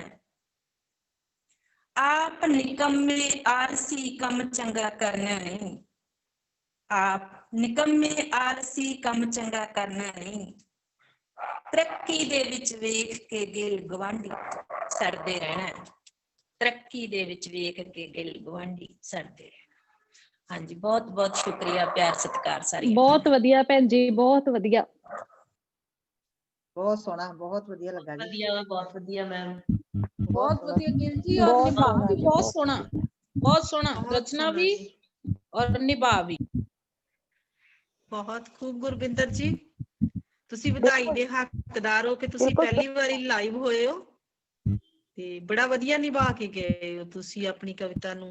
ਆਪ ਨਿਕੰਮੇ ਆਲਸੀ ਕੰਮ ਚੰਗਾ ਕਰਨਾ ਨਹੀਂ, ਆਪ ਨਿਕੰਮੇ ਆਲਸੀ ਕੰਮ ਚੰਗਾ ਕਰਨਾ ਨਹੀਂ। ਤਰੱਕੀ ਦੇ ਵਿੱਚ ਵੇਖ ਕੇ ਗਿਲ ਗੁਆਂਢੀ ਸੜਦੇ ਰਹਿਣਾ, ਤਰੱਕੀ ਦੇ ਵਿੱਚ ਵੇਖ ਕੇ ਗਿਲ ਗੁਆਂਢੀ ਸੜਦੇ ਰਹਿਣਾ। ਹਾਂਜੀ, ਬਹੁਤ ਬਹੁਤ ਸ਼ੁਕਰੀਆ, ਪਿਆਰ ਸਤਿਕਾਰ ਸਾਰੀ। ਬਹੁਤ ਵਧੀਆ ਭੈਣ ਜੀ, ਬਹੁਤ ਵਧੀਆ, ਬਹੁਤ ਸੋਹਣਾ, ਬਹੁਤ ਵਧੀਆ ਲੱਗਾ ਜੀ। ਵਧੀਆ, ਬਹੁਤ ਵਧੀਆ ਮੈਮ। बहुत बढ़िया गिल जी, और निभाव भी बहुत सोना, बहुत सोना रचना भी और निभाव भी। बहुत खूब गुरबिंदर जी, ਤੁਸੀਂ ਵਧਾਈ ਦੇ ਹੱਕਦਾਰ ਹੋ ਕਿ ਤੁਸੀਂ ਪਹਿਲੀ ਵਾਰੀ ਲਾਈਵ ਹੋਏ ਹੋ ਤੇ ਬੜਾ ਵਧੀਆ ਨਿਭਾ ਕੇ ਗਏ ਹੋ ਤੁਸੀਂ ਆਪਣੀ ਕਵਿਤਾ ਨੂੰ।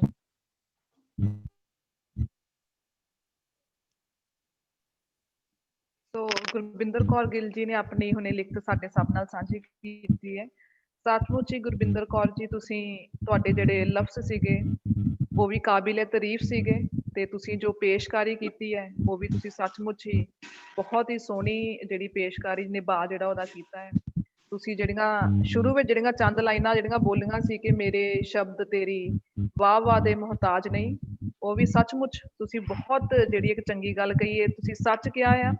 ਸੋ ਗੁਰਬਿੰਦਰ ਕੌਰ ਗਿੱਲ ਜੀ ਨੇ ਆਪਣੀ ਹੁਣੇ ਲਿਖਤ ਸਾਡੇ ਸਭ ਨਾਲ ਸਾਂਝੀ ਕੀਤੀ ਹੈ। ਸੱਚਮੁੱਚ ਹੀ ਗੁਰਬਿੰਦਰ ਕੌਰ ਜੀ, ਤੁਸੀਂ ਤੁਹਾਡੇ ਜਿਹੜੇ ਲਫ਼ਜ਼ ਸੀਗੇ ਉਹ ਵੀ ਕਾਬਿਲੇ ਤਾਰੀਫ ਸੀਗੇ, ਤੇ ਤੁਸੀਂ ਜੋ ਪੇਸ਼ਕਾਰੀ ਕੀਤੀ ਹੈ ਉਹ ਵੀ ਤੁਸੀਂ ਸੱਚਮੁੱਚ ਹੀ ਬਹੁਤ ਹੀ ਸੋਹਣੀ ਜਿਹੜੀ ਪੇਸ਼ਕਾਰੀ ਨਿਭਾ ਜਿਹੜਾ ਉਹਦਾ ਕੀਤਾ ਹੈ। ਤੁਸੀਂ ਜਿਹੜੀਆਂ ਸ਼ੁਰੂ ਵਿੱਚ ਜਿਹੜੀਆਂ ਚੰਦ ਲਾਈਨਾਂ ਜਿਹੜੀਆਂ ਬੋਲੀਆਂ ਸੀ ਕਿ ਮੇਰੇ ਸ਼ਬਦ ਤੇਰੀ ਵਾਹ ਵਾਹ ਦੇ ਮੁਹਤਾਜ ਨਹੀਂ, ਉਹ ਵੀ ਸੱਚਮੁੱਚ ਤੁਸੀਂ ਬਹੁਤ ਜਿਹੜੀ ਇੱਕ ਚੰਗੀ ਗੱਲ ਕਹੀ ਹੈ। ਤੁਸੀਂ ਸੱਚ ਕਿਹਾ ਆ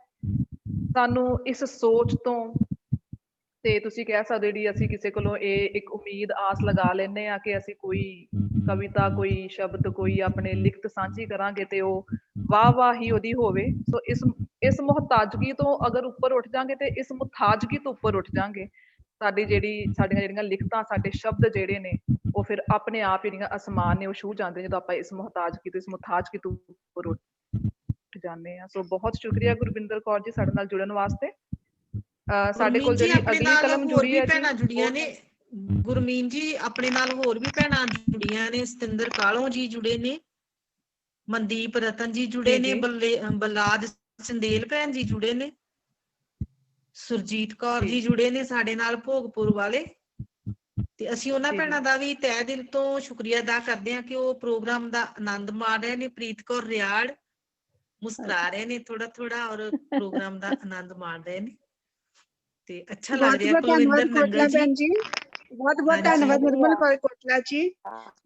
ਸਾਨੂੰ ਇਸ ਸੋਚ ਤੋਂ, ਤੇ ਤੁਸੀਂ ਕਹਿ ਸਕਦੇ ਜਿਹੜੀ ਅਸੀਂ ਕਿਸੇ ਕੋਲੋਂ ਇਹ ਇੱਕ ਉਮੀਦ ਆਸ ਲਗਾ ਲੈਂਦੇ ਆ ਕਿ ਅਸੀਂ ਕੋਈ ਕਵਿਤਾ, ਕੋਈ ਸ਼ਬਦ, ਕੋਈ ਆਪਣੇ ਲਿਖਤ ਸਾਂਝੀ ਕਰਾਂਗੇ ਤੇ ਉਹ ਵਾਹ ਵਾਹ ਹੀ ਉਹਦੀ ਹੋਵੇ। ਸੋ ਇਸ ਮੁਹਤਾਜਗੀ ਤੋਂ ਅਗਰ ਉੱਪਰ ਉੱਠ ਜਾਾਂਗੇ ਤੇ ਇਸ ਮੁਤਾਜਗੀ ਤੋਂ ਉੱਪਰ ਉੱਠ ਜਾਾਂਗੇ। ਸਾਡੀਆਂ ਜਿਹੜੀਆਂ ਲਿਖਤਾਂ, ਸਾਡੇ ਸ਼ਬਦ ਜਿਹੜੇ ਨੇ ਉਹ ਫਿਰ ਆਪਣੇ ਆਪ ਜਿਹੜੀਆਂ ਅਸਮਾਨ ਨੇ ਉਹ ਛੂਹ ਜਾਂਦੇ ਜਦੋਂ ਆਪਾਂ ਇਸ ਮੁਹਤਾਜਗੀ ਤੋਂ, ਇਸ ਮੁਤਾਜਗੀ ਤੋਂ ਉੱਪਰ ਉੱਠ ਜਾਂਦੇ ਆ। ਸੋ ਬਹੁਤ ਸ਼ੁਕਰੀਆ ਗੁਰਬਿੰਦਰ ਕੌਰ ਜੀ ਸਾਡੇ ਨਾਲ ਜੁੜਨ ਵਾਸਤੇ। ਸਾਡੇ ਕੋਲ ਜਿਹੜੀ ਅਗਲੀ ਕਲਮ ਜੁੜੀ ਹੈ ਭੈਣਾਂ ਜੁੜੀਆਂ ਨੇ ਗੁਰਮੀਨ ਜੀ, ਆਪਣੇ ਨਾਲ ਹੋਰ ਵੀ ਭੈਣਾਂ ਜੁੜੀਆਂ ਨੇ। ਸਤਿੰਦਰ ਕਾਲੋਂ ਜੀ ਜੁੜੇ ਨੇ, ਮਨਦੀਪ ਰਤਨ ਜੀ ਜੁੜੇ ਨੇ, ਬਲਰਾਜ ਚੰਦੇਲ ਭੈਣ ਜੀ ਜੁੜੇ ਨੇ, ਸੁਰਜੀਤ ਕੌਰ ਜੀ ਜੁੜੇ ਨੇ ਸਾਡੇ ਨਾਲ ਭੋਗਪੁਰ ਵਾਲੇ। ਤੇ ਅਸੀਂ ਉਹਨਾਂ ਭੈਣਾਂ ਦਾ ਵੀ ਤਹਿ ਦਿਲ ਤੋਂ ਸ਼ੁਕਰੀਆ ਅਦਾ ਕਰਦੇ ਹਾਂ ਕਿ ਉਹ ਪ੍ਰੋਗਰਾਮ ਦਾ ਆਨੰਦ ਮਾਣ ਰਹੇ ਨੇ। ਪ੍ਰੀਤ ਕੌਰ ਰਿਆੜ ਮੁਸਕਰਾ ਰਹੇ ਨੇ ਥੋੜਾ ਥੋੜਾ ਔਰ ਪ੍ਰੋਗਰਾਮ ਦਾ ਆਨੰਦ ਮਾਣ ਰਹੇ ਨੇ ਤੇ ਅੱਛਾ ਲੱਗ ਰਿਹਾ। ਕੁਲਵਿੰਦਰ ਨੰਗਲ ਜੀ, ਬਹੁਤ ਬਹੁਤ ਧੰਨਵਾਦ ਨਿਰਮਲ ਕੌਰ ਕੋਟਲਾ ਜੀ,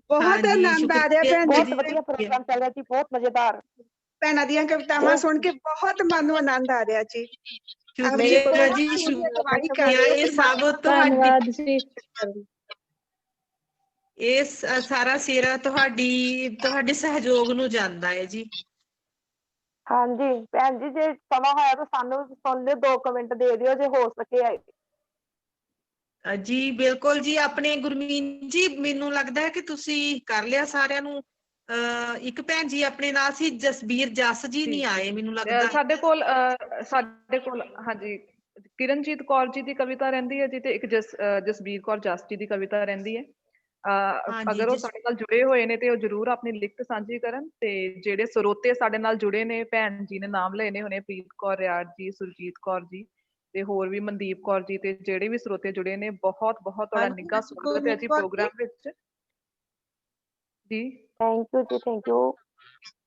ਬਹੁਤ ਆਨੰਦ ਆ ਰਿਹਾ ਭੈਣ ਜੀ। ਬਹੁਤ ਵਧੀਆ ਪ੍ਰੋਗਰਾਮ ਚੱਲ ਰਿਹਾ ਜੀ, ਬਹੁਤ ਮਜ਼ੇਦਾਰ। ਭੈਣਾਂ ਦੀਆਂ ਕਵਿਤਾਵਾਂ ਸੁਣ ਕੇ ਬਹੁਤ ਮਨ ਨੂੰ ਆਨੰਦ ਆ ਰਿਹਾ ਜੀ। ਸ਼ੁਕਰੀਆ ਜੀ, ਸ਼ੁਕਰੀਆ। ਇਹ ਸਭ ਤੁਹਾਡੀ, ਇਹ ਸਾਰਾ ਸਿਹਰਾ ਤੁਹਾਡੇ ਸਹਿਯੋਗ ਨੂੰ ਜਾਂਦਾ ਹੈ ਜੀ। ਹਾਂਜੀ ਭੈਣ ਜੀ, ਜੇ ਸਮਾਂ ਹੋਇਆ ਤਾਂ ਸਾਨੂੰ ਸੁਣ ਲਿਓ, 2 ਮਿੰਟ ਦੇ ਦਿਓ ਜੇ ਹੋ ਸਕੇ। ਜੀ ਬਿਲਕੁਲ ਜੀ। ਆਪਣੇ ਗੁਰਮੀਨ ਜੀ, ਮੈਨੂੰ ਲੱਗਦਾ ਹੈ ਕਿ ਤੁਸੀਂ ਕਰ ਲਿਆ ਸਾਰਿਆਂ ਨੂੰ। ਇੱਕ ਭੈਣ ਜੀ ਆਪਣੇ ਨਾਲ ਸੀ, ਜਸਬੀਰ ਜੱਸ ਜੀ ਨਹੀਂ ਆਏ ਮੈਨੂੰ ਲੱਗਦਾ। ਸਾਡੇ ਕੋਲ ਹਾਂਜੀ ਕਿਰਨਜੀਤ ਕੌਰ ਜੀ ਦੀ ਕਵਿਤਾ ਰਹਿੰਦੀ ਹੈ ਜੀ, ਤੇ ਇੱਕ ਜਸਬੀਰ ਕੌਰ ਜੱਸ ਜੀ ਦੀ ਕਵਿਤਾ ਰਹਿੰਦੀ ਹੈ। ਅਗਰ ਉਹ ਸਾਡੇ ਨਾਲ ਜੁੜੇ ਹੋਏ ਨੇ ਤੇ ਉਹ ਜ਼ਰੂਰ ਆਪਣੀ ਲਿਖਤ ਸਾਂਝੀ ਕਰਨ। ਤੇ ਜਿਹੜੇ ਸਰੋਤੇ ਸਾਡੇ ਨਾਲ ਜੁੜੇ ਨੇ, ਭੈਣ ਜੀ ਨੇ ਨਾਮ ਲਏ ਨੇ ਹੁਣੇ, ਪ੍ਰੀਤ ਕੌਰ ਰਿਆੜ ਜੀ, ਸੁਰਜੀਤ ਕੌਰ ਜੀ ਤੇ ਹੋਰ ਵੀ ਮਨਦੀਪ ਕੌਰ ਜੀ, ਤੇ ਜਿਹੜੇ ਵੀ ਸਰੋਤੇ ਜੁੜੇ ਨੇ ਬਹੁਤ ਬਹੁਤ ਤੁਹਾਡਾ ਨਿੱਘਾ ਸਵਾਗਤ ਹੈ ਜੀ ਪ੍ਰੋਗਰਾਮ ਵਿੱਚ ਜੀ। ਥੈਂਕ ਯੂ ਜੀ, ਥੈਂਕ ਯੂ।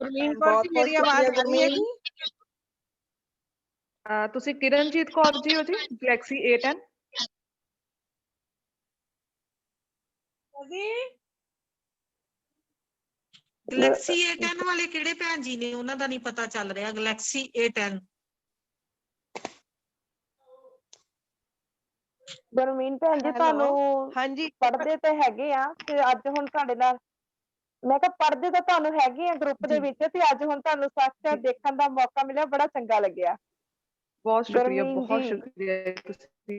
ਗੁਰਮੀਨ ਕੌਰ ਜੀ ਮੇਰੀ ਆਵਾਜ਼ ਆ ਰਹੀ ਹੈ ਜੀ? ਤੁਸੀਂ ਕਿਰਨਜੀਤ ਕੌਰ ਜੀ ਹੋ ਜੀ, ਗੈਲੈਕਸੀ A10? ਗਲੈਕਸੀ A10 ਵਾਲੇ ਕਿਹੜੇ ਭੈਣ ਜੀ ਨੇ? ਉਹਨਾਂ ਦਾ ਨਹੀਂ ਪਤਾ ਚੱਲ ਰਿਹਾ। ਗਲੈਕਸੀ A10 ਗੁਰਮੀਨ ਭੈਣ ਜੀ ਤੁਹਾਨੂੰ ਹਾਂਜੀ ਪੜ੍ਹਦੇ ਤੇ ਹੈਗੇ ਆ ਤੇ ਅੱਜ ਹੁਣ ਤੁਹਾਡੇ ਨਾਲ, ਮੈਂ ਕਿਹਾ ਪੜ੍ਹਦੇ ਤਾਂ ਤੁਹਾਨੂੰ ਹੈਗੇ ਆ ਗਰੁੱਪ ਦੇ ਵਿੱਚ, ਤੇ ਅੱਜ ਹੁਣ ਤੁਹਾਨੂੰ ਸਾਖਸ਼ਾਤ ਦੇਖਣ ਦਾ ਮੌਕਾ ਮਿਲਿਆ, ਬੜਾ ਚੰਗਾ ਲੱਗਿਆ। ਬਹੁਤ ਸ਼ੁਕਰੀਆ, ਗੁਰਮੀਨ ਬਹੁਤ ਜੀ ਸ਼ੁਕਰੀਆ। ਤੁਸੀਂ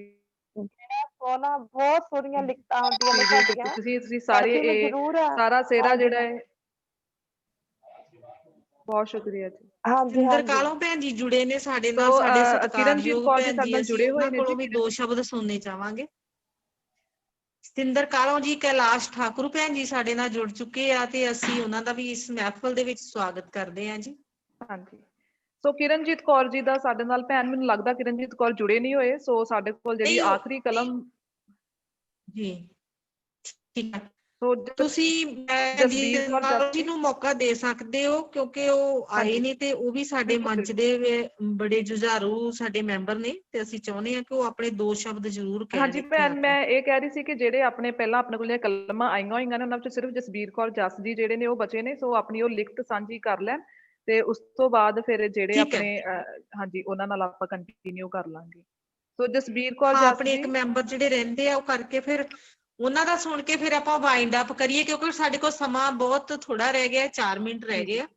ਜਿਹੜਾ ਸੋਹਣਾ, ਬਹੁਤ ਸੋਹਣੀਆਂ ਲਿਖਤਾਂ ਹੁੰਦੀਆਂ ਨੇ ਜੀ ਤੁਹਾਡੀਆਂ, ਤੁਸੀਂ ਸਾਰੇ ਪੜ੍ਹਦੀ ਮੈਂ ਇਹ ਜ਼ਰੂਰ ਆ। ਸਾਰਾ ਸੇਰਾ ਹਾਂਜੀ ਜਿਹੜਾ ਹੈ। ਬਹੁਤ ਸ਼ੁਕਰੀਆ ਜੀ। ਹਾਂਜੀ ਸਿੰਦਰ ਹਾਂਜੀ ਕਾਲੋਂ ਭੈਣ ਜੀ ਜੁੜੇ ਨੇ ਸਾਡੇ ਨਾਲ, ਸੋ ਸਾਡੇ ਕਿਰਨਜੀਤ ਸਤਿਕਾਰਯੋਗ ਕੌਰ ਜੀ ਭੈਣ ਸਾਡੇ ਜੀ। ਨਾਲ ਅਸੀਂ ਜੁੜੇ ਹੋਏ ਉਹਨਾਂ ਨੇ ਕੋਲੋਂ ਵੀ ਜੀ। ਦੋ ਸ਼ਬਦ ਸੁਣਨੇ ਚਾਹਾਂਗੇ। ਸਿੰਦਰ ਕਾਲੋਂ ਜੀ, ਕੈਲਾਸ਼ ਠਾਕੁਰ ਭੈਣ ਜੀ ਸਾਡੇ ਨਾਲ ਜੁੜ ਚੁੱਕੇ ਆ ਤੇ ਅਸੀਂ ਉਹਨਾਂ ਦਾ ਵੀ ਇਸ ਮਹਿਫਲ ਦੇ ਵਿੱਚ ਸਵਾਗਤ ਕਰਦੇ ਹਾਂ ਜੀ। ਹਾਂਜੀ, ਸੋ ਕਿਰਨਜੀਤ ਕੌਰ ਜੀ ਦਾ ਸਾਡੇ ਨਾਲ, ਭੈਣ ਮੈਨੂੰ ਲੱਗਦਾ ਕਿਰਨਜੀਤ ਕੌਰ ਜੁੜੇ ਨਹੀਂ ਹੋਏ, ਸੋ ਸਾਡੇ ਕੋਲ ਜਿਹੜੀ ਨਹੀਂ ਆਖਰੀ ਕਲਮ ਜੀ, ਠੀਕ ਹੈ। ਸੋ ਤੁਸੀਂ ਜਸਬੀਰ ਕੌਰ ਜੀ ਨੂੰ ਮੌਕਾ ਦੇ ਸਕਦੇ ਹੋ, ਕਿਉਂਕਿ ਉਹ ਆਏ ਹਾਂਜੀ ਨੇ ਤੇ ਉਹ ਵੀ ਸਾਡੇ ਮੰਚ ਦੇ ਬੜੇ ਜੁਝਾਰੂ ਸਾਡੇ ਮੈਂਬਰ ਨੇ, ਤੇ ਅਸੀਂ ਚਾਹੁੰਦੇ ਹਾਂ ਕਿ ਉਹ ਆਪਣੇ ਦੋ ਸ਼ਬਦ ਜ਼ਰੂਰ ਕਹਿਣ ਹਾਂਜੀ ਇੱਥੇ ਭੈਣ, ਆ ਕੇ। ਮੈਂ ਇਹ ਕਹਿ ਰਹੀ ਸੀ ਕਿ ਜਿਹੜੇ ਆਪਣੇ ਪਹਿਲਾਂ ਆਪਣੇ ਕੋਲ ਕਲਮਾਂ ਆਈਆਂ ਹੋਈਆਂ ਨੇ, ਉਹਨਾਂ ਵਿੱਚ ਸਿਰਫ ਜਸਬੀਰ ਕੌਰ ਜੱਸ ਜੀ ਜਿਹੜੇ ਨੇ ਉਹ ਬਚੇ ਨੇ, ਸੋ ਆਪਣੀ ਉਹ ਲਿਖਤ ਸਾਂਝੀ ਕਰ ਲੈਣ ਤੇ ਉਸ ਤੋਂ ਬਾਅਦ ਫਿਰ ਜਿਹੜੇ ਠੀਕ ਹੈ। ਆਪਣੇ ਹਾਂਜੀ ਉਹਨਾਂ ਨਾਲ ਆਪਾਂ ਕੰਟੀਨਿਊ ਕਰ ਲਾਂਗੇ। ਸੋ ਜਸਬੀਰ ਕੌਰ ਹਾਂ, ਜੱਸ ਆਪਣੇ ਜੀ। ਇੱਕ ਮੈਂਬਰ ਜਿਹੜੇ ਰਹਿੰਦੇ ਆ ਉਹ ਕਰਕੇ ਫਿਰ ਉਹਨਾਂ ਦਾ ਸੁਣ ਕੇ ਫਿਰ ਆਪਾਂ ਵਾਈਂਡ ਅਪ ਕਰੀਏ, ਕਿਉਂਕਿ ਸਾਡੇ ਕੋਲ ਸਮਾਂ ਬਹੁਤ ਥੋੜਾ ਰਹਿ ਗਿਆ, 4 ਮਿੰਟ ਰਹਿ ਗਏ ਆ।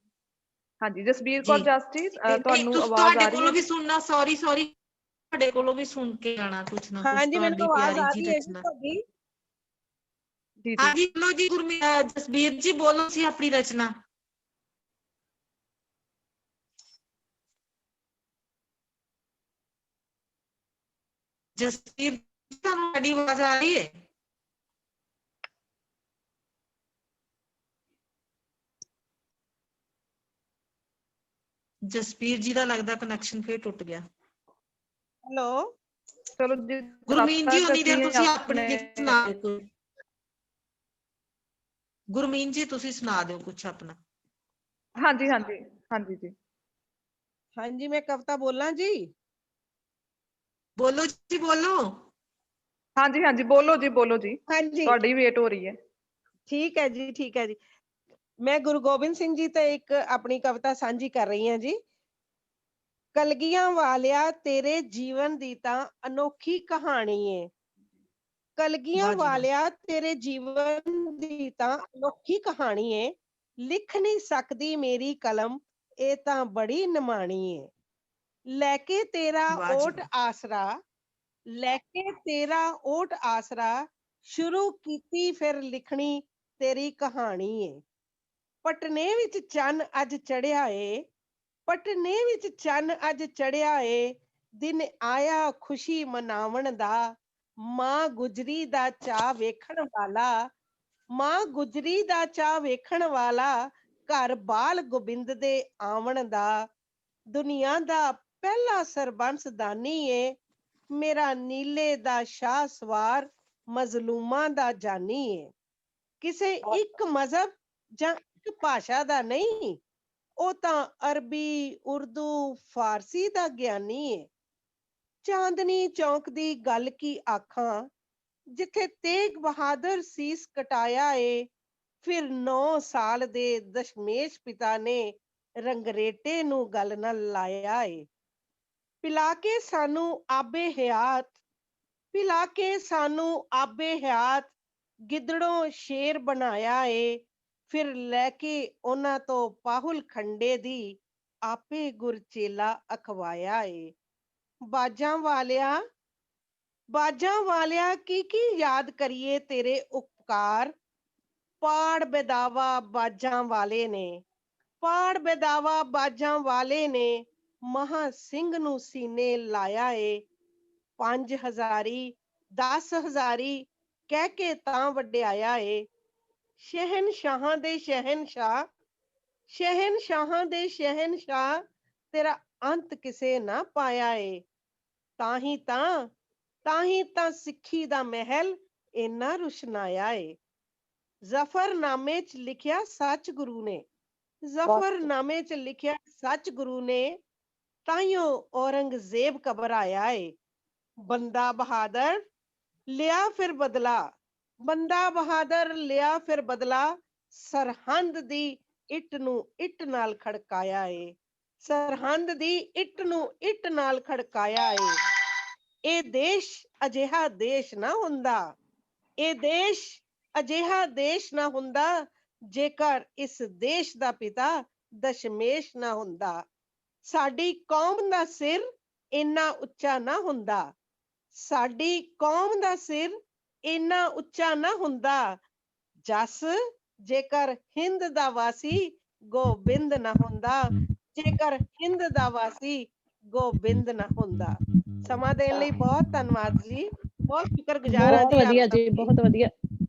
ਹਾਂਜੀ, ਜਸਬੀਰ ਜੀ ਕੌਰ ਜੱਸ ਜੀ ਤੁਹਾਨੂੰ ਤੁਸੀਂ ਆਵਾਜ਼ ਤੁਹਾਡੇ ਆ ਰਹੀ ਕੋਲੋਂ ਹੈ? ਵੀ ਸੁਣਨਾ, ਸੌਰੀ ਤੁਹਾਡੇ ਕੋਲੋਂ ਵੀ ਸੁਣ ਕੇ ਆਣਾ ਕੁਛ ਨਾ ਕੁਛ ਹਾਂਜੀ ਮੈਨੂੰ ਤੁਹਾਡੀ ਆਵਾਜ਼ ਪਿਆਰੀ ਆ ਜੀ ਰਹੀ ਹੈ ਜੀ ਰਚਨਾ। ਤੁਹਾਡੀ। ਜੀ ਹਾਂਜੀ ਬੋਲੋ ਜੀ ਜਸਬੀਰ ਜੀ, ਬੋਲੋ ਸੀ ਆਪਣੀ ਰਚਨਾ। ਜਸਬੀਰ ਤੁਹਾਨੂੰ ਸਾਡੀ ਆਵਾਜ਼ ਆ ਰਹੀ ਹੈ? ਜਸਬੀਰ ਜੀ ਦਾ ਲੱਗਦਾ ਕਨੈਕਸ਼ਨ ਫੇਰ ਟੁੱਟ ਗਿਆ। ਹੈਲੋ, ਚਲੋ ਜੀ, ਗੁਰਮੀਨ ਜੀ ਉਨੀ ਦੇਰ ਤੁਸੀਂ ਆਪਣੀ ਆਪਣੇ ਲਿਖਤ ਸੁਣਾ ਦਿਓ। ਗੁਰਮੀਨ ਜੀ ਤੁਸੀਂ ਸੁਣਾ ਦਿਓ ਕੁਛ ਆਪਣਾ। ਹਾਂਜੀ ਹਾਂਜੀ ਹਾਂਜੀ ਜੀ। ਹਾਂਜੀ ਮੈਂ ਕਵਿਤਾ ਬੋਲਾਂ ਜੀ? ਬੋਲੋ ਜੀ ਬੋਲੋ। ਹਾਂਜੀ ਹਾਂਜੀ ਬੋਲੋ ਜੀ, ਬੋਲੋ ਜੀ, ਹਾਂਜੀ ਤੁਹਾਡੀ ਵੇਟ ਹੋ ਰਹੀ ਹੈ। ਠੀਕ ਹੈ ਜੀ, ਠੀਕ ਹੈ ਜੀ। ਮੈਂ ਗੁਰੂ ਗੋਬਿੰਦ ਸਿੰਘ ਜੀ ਤੇ ਇੱਕ ਆਪਣੀ ਕਵਿਤਾ ਸਾਂਝੀ ਕਰ ਰਹੀ ਹਾਂ ਜੀ। ਕਲਗੀਆਂ ਵਾਲਿਆ ਤੇਰੇ ਜੀਵਨ ਦੀ ਤਾਂ ਅਨੋਖੀ ਕਹਾਣੀ ਏ। ਕਲਗੀਆਂ ਵਾਲਿਆ ਤੇਰੇ ਜੀਵਨ ਦੀ ਤਾਂ ਅਨੋਖੀ ਕਹਾਣੀ ਏ। ਲਿਖ ਨਹੀਂ ਸਕਦੀ ਮੇਰੀ ਕਲਮ, ਇਹ ਤਾਂ ਬੜੀ ਨਿਮਾਣੀ ਏ। ਲੈ ਕੇ ਤੇਰਾ ਓਟ ਆਸਰਾ, ਲੈ ਕੇ ਤੇਰਾ ਓਟ ਆਸਰਾ, ਸ਼ੁਰੂ ਕੀਤੀ ਫਿਰ ਲਿਖਣੀ ਤੇਰੀ ਕਹਾਣੀ ਏ। ਪਟਨੇ ਵਿੱਚ ਚੰਨ ਅੱਜ ਚੜਿਆ ਏ, ਪਟਨੇ ਵਿੱਚ ਚੰਨ ਅੱਜ ਚੜਿਆ ਏ, ਦਿਨ ਆਇਆ ਖੁਸ਼ੀ ਮਨਾਵਣ ਦਾ। ਮਾਂ ਗੁਜਰੀ ਦਾ ਚਾਅ ਵੇਖਣ ਵਾਲਾ, ਮਾਂ ਗੁਜਰੀ ਦਾ ਚਾਅ ਵੇਖਣ ਵਾਲਾ, ਘਰ ਬਾਲ ਗੋਬਿੰਦ ਦੇ ਆਵਣ ਦਾ। ਦੁਨੀਆ ਦਾ ਪਹਿਲਾ ਸਰਬੰਸ ਦਾਨੀ ਏ, ਮੇਰਾ ਨੀਲੇ ਦਾ ਸ਼ਾਹ ਸਵਾਰ, ਮਜ਼ਲੂਮਾਂ ਦਾ ਜਾਨੀ ਏ। ਕਿਸੇ ਇੱਕ ਮਜ਼ਹਬ ਜਾਂ ਇੱਕ ਭਾਸ਼ਾ ਦਾ ਨਹੀਂ, ਉਹ ਤਾਂ ਅਰਬੀ, ਉਰਦੂ, ਫਾਰਸੀ ਦਾ ਗਿਆਨੀ ਏ। ਚਾਂਦਨੀ ਚੌਕ ਦੀ ਗੱਲ ਕੀ ਆਖਾਂ, ਜਿੱਥੇ ਤੇਗ ਬਹਾਦਰ ਸੀਸ ਕਟਾਇਆ ਏ, ਫਿਰ 9 ਸਾਲ ਦੇ ਦਸ਼ਮੇਸ਼ ਪਿਤਾ ਨੇ ਰੰਗਰੇਟੇ ਨੂੰ ਗੱਲ ਨਾਲ ਲਾਇਆ ਏ। ਪਿਲਾ ਕੇ ਸਾਨੂੰ ਆਬੇ ਹਯਾਤ, ਪਿਲਾ ਕੇ ਸਾਨੂੰ ਆਬੇ ਹਯਾਤ, ਗਿੱਦੜੋਂ ਸ਼ੇਰ ਬਣਾਇਆ ਏ, ਫਿਰ ਲੈ ਕੇ ਉਹਨਾਂ ਤੋਂ ਪਾਹੁਲ ਖੰਡੇ ਦੀ, ਆਪੇ ਗੁਰਚੇਲਾ ਅਖਵਾਇਆ ਏ। ਬਾਜਾਂ ਵਾਲਿਆ, ਬਾਜਾਂ ਵਾਲਿਆ ਕੀ ਯਾਦ ਕਰੀਏ ਤੇਰੇ ਉਪਕਾਰ। ਪਾੜ ਬੇਦਾਵਾ ਬਾਜਾਂ ਵਾਲੇ ਨੇ, ਪਾੜ ਬੇਦਾਵਾ ਬਾਜਾਂ ਵਾਲੇ ਨੇ, ਮਹਾਂ ਸਿੰਘ ਨੂੰ ਸੀਨੇ ਲਾਇਆ ਏ। 5 ਹਜ਼ਾਰੀ 10 ਹਜ਼ਾਰੀ ਕਹਿ ਕੇ ਤਾਂ ਵਡਿਆਇਆ ਏ। ਸ਼ਹਿਨਸ਼ਾਹਾਂ ਦੇ ਸ਼ਹਿਨਸ਼ਾਹ, ਸ਼ਹਿਨਸ਼ਾਹਾਂ ਦੇ ਸ਼ਹਿਨਸ਼ਾਹ, ਤੇਰਾ ਅੰਤ ਕਿਸੇ ਨਾ ਪਾਇਆ ਏ। ਤਾਂ ਹੀ ਤਾਂ ਸਿੱਖੀ ਦਾ ਮਹਿਲ ਇੰਨਾ ਰੁਸ਼ਨਾਇਆ ਏ। ਜ਼ਫਰਨਾਮੇ ਚ ਲਿਖਿਆ ਸੱਚ ਗੁਰੂ ਨੇ, ਜ਼ਫਰਨਾਮੇ ਚ ਲਿਖਿਆ ਸੱਚ ਗੁਰੂ ਨੇ, ਤਾਈਓ ਔਰੰਗਜ਼ੇਬ ਘਬਰਾਇਆ ਏ। ਬੰਦਾ ਬਹਾਦਰ ਲਿਆ ਫਿਰ ਬਦਲਾ, ਬੰਦਾ ਬਹਾਦਰ ਲਿਆ ਫਿਰ ਬਦਲਾ, ਸਰਹੰਦ ਦੀ ਇੱਟ ਨੂੰ ਇੱਟ ਨਾਲ ਖੜਕਾਇਆ ਏ, ਸਰਹੰਦ ਦੀ ਇੱਟ ਨੂੰ ਇੱਟ ਨਾਲ ਖੜਕਾਇਆ ਏ। ਇਹ ਦੇਸ਼ ਅਜਿਹਾ ਦੇਸ਼ ਨਾ ਹੁੰਦਾ, ਇਹ ਦੇਸ਼ ਅਜਿਹਾ ਦੇਸ਼ ਨਾ ਹੁੰਦਾ, ਜੇਕਰ ਇਸ ਦੇਸ਼ ਦਾ ਪਿਤਾ ਦਸ਼ਮੇਸ਼ ਨਾ ਹੁੰਦਾ। ਸਾਡੀ ਕੌਮ ਦਾ ਸਿਰ ਇੰਨਾ ਉੱਚਾ ਨਾ ਹੁੰਦਾ, ਸਾਡੀ ਕੌਮ ਦਾ ਸਿਰ ਇੰਨਾ ਉੱਚਾ ਨਾ ਹੁੰਦਾ, ਜਸ ਜੇਕਰ ਹਿੰਦ ਦਾ ਵਾਸੀ ਗੋਬਿੰਦ ਨਾ ਹੁੰਦਾ, ਜੇਕਰ ਹਿੰਦ ਦਾ ਵਾਸੀ ਗੋਬਿੰਦ ਨਾ ਹੁੰਦਾ। ਸਮਾਂ ਦੇਣ ਲਈ ਬਹੁਤ ਧੰਨਵਾਦ ਜੀ, ਬਹੁਤ ਸ਼ੁਕਰਗੁਜ਼ਾਰ ਹਾਂ ਬਹੁਤ ਜੀ ਵਧੀਆ ਆਪ ਜੀ, ਸਭ ਬਹੁਤ ਵਧੀਆ।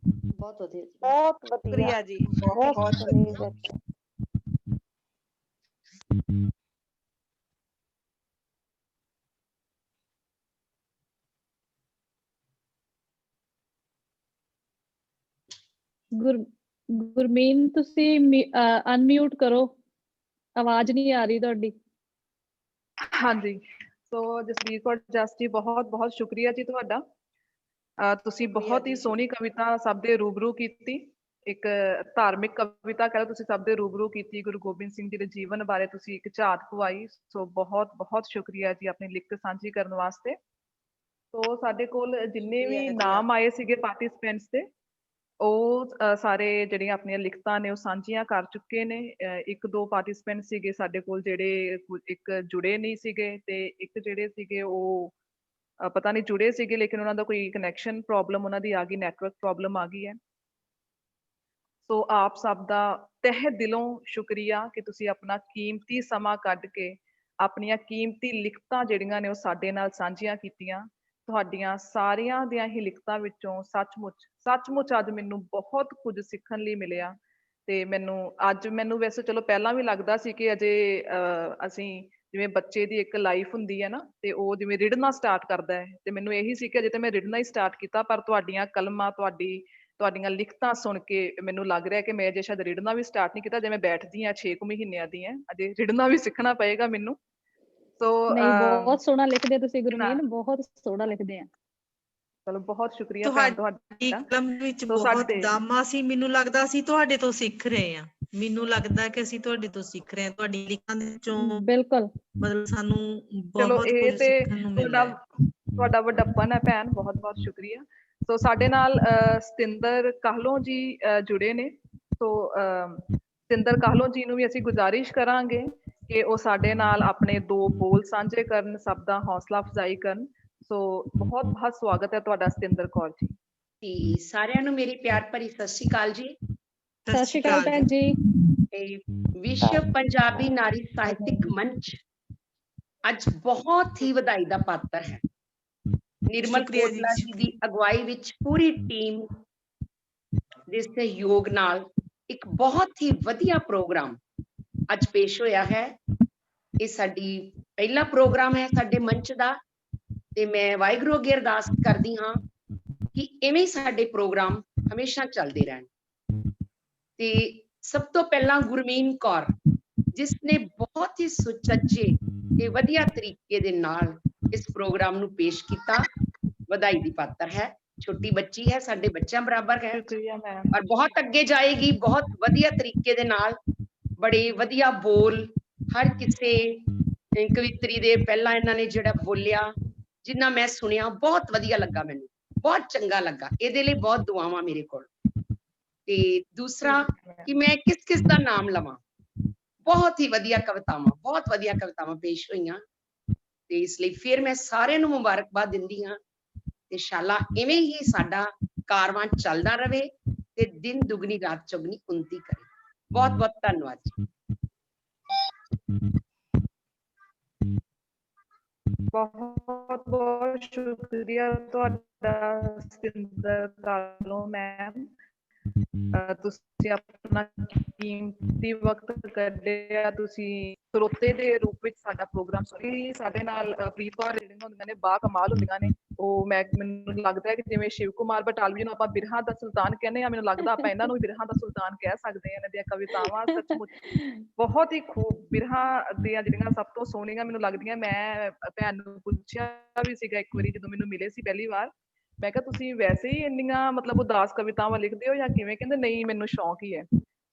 ਬਹੁਤ ਵਧੀਆ ਜੀ। ਬਹੁਤ ਵਧੀਆ, ਸ਼ੁਕਰੀਆ ਜੀ, ਬਹੁਤ ਬਹੁਤ ਸੋਹਣੀ ਵਧੀਆ। ਬੱਚਾ। ਗੁਰਮੀਨ ਤੁਸੀਂ ਅਨਮਿਊਟ ਕਰੋ, ਆਵਾਜ਼ ਨਹੀਂ ਆ ਰਹੀ ਤੁਹਾਡੀ। ਹਾਂਜੀ, ਸੋ ਜਸਵੀਰ ਕੌਰ ਜਸ ਜੀ, ਬਹੁਤ ਬਹੁਤ ਸ਼ੁਕਰੀਆ ਜੀ ਤੁਹਾਡਾ। ਤੁਸੀਂ ਬਹੁਤ ਹੀ ਸੋਹਣੀ ਕਵਿਤਾ ਸਭ ਦੇ ਰੂਬਰੂ ਕੀਤੀ, ਇੱਕ ਧਾਰਮਿਕ ਕਵਿਤਾ ਕਹਿ ਲਓ ਤੁਸੀਂ ਸਭ ਦੇ ਰੂਬਰੂ ਕੀਤੀ। ਗੁਰੂ ਗੋਬਿੰਦ ਸਿੰਘ ਜੀ ਦੇ ਜੀਵਨ ਬਾਰੇ ਤੁਸੀਂ ਇੱਕ ਝਾਤ ਪਵਾਈ, ਸੋ ਬਹੁਤ ਬਹੁਤ ਸ਼ੁਕਰੀਆ ਜੀ ਆਪਣੀ ਲਿਖਤ ਸਾਂਝੀ ਕਰਨ ਵਾਸਤੇ। ਸੋ ਸਾਡੇ ਕੋਲ ਜਿੰਨੇ ਵੀ ਨਾਮ ਆਏ ਸੀਗੇ ਪਾਰਟਿਸਪੈਂਟਸ ਦੇ, ਉਹ ਸਾਰੇ ਜਿਹੜੀਆਂ ਆਪਣੀਆਂ ਲਿਖਤਾਂ ਨੇ ਉਹ ਸਾਂਝੀਆਂ ਕਰ ਚੁੱਕੇ ਨੇ। ਇੱਕ ਦੋ ਪਾਰਟਿਸਪੈਂਟ ਸੀਗੇ ਸਾਡੇ ਕੋਲ ਜਿਹੜੇ ਇੱਕ ਜੁੜੇ ਨਹੀਂ ਸੀਗੇ, ਤੇ ਇੱਕ ਜਿਹੜੇ ਸੀਗੇ ਉਹ ਪਤਾ ਨਹੀਂ ਜੁੜੇ ਸੀਗੇ ਲੇਕਿਨ ਉਹਨਾਂ ਦਾ ਕੋਈ ਕਨੈਕਸ਼ਨ ਪ੍ਰੋਬਲਮ ਉਹਨਾਂ ਦੀ ਆ ਗਈ, ਨੈਟਵਰਕ ਪ੍ਰੋਬਲਮ ਆ ਗਈ ਹੈ। ਸੋ ਆਪ ਸਭ ਦਾ ਤਹਿ ਦਿਲੋਂ ਸ਼ੁਕਰੀਆ ਕਿ ਤੁਸੀਂ ਆਪਣਾ ਕੀਮਤੀ ਸਮਾਂ ਕੱਢ ਕੇ ਆਪਣੀਆਂ ਕੀਮਤੀ ਲਿਖਤਾਂ ਜਿਹੜੀਆਂ ਨੇ ਉਹ ਸਾਡੇ ਨਾਲ ਸਾਂਝੀਆਂ ਕੀਤੀਆਂ। ਤੁਹਾਡੀਆਂ ਸਾਰਿਆਂ ਦੀਆਂ ਹੀ ਲਿਖਤਾਂ ਵਿੱਚੋਂ ਸੱਚਮੁੱਚ ਅੱਜ ਮੈਨੂੰ ਬਹੁਤ ਕੁਝ ਸਿੱਖਣ ਲਈ ਮਿਲਿਆ। ਤੇ ਮੈਨੂੰ ਵੈਸੇ ਚਲੋ ਪਹਿਲਾਂ ਵੀ ਲੱਗਦਾ ਸੀ ਕਿ ਅਜੇ ਅਸੀਂ ਜਿਵੇਂ ਬੱਚੇ ਦੀ ਇੱਕ ਲਾਈਫ ਹੁੰਦੀ ਹੈ ਨਾ, ਤੇ ਉਹ ਜਿਵੇਂ ਰਿੜਨਾ ਸਟਾਰਟ ਕਰਦਾ ਹੈ, ਤੇ ਮੈਨੂੰ ਇਹੀ ਸੀ ਕਿ ਅਜੇ ਤੇ ਮੈਂ ਰਿੜਨਾ ਹੀ ਸਟਾਰਟ ਕੀਤਾ, ਪਰ ਤੁਹਾਡੀਆਂ ਕਲਮਾਂ ਤੁਹਾਡੀਆਂ ਲਿਖਤਾਂ ਸੁਣ ਕੇ ਮੈਨੂੰ ਲੱਗ ਰਿਹਾ ਕਿ ਮੈਂ ਅਜੇ ਸ਼ਾਇਦ ਰਿੜਨਾ ਵੀ ਸਟਾਰਟ ਨਹੀਂ ਕੀਤਾ। ਜੇ ਮੈਂ ਬੈਠਦੀ ਹਾਂ 6 ਮਹੀਨਿਆਂ ਦੀ ਹੈ, ਅਜੇ ਰਿੜਨਾ ਵੀ ਸਿੱਖਣਾ ਪਏਗਾ ਮੈਨੂੰ। ਸੋ ਨਹੀਂ, ਬਹੁਤ ਸੋਹਣਾ ਲਿਖਦੇ ਤੁਸੀਂ ਗੁਰਮੀਨ, ਬਹੁਤ ਸੋਹਣਾ ਲਿਖਦੇ ਆ। ਚਲੋ ਬਹੁਤ ਸ਼ੁਕਰੀਆ ਭੈਣ ਤੁਹਾਡੀ ਤੁਹਾਡਾ। ਕਲਮ ਵਿੱਚ ਸੋ ਬਹੁਤ ਸਾਡੇ ਦਮ ਸੀ, ਮੈਨੂੰ ਲੱਗਦਾ ਅਸੀਂ ਤੁਹਾਡੇ ਤੋਂ ਸਿੱਖ ਰਹੇ ਹਾਂ, ਮੈਨੂੰ ਲੱਗਦਾ ਕਿ ਅਸੀਂ ਤੁਹਾਡੇ ਤੋਂ ਸਿੱਖ ਰਹੇ ਹਾਂ, ਤੁਹਾਡੀ ਲਿਖਤਾਂ ਦੇ ਵਿੱਚੋਂ ਬਿਲਕੁਲ, ਮਤਲਬ ਸਾਨੂੰ ਚਲੋ ਬਹੁਤ ਇਹ ਕੁਝ ਤੇ ਸਿੱਖਣ ਨੂੰ ਮਿਲ ਰਿਹਾ ਹੈ। ਤੁਹਾਡਾ ਵੱਡਪਨ ਹੈ ਭੈਣ, ਬਹੁਤ ਬਹੁਤ ਸ਼ੁਕਰੀਆ। ਸੋ ਸਾਡੇ ਨਾਲ ਸਤਿੰਦਰ ਕਾਹਲੋਂ ਜੀ ਜੁੜੇ ਨੇ। ਸੋ ਸਤਿੰਦਰ ਕਾਹਲੋਂ ਜੀ ਨੂੰ ਵੀ ਅਸੀਂ ਗੁਜ਼ਾਰਿਸ਼ ਕਰਾਂਗੇ ਕਿ ਉਹ ਸਾਡੇ ਨਾਲ ਆਪਣੇ 2 ਬੋਲ ਸਾਂਝੇ ਕਰਨ, ਸਭ ਦਾ ਹੌਸਲਾ ਅਫਜ਼ਾਈ ਕਰਨ। ਸੋ ਬਹੁਤ ਬਹੁਤ ਸਵਾਗਤ ਹੈ ਤੁਹਾਡਾ ਸਤਿੰਦਰ ਕੌਰ ਜੀ। ਜੀ ਸਾਰਿਆਂ ਨੂੰ ਮੇਰੀ ਪਿਆਰ ਭਰੀ ਸਤਿ ਸ਼੍ਰੀ ਅਕਾਲ ਜੀ। ਸਤਿ ਸ਼੍ਰੀ ਅਕਾਲ ਭੈਣ ਜੀ। ਵਿਸ਼ਵ ਪੰਜਾਬੀ ਨਾਰੀ ਸਾਹਿਤਿਕ ਮੰਚ ਅੱਜ ਬਹੁਤ ਹੀ ਵਧਾਈ ਦਾ ਪਾਤਰ ਹੈ। ਨਿਰਮਲ ਕੋਟਲਾ ਜੀ ਦੀ ਅਗਵਾਈ ਵਿੱਚ ਪੂਰੀ ਟੀਮ ਦੇ ਸਹਿਯੋਗ ਨਾਲ ਇੱਕ ਬਹੁਤ ਹੀ ਵਧੀਆ ਪ੍ਰੋਗਰਾਮ ਅੱਜ ਪੇਸ਼ ਹੋਇਆ ਹੈ। ਇਹ ਸਾਡੀ ਪਹਿਲਾ ਪ੍ਰੋਗਰਾਮ ਹੈ ਸਾਡੇ ਮੰਚ ਦਾ, ਤੇ ਮੈਂ ਵਾਹਿਗੁਰੂ ਅੱਗੇ ਅਰਦਾਸ ਕਰਦੀ ਹਾਂ ਕਿ ਇਵੇਂ ਹੀ ਸਾਡੇ ਪ੍ਰੋਗਰਾਮ ਹਮੇਸ਼ਾ ਚੱਲਦੇ ਰਹਿਣ। ਤੇ ਸਭ ਤੋਂ ਪਹਿਲਾਂ ਗੁਰਮੀਨ ਕੌਰ, ਜਿਸ ਨੇ ਬਹੁਤ ਹੀ ਸੁਚੱਜੇ ਤੇ ਵਧੀਆ ਤਰੀਕੇ ਦੇ ਨਾਲ ਇਸ ਪ੍ਰੋਗਰਾਮ ਨੂੰ ਪੇਸ਼ ਕੀਤਾ, ਵਧਾਈ ਦੀ ਪਾਤਰ ਹੈ। ਛੋਟੀ ਬੱਚੀ ਹੈ, ਸਾਡੇ ਬੱਚਿਆਂ ਬਰਾਬਰ ਹੈ, ਔਰ ਬਹੁਤ ਅੱਗੇ ਜਾਏਗੀ ਬਹੁਤ ਵਧੀਆ ਤਰੀਕੇ ਦੇ ਨਾਲ। ਬੜੇ ਵਧੀਆ ਬੋਲ, ਹਰ ਕਿਸੇ ਕਵਿਤਰੀ ਦੇ ਪਹਿਲਾਂ ਇਹਨਾਂ ਨੇ ਜਿਹੜਾ ਬੋਲਿਆ, ਜਿੰਨਾ ਮੈਂ ਸੁਣਿਆ ਬਹੁਤ ਵਧੀਆ ਲੱਗਾ, ਮੈਨੂੰ ਬਹੁਤ ਚੰਗਾ ਲੱਗਾ। ਇਹਦੇ ਲਈ ਬਹੁਤ ਦੁਆਵਾਂ ਮੇਰੇ ਕੋਲ। ਤੇ ਦੂਸਰਾ ਕਿ ਮੈਂ ਕਿਸ ਕਿਸ ਦਾ ਨਾਮ ਲਵਾਂ, ਬਹੁਤ ਹੀ ਵਧੀਆ ਕਵਿਤਾਵਾਂ, ਬਹੁਤ ਵਧੀਆ ਕਵਿਤਾਵਾਂ ਪੇਸ਼ ਹੋਈਆਂ, ਤੇ ਇਸ ਲਈ ਫਿਰ ਮੈਂ ਸਾਰਿਆਂ ਨੂੰ ਮੁਬਾਰਕਬਾਦ ਦਿੰਦੀ ਹਾਂ। ਤੇ ਸ਼ਾਲਾ ਇਵੇਂ ਹੀ ਸਾਡਾ ਕਾਰਵਾਂ ਚੱਲਦਾ ਰਵੇ ਤੇ ਦਿਨ ਦੁਗਣੀ ਰਾਤ ਚੌਗਣੀ ਉਨਤੀ ਕਰੇ। ਬਹੁਤ ਬਹੁਤ ਧੰਨਵਾਦ ਜੀ। ਬਹੁਤ ਬਹੁਤ ਸ਼ੁਕਰੀਆ ਤੁਹਾਡਾ ਸਤਿੰਦਰ ਕਾਹਲੋਂ ਮੈਮ। ਤੁਸੀਂ ਆਪਣਾ ਕੀਮਤੀ ਵਕਤ ਕੱਢਿਆ, ਤੁਸੀਂ ਸਰੋਤੇ ਦੇ ਰੂਪ ਵਿੱਚ ਸਾਡਾ ਪ੍ਰੋਗਰਾਮ ਸੁਣੀ। ਸਾਡੇ ਨਾਲ ਪ੍ਰੀਤ ਕੌਰ ਜਿਹੜੀਆਂ ਹੁੰਦੀਆਂ ਨੇ ਬਾ ਕਮਾਲ ਹੁੰਦੀਆਂ ਨੇ, ਮੈਨੂੰ ਲੱਗਦਾ ਹੈ ਕਿ ਜਿਵੇਂ ਸ਼ਿਵ ਕੁਮਾਰ ਬਟਾਲਵੀ ਨੂੰ ਆਪਾਂ ਬਿਰਹਾ ਦਾ ਸੁਲਤਾਨ ਕਹਿੰਦੇ ਆ, ਮੈਨੂੰ ਲੱਗਦਾ ਆਪਾਂ ਇਹਨਾਂ ਨੂੰ ਵੀ ਬਿਰਹਾ ਦਾ ਸੁਲਤਾਨ ਕਹਿ ਸਕਦੇ ਹਾਂ। ਇਹਨਾਂ ਦੀਆਂ ਕਵਿਤਾਵਾਂ ਸੱਚਮੁੱਚ ਬਹੁਤ ਹੀ ਖੂਬ, ਬਿਰਹਾ ਦੀਆਂ ਜਿਹੜੀਆਂ ਸਭ ਤੋਂ ਸੋਹਣੀਆਂ ਮੈਨੂੰ ਲੱਗਦੀਆਂ। ਮੈਂ ਭੈਣ ਨੂੰ ਪੁੱਛਿਆ ਵੀ ਸੀਗਾ ਇੱਕ ਵਾਰੀ ਜਦੋਂ ਮੈਨੂੰ ਮਿਲੇ ਸੀ ਪਹਿਲੀ ਵਾਰ, ਮੈਂ ਕਿਹਾ ਤੁਸੀਂ ਵੈਸੇ ਹੀ ਇੰਨੀਆਂ ਮਤਲਬ ਉਦਾਸ ਕਵਿਤਾਵਾਂ ਲਿਖਦੇ ਹੋ ਜਾਂ ਕਿਵੇਂ? ਕਹਿੰਦੇ ਨਹੀਂ, ਮੈਨੂੰ ਸ਼ੌਂਕ ਹੀ ਹੈ।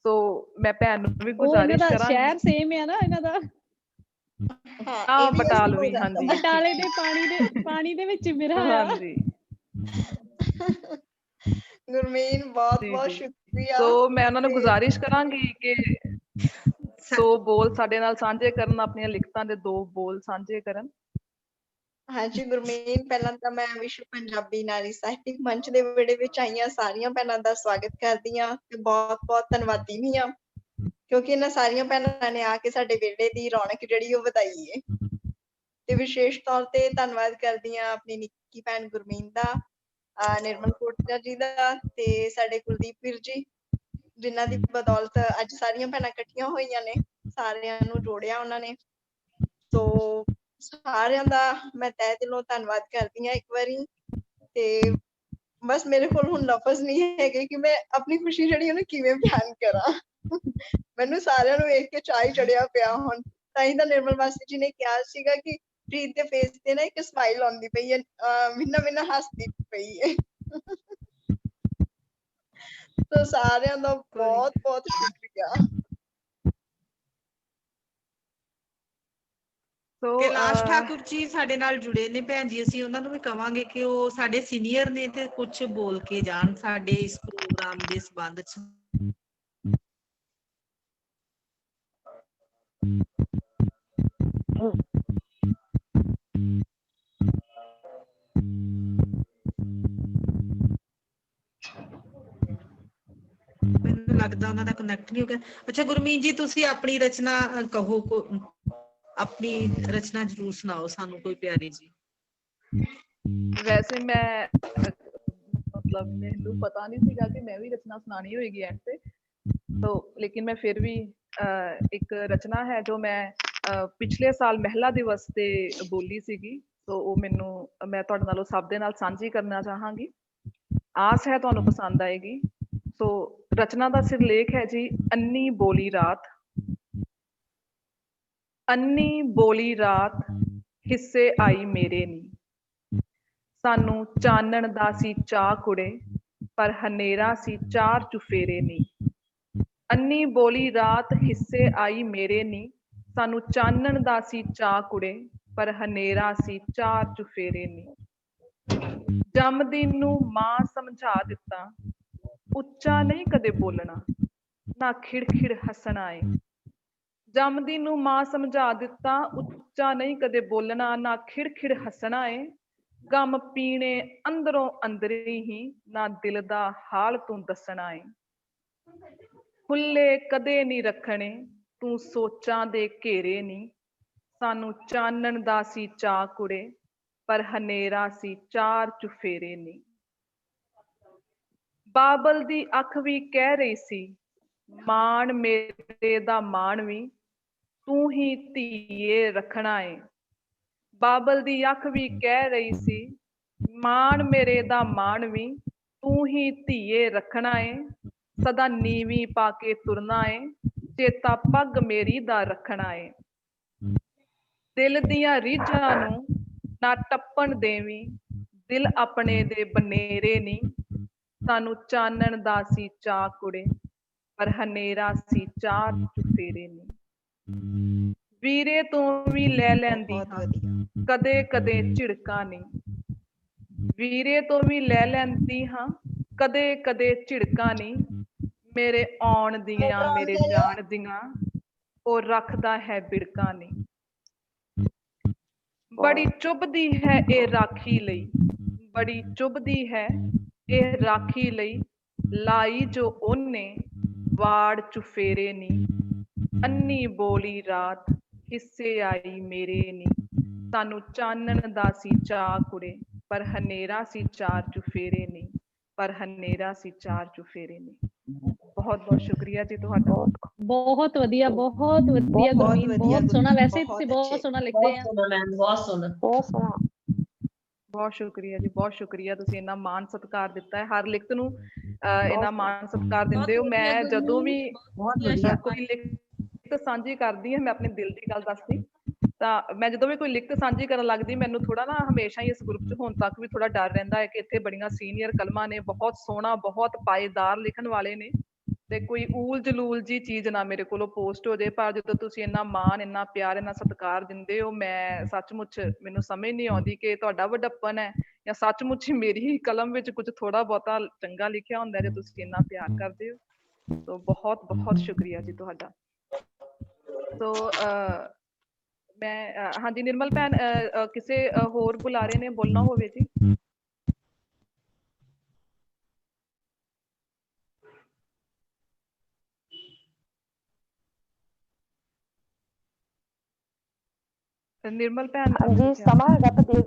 ਸੋ ਮੈਂ ਭੈਣ ਨੂੰ ਵੀ ਗੁਜ਼ਾਰਿਸ਼ ਕਰਾਂਗੀ। ਸ਼ਹਿਰ ਸੇਮ ਹੈ ਨਾ ਇਹਨਾਂ ਦਾ, ਬਟਾਲਵੀ, ਹਾਂਜੀ, ਬਟਾਲੇ ਦੇ ਪਾਣੀ ਦੇ ਵਿੱਚ ਬਿਰਹਾ ਆ। ਹਾਂਜੀ ਗੁਰਮੀਨ ਬਹੁਤ ਬਹੁਤ ਸ਼ੁਕਰੀਆ। ਸੋ ਮੈਂ ਉਹਨਾਂ ਨੂੰ ਗੁਜ਼ਾਰਿਸ਼ ਕਰਾਂਗੀ ਕਿ 2 ਬੋਲ ਸਾਡੇ ਨਾਲ ਸਾਂਝੇ ਕਰਨ, ਆਪਣੀਆਂ ਲਿਖਤਾਂ ਦੇ 2 ਬੋਲ ਸਾਂਝੇ ਕਰਨ। ਹਾਂਜੀ ਗੁਰਮੀਨ, ਪਹਿਲਾਂ ਤਾਂ ਮੈਂ ਵਿਸ਼ਵ ਪੰਜਾਬੀ ਨਾਰੀ ਸਾਹਿਤਕ ਮੰਚ ਦੇ ਵਿਹੜੇ ਵਿੱਚ ਆਈਆਂ ਸਾਰੀਆਂ ਭੈਣਾਂ ਦਾ ਸਵਾਗਤ ਕਰਦੀ ਹਾਂ ਤੇ ਬਹੁਤ ਬਹੁਤ ਧੰਨਵਾਦੀ ਵੀ ਹਾਂ, ਕਿਉਂਕਿ ਇਹਨਾਂ ਸਾਰੀਆਂ ਭੈਣਾਂ ਨੇ ਆ ਕੇ ਸਾਡੇ ਵਿਹੜੇ ਦੀ ਰੌਣਕ ਜਿਹੜੀ ਉਹ ਵਧਾਈ ਹੈ। ਤੇ ਵਿਸ਼ੇਸ਼ ਤੌਰ ਤੇ ਧੰਨਵਾਦ ਕਰਦੀ ਹਾਂ ਆਪਣੀ ਨਿੱਕੀ ਭੈਣ ਗੁਰਮੀਨ ਦਾ, ਨਿਰਮਲ ਕੋਟਲਾ ਜੀ ਦਾ ਤੇ ਸਾਡੇ ਕੁਲਦੀਪ ਵੀਰ ਜੀ, ਜਿਨ੍ਹਾਂ ਦੀ ਬਦੌਲਤ ਅੱਜ ਸਾਰੀਆਂ ਭੈਣਾਂ ਇਕੱਠੀਆਂ ਹੋਈਆਂ ਨੇ, ਸਾਰਿਆਂ ਨੂੰ ਜੋੜਿਆ ਉਹਨਾਂ ਨੇ। ਸੋ ਸਾਰਿਆਂ ਦਾ ਮੈਂ ਤਹਿ ਦਿਲੋਂ ਧੰਨਵਾਦ ਕਰਦੀ ਹਾਂ ਇੱਕ ਵਾਰੀ। ਤੇ ਬਸ ਮੇਰੇ ਕੋਲ ਹੁਣ ਲਫ਼ਜ਼ ਨਹੀਂ ਹੈਗੇ ਕਿ ਮੈਂ ਆਪਣੀ ਖੁਸ਼ੀ ਜਿਹੜੀ ਉਹਨੂੰ ਕਿਵੇਂ ਬਿਆਨ ਕਰਾਂ। ਮੈਨੂੰ ਸਾਰਿਆਂ ਨੂੰ ਵੇਖ ਕੇ ਚਾਅ ਹੀ ਚੜਿਆ ਪਿਆ ਹੁਣ। ਤਾਂ ਹੀ ਤਾਂ ਨਿਰਮਲ ਮਾਸੀ ਜੀ ਨੇ ਕਿਹਾ ਸੀਗਾ ਕਿ ਪ੍ਰੀਤ ਦੇ ਫੇਸ ਤੇ ਨਾ ਇੱਕ ਸਮਾਈਲ ਆਉਂਦੀ ਪਈ ਹੈ, ਮਿੰਨਾ ਹੱਸਦੀ ਪਈ ਹੈ। ਸੋ ਸਾਰਿਆਂ ਦਾ ਬਹੁਤ ਬਹੁਤ ਸ਼ੁਕਰੀਆ। ਕੈਲਾਸ਼ ਠਾਕੁਰ ਜੀ ਸਾਡੇ ਨਾਲ ਜੁੜੇ ਨੇ ਭੈਣ ਜੀ, ਅਸੀਂ ਉਹਨਾਂ ਨੂੰ ਵੀ ਕਵਾਂਗੇ ਕਿ ਉਹ ਸਾਡੇ ਸੀਨੀਅਰ ਨੇ ਤੇ ਕੁਝ ਬੋਲ ਕੇ ਜਾਣ ਸਾਡੇ ਇਸ ਪ੍ਰੋਗਰਾਮ ਦੇ ਸੰਬੰਧ ਚ। ਮੈਨੂੰ ਲੱਗਦਾ ਉਹਨਾਂ ਦਾ ਕਨੈਕਟ ਨਹੀਂ ਹੋ ਗਿਆ। ਅੱਛਾ ਗੁਰਮੀਤ ਜੀ, ਤੁਸੀਂ ਆਪਣੀ ਰਚਨਾ ਕਹੋ, ਆਪਣੀ ਰਚਨਾ ਜ਼ਰੂਰ ਸੁਣਾਓ ਸਾਨੂੰ ਕੋਈ ਪਿਆਰੀ ਜੀ। ਵੈਸੇ ਮੈਂ ਮਤਲਬ ਮੈਨੂੰ ਪਤਾ ਨਹੀਂ ਸੀਗਾ ਕਿ ਮੈਂ ਵੀ ਰਚਨਾ ਸੁਣਾਣੀ ਹੋਏਗੀ ਐਂਡ ਤੇ, तो लेकिन मैं फिर भी एक रचना है जो मैं पिछले साल महिला दिवस ते बोली सीगी, तो वो मैनू मैं तुहाडे नाल सब दे नाल सांझी करना चाहांगी। आस है तुहानू पसंद आएगी। तो रचना दा सिरलेख है जी, अन्नी बोली रात। अन्नी बोली रात हिस्से आई मेरे नी, सानू चानण दा सी चाह कुड़े, पर हनेरा सी चार चुफेरे नी। अन्नी बोली रात हिस्से आई मेरे नी, सानू चानण दा सी चाह कुड़े, पर हनेरा सी चार चुफेरे नी। जमदीन नू मां समझा दिता, उच्चा नहीं कदे बोलना, ना खिड़खिड़ हसना है। जमदीन नू मां समझा दिता, उच्चा नहीं कदे बोलना, ना खिड़खिड़ हसना है। गम पीने अंदरों अंदरी ही, ना दिल दा हाल तू दसना है। खुले कदे नहीं रखने तू सोचां दे घेरे नी, सानू चानण दा सी चाह कुड़े, पर हनेरा सी चार चुफेरे नी। बाबल दी अख भी कह रही सी, मान मेरे दा मान भी तू ही धीए रखना है। बाबल दी अख भी कह रही सी, मान मेरे दा मान भी तू ही धीए रखना है। सदा नीवी पाके तुरना है, चेता पग मेरी दा रखना है। दिल दियां रीझां नू ना टप्पण देवी, दिल अपने दे बनेरे नी, सानू चानण दा सी चाह कुड़े, पर हनेरा सी चार चुफेरे नी। वीरे तो भी लै लैंदी हां कदे कदे झिड़का नी, वीरे तो भी लै लैंदी हां कदे कदे झिड़का नी। मेरे आउण दियां मेरे जाण दियां ओ रखदा है बिड़का नी। बड़ी चुभदी है ए राखी लई, बड़ी चुभदी है ए राखी लई, लाई जो ओने वाड़ चुफेरे नी। अन्नी बोली रात हिस्से आई मेरे नी, सानू चानण दा सी चाह कुड़े, पर हनेरा सी चार चुफेरे नी, पर हनेरा सी चार चुफेरे नी। बहुत बहुत शुक्रिया जी तुहाडा। बहुत वधिया गुरमीत, बहुत सोहना। वैसे तुसीं बहुत सोहना लिखदे आ। बहुत सोहना। ਬਹੁਤ ਸ਼ੁਕਰੀਆ ਜੀ, ਬਹੁਤ ਸ਼ੁਕਰੀਆ। ਤੁਸੀਂ ਇੰਨਾ ਮਾਣ ਸਤਿਕਾਰ ਦਿੱਤਾ ਹੈ, ਹਰ ਲਿਖਤ ਨੂੰ ਇੰਨਾ ਮਾਣ ਸਤਿਕਾਰ ਦਿੰਦੇ ਹੋ। ਮੈਂ ਜਦੋਂ ਵੀ ਕੋਈ ਲਿਖਤ ਸਾਂਝੀ ਕਰਦੀ ਹਾਂ, ਮੈਂ ਆਪਣੇ ਦਿਲ ਦੀ ਗੱਲ ਦੱਸਦੀ, ਤਾਂ ਮੈਂ ਜਦੋਂ ਵੀ ਕੋਈ ਲਿਖਤ ਸਾਂਝੀ ਕਰਨ ਲੱਗਦੀ, ਮੈਨੂੰ ਥੋੜਾ ਨਾ ਹਮੇਸ਼ਾ ਹੀ ਇਸ ਗਰੁੱਪ 'ਚ ਹੋਣ ਤੱਕ ਵੀ ਥੋੜਾ ਡਰ ਰਹਿੰਦਾ ਹੈ ਕਿ ਇੱਥੇ ਬੜੀਆਂ ਸੀਨੀਅਰ ਕਲਮਾਂ ਨੇ, ਬਹੁਤ ਸੋਹਣਾ, ਬਹੁਤ ਪਾਏਦਾਰ ਲਿਖਣ ਵਾਲੇ ਨੇ, ਤੇ ਕੋਈ ਊਲ ਜਲੂਲ ਜੀ ਚੀਜ਼ ਨਾ ਮੇਰੇ ਕੋਲੋਂ ਪੋਸਟ ਹੋ ਜਾਏ। ਪਰ ਜਦੋਂ ਤੁਸੀਂ ਇੰਨਾ ਮਾਣ, ਇੰਨਾ ਪਿਆਰ, ਇੰਨਾ ਸਤਿਕਾਰ ਦਿੰਦੇ ਹੋ, ਮੈਂ ਸੱਚਮੁੱਚ ਮੈਨੂੰ ਸਮਝ ਨਹੀਂ ਆਉਂਦੀ ਕਿ ਤੁਹਾਡਾ ਵੱਡਪਨ ਹੈ ਜਾਂ ਸੱਚਮੁੱਚ ਹੀ ਮੇਰੀ ਹੀ ਕਲਮ ਵਿੱਚ ਕੁਝ ਥੋੜਾ ਬਹੁਤਾ ਚੰਗਾ ਲਿਖਿਆ ਹੁੰਦਾ ਜੇ ਤੁਸੀਂ ਇੰਨਾ ਪਿਆਰ ਕਰਦੇ ਹੋ। ਸੋ ਬਹੁਤ ਬਹੁਤ ਸ਼ੁਕਰੀਆ ਜੀ ਤੁਹਾਡਾ। ਸੋ ਮੈਂ ਹਾਂਜੀ ਨਿਰਮਲ ਭੈਣ, ਕਿਸੇ ਹੋਰ ਬੁਲਾਰੇ ਨੇ ਬੋਲਣਾ ਹੋਵੇ ਜੀ। ਨਿਰਮਲ ਭੈਣ ਹਾਂਜੀ ਸਮਾਂ ਹੈਗਾ ਤਾਂ ਦੇ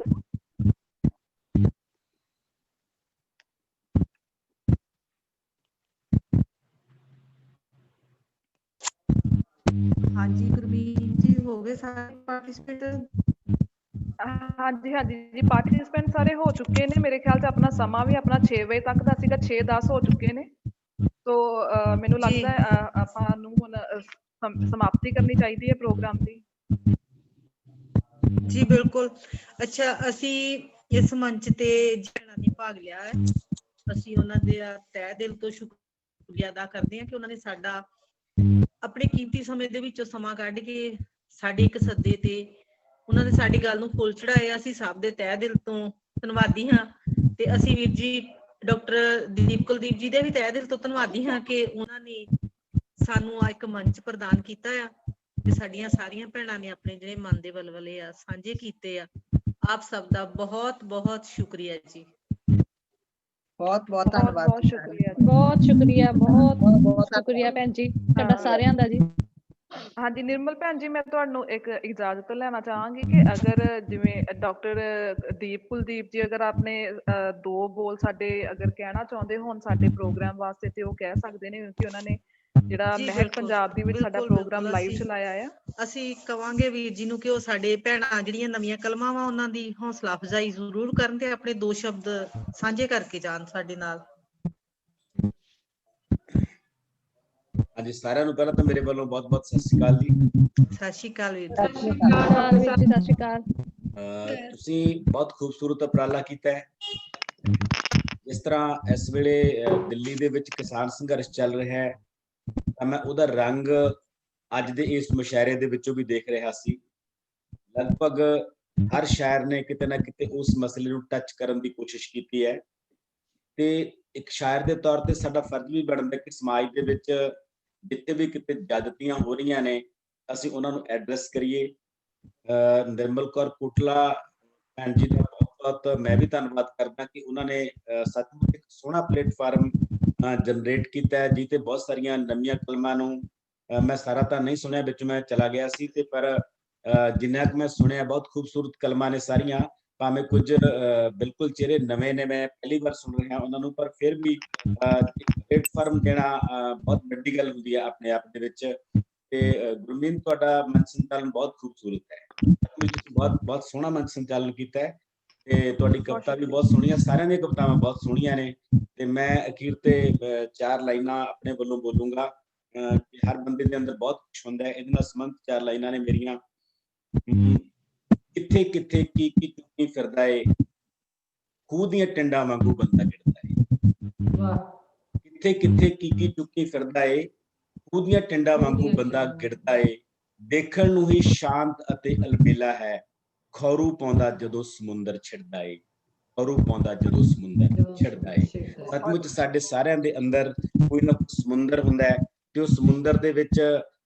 ਹਾਂਜੀ ਗੁਰਮੀਤ ਜੀ, ਹੋ ਗਏ ਸਾਰੇ ਪਾਰਟਿਸਿਪੇਟ? ਹਾਂਜੀ ਹਾਂਜੀ ਜੀ, ਪਾਰਟਿਸਿਪੈਂਟ ਸਾਰੇ ਹੋ ਚੁੱਕੇ ਨੇ। ਮੇਰੇ ਖਿਆਲ 'ਚ ਆਪਣਾ ਸਮਾਂ ਵੀ ਆਪਣਾ 6 ਵਜੇ ਤੱਕ ਦਾ ਸੀਗਾ, 6:10 ਹੋ ਚੁੱਕੇ ਨੇ। ਸੋ ਮੈਨੂੰ ਲੱਗਦਾ ਹੈ ਆਪਾਂ ਨੂੰ ਹੁਣ ਸਮਾਪਤੀ ਕਰਨੀ ਚਾਹੀਦੀ ਹੈ ਪ੍ਰੋਗਰਾਮ ਦੀ। ਜੀ ਬਿਲਕੁਲ। ਅੱਛਾ, ਅਸੀਂ ਇਸ ਮੰਚ ਤੇ ਜਿਹਨਾਂ ਨੇ ਭਾਗ ਲਿਆ ਹੈ, ਅਸੀਂ ਉਹਨਾਂ ਦੇ ਤਹਿ ਦਿਲ ਤੋਂ ਸ਼ੁਕਰੀਆ ਅਦਾ ਕਰਦੇ ਹਾਂ ਕਿ ਉਹਨਾਂ ਨੇ ਸਾਡਾ ਆਪਣੇ ਕੀਮਤੀ ਸਮੇਂ ਦੇ ਵਿੱਚੋਂ ਸਮਾਂ ਕੱਢ ਕੇ ਸਾਡੇ ਇੱਕ ਸੱਦੇ ਤੇ ਉਹਨਾਂ ਨੇ ਸਾਡੀ ਗੱਲ ਨੂੰ ਫੁੱਲ ਚੜਾਇਆ। ਅਸੀਂ ਸਭ ਦੇ ਤਹਿ ਦਿਲ ਤੋਂ ਧੰਨਵਾਦੀ ਹਾਂ, ਤੇ ਅਸੀਂ ਵੀਰ ਜੀ ਡਾਕਟਰ ਦੀਪ ਕੁਲਦੀਪ ਜੀ ਦੇ ਵੀ ਤਹਿ ਦਿਲ ਤੋਂ ਧੰਨਵਾਦੀ ਹਾਂ ਕਿ ਉਹਨਾਂ ਨੇ ਸਾਨੂੰ ਆ ਇੱਕ ਮੰਚ ਪ੍ਰਦਾਨ ਕੀਤਾ ਆ ਤੇ ਸਾਡੀਆਂ ਸਾਰੀਆਂ ਭੈਣਾਂ ਨੇ ਆਪਣੇ ਜਿਹੜੇ ਮਨ ਦੇ ਵਲਵਲੇ ਆ ਸਾਂਝੇ ਕੀਤੇ ਆ। ਆਪ ਸਭ ਦਾ ਬਹੁਤ ਬਹੁਤ ਸ਼ੁਕਰੀਆ ਜੀ। ਬਹੁਤ ਬਹੁਤ ਬਹੁਤ ਧੰਨਵਾਦ ਬਹੁਤ ਜੀ। ਸ਼ੁਕਰੀਆ ਜੀ। ਬਹੁਤ ਸ਼ੁਕਰੀਆ, ਬਹੁਤ ਬਹੁਤ ਸ਼ੁਕਰੀਆ ਭੈਣ ਜੀ ਤੁਹਾਡਾ ਸਾਰਿਆਂ ਦਾ ਜੀ। ਹਾਂਜੀ ਨਿਰਮਲ ਭੈਣ ਜੀ, ਮੈਂ ਤੁਹਾਨੂੰ ਇੱਕ ਇਜਾਜ਼ਤ ਲੈਣਾ ਚਾਹਾਂਗੀ ਕਿ ਅਗਰ ਜਿਵੇਂ ਡਾਕਟਰ ਦੀਪ ਕੁਲਦੀਪ ਜੀ ਅਗਰ ਆਪਣੇ 2 ਬੋਲ ਸਾਡੇ ਅਗਰ ਕਹਿਣਾ ਚਾਹੁੰਦੇ ਹੋਣ ਸਾਡੇ ਪ੍ਰੋਗਰਾਮ ਵਾਸਤੇ, ਤੇ ਉਹ ਕਹਿ ਸਕਦੇ ਨੇ, ਕਿਉਂਕਿ ਉਹਨਾਂ ਨੇ ਜਿਹੜਾ ਜੀ ਮਹਿਕ ਪੰਜਾਬ ਦੇ ਵਿੱਚ ਸਾਡਾ ਪ੍ਰੋਗਰਾਮ ਲਾਈਵ ਅਸੀਂ ਚਲਾਇਆ ਆ। ਅਸੀਂ ਕਵਾਂਗੇ ਵੀਰ ਜੀ ਨੂੰ ਕਿ ਉਹ ਸਾਡੇ ਭੈਣਾਂ ਜਿਹੜੀਆਂ ਨਵੀਆਂ ਕਲਮਾਂ ਵਾ ਉਹਨਾਂ ਦੀ ਹੌਸਲਾ ਅਫਜ਼ਾਈ ਜ਼ਰੂਰ ਕਰਨ ਤੇ ਆਪਣੇ 2 ਸ਼ਬਦ ਸਾਂਝੇ ਕਰਕੇ ਜਾਣ ਸਾਡੇ ਨਾਲ। ਹਾਂਜੀ, ਸਾਰਿਆਂ ਨੂੰ ਪਹਿਲਾਂ ਤਾਂ ਮੇਰੇ ਵੱਲੋਂ ਬਹੁਤ ਬਹੁਤ ਸਤਿ ਸ਼੍ਰੀ ਅਕਾਲ ਜੀ। ਸਤਿ ਸ਼੍ਰੀ ਅਕਾਲ ਵੀਰ ਸਤਿ ਸ਼੍ਰੀ ਅਕਾਲ ਵੀਰ ਜੀ, ਸਤਿ ਸ਼੍ਰੀ ਅਕਾਲ। ਤੁਸੀਂ ਬਹੁਤ ਖੂਬਸੂਰਤ ਉਪਰਾਲਾ ਕੀਤਾ ਹੈ। ਜਿਸ ਤਰ੍ਹਾਂ ਇਸ ਵੇਲੇ ਦਿੱਲੀ ਦੇ ਵਿੱਚ ਕਿਸਾਨ ਸੰਘਰਸ਼ ਚੱਲ ਰਿਹਾ ਹੈ, ਤਾਂ ਮੈਂ ਉਹਦਾ ਰੰਗ ਅੱਜ ਦੇ ਇਸ ਮੁਸ਼ਾਇਰੇ ਦੇ ਵਿੱਚੋਂ ਵੀ ਦੇਖ ਰਿਹਾ ਸੀ। ਲਗਭਗ ਹਰ ਸ਼ਾਇਰ ਨੇ ਕਿਤੇ ਨਾ ਕਿਤੇ ਉਸ ਮਸਲੇ ਨੂੰ ਟੱਚ ਕਰਨ ਦੀ ਕੋਸ਼ਿਸ਼ ਕੀਤੀ ਹੈ, ਤੇ ਇੱਕ ਸ਼ਾਇਰ ਦੇ ਤੌਰ ਤੇ ਸਾਡਾ ਫਰਜ਼ ਵੀ ਬਣਦਾ ਕਿ ਸਮਾਜ ਦੇ ਵਿੱਚ ਜਿੱਥੇ ਵੀ ਕਿਤੇ ਜ਼ਿਆਦਤੀਆਂ ਹੋ ਰਹੀਆਂ ਨੇ, ਅਸੀਂ ਉਹਨਾਂ ਨੂੰ ਐਡਰੈਸ ਕਰੀਏ। ਨਿਰਮਲ ਕੌਰ ਕੋਟਲਾ ਭੈਣ ਜੀ ਦਾ ਬਹੁਤ ਮੈਂ ਵੀ ਧੰਨਵਾਦ ਕਰਦਾ ਕਿ ਉਹਨਾਂ ਨੇ ਸੱਚਮੁੱਚ ਇੱਕ ਸੋਹਣਾ ਪਲੇਟਫਾਰਮ ਜਨਰੇਟ ਕੀਤਾ ਹੈ, ਜਿੱਥੇ ਬਹੁਤ ਸਾਰੀਆਂ ਨਵੀਆਂ ਕਲਮਾਂ ਨੂੰ ਮੈਂ ਸਾਰਾ ਤਾਂ ਨਹੀਂ ਸੁਣਿਆ, ਵਿੱਚ ਮੈਂ ਚਲਾ ਗਿਆ ਸੀ, ਤੇ ਪਰ ਜਿੰਨਾ ਕੁ ਮੈਂ ਸੁਣਿਆ ਬਹੁਤ ਖੂਬਸੂਰਤ ਕਲਮਾਂ ਨੇ ਸਾਰੀਆਂ, ਭਾਵੇਂ ਕੁਝ ਬਿਲਕੁਲ ਚਿਹਰੇ ਨਵੇਂ ਨੇ, ਮੈਂ ਪਹਿਲੀ ਵਾਰ ਸੁਣ ਰਿਹਾ ਉਹਨਾਂ ਨੂੰ, ਪਰ ਫਿਰ ਵੀ ਪਲੇਟਫਾਰਮ ਦੇਣਾ ਬਹੁਤ ਵੱਡੀ ਗੱਲ ਹੁੰਦੀ ਹੈ ਆਪਣੇ ਆਪ ਦੇ ਵਿੱਚ। ਤੇ ਗੁਰਮੀਤ, ਤੁਹਾਡਾ ਮੰਚ ਸੰਚਾਲਨ ਬਹੁਤ ਖੂਬਸੂਰਤ ਹੈ, ਬਹੁਤ ਬਹੁਤ ਸੋਹਣਾ ਮੰਚ ਸੰਚਾਲਨ ਕੀਤਾ ਹੈ, ਤੇ ਤੁਹਾਡੀ ਕਵਿਤਾ ਵੀ ਬਹੁਤ ਸੋਹਣੀ ਹੈ, ਸਾਰਿਆਂ ਦੀਆਂ ਕਵਿਤਾਵਾਂ ਬਹੁਤ ਸੋਹਣੀਆਂ ਨੇ। ਤੇ ਮੈਂ ਅਖੀਰ ਤੇ 4 ਲਾਈਨਾਂ ਆਪਣੇ ਵੱਲੋਂ ਬੋਲੂੰਗਾ ਕਿ ਹਰ ਬੰਦੇ ਦੇ ਅੰਦਰ ਬਹੁਤ ਕੁਛ ਹੁੰਦਾ ਹੈ, ਇਹਦੇ ਨਾਲ ਸੰਬੰਧ 4 ਲਾਈਨਾਂ ਨੇ ਮੇਰੀਆਂ। ਕਿੱਥੇ ਕਿੱਥੇ ਕੀ ਕੀ ਚੁੱਕੀ ਫਿਰਦਾ ਏ, ਖੂਹ ਦੀਆਂ ਟਿੰਡਾਂ ਵਾਂਗੂ ਬੰਦਾ ਗਿਰਦਾ ਏ। ਕਿੱਥੇ ਕਿੱਥੇ ਕੀ ਕੀ ਚੁੱਕੀ ਫਿਰਦਾ ਏ, ਖੂਹ ਦੀਆਂ ਟਿੰਡਾਂ ਵਾਂਗੂ ਬੰਦਾ ਗਿਰਦਾ ਏ। ਦੇਖਣ ਨੂੰ ਹੀ ਸ਼ਾਂਤ ਅਤੇ ਅਲਬੇਲਾ ਹੈ, ਖੌਰੂ ਪਾਉਂਦਾ ਜਦੋਂ ਸਮੁੰਦਰ ਛਿੜਦਾ ਏ, ਖੌਰੂ ਪਾਉਂਦਾ ਜਦੋਂ ਸਮੁੰਦਰ ਛਿੜਦਾ ਏ। ਸੱਚਮੁੱਚ ਸਾਡੇ ਸਾਰਿਆਂ ਦੇ ਅੰਦਰ ਕੋਈ ਨਾ ਕੋਈ ਸਮੁੰਦਰ ਹੁੰਦਾ ਹੈ, ਤੇ ਉਹ ਸਮੁੰਦਰ ਦੇ ਵਿੱਚ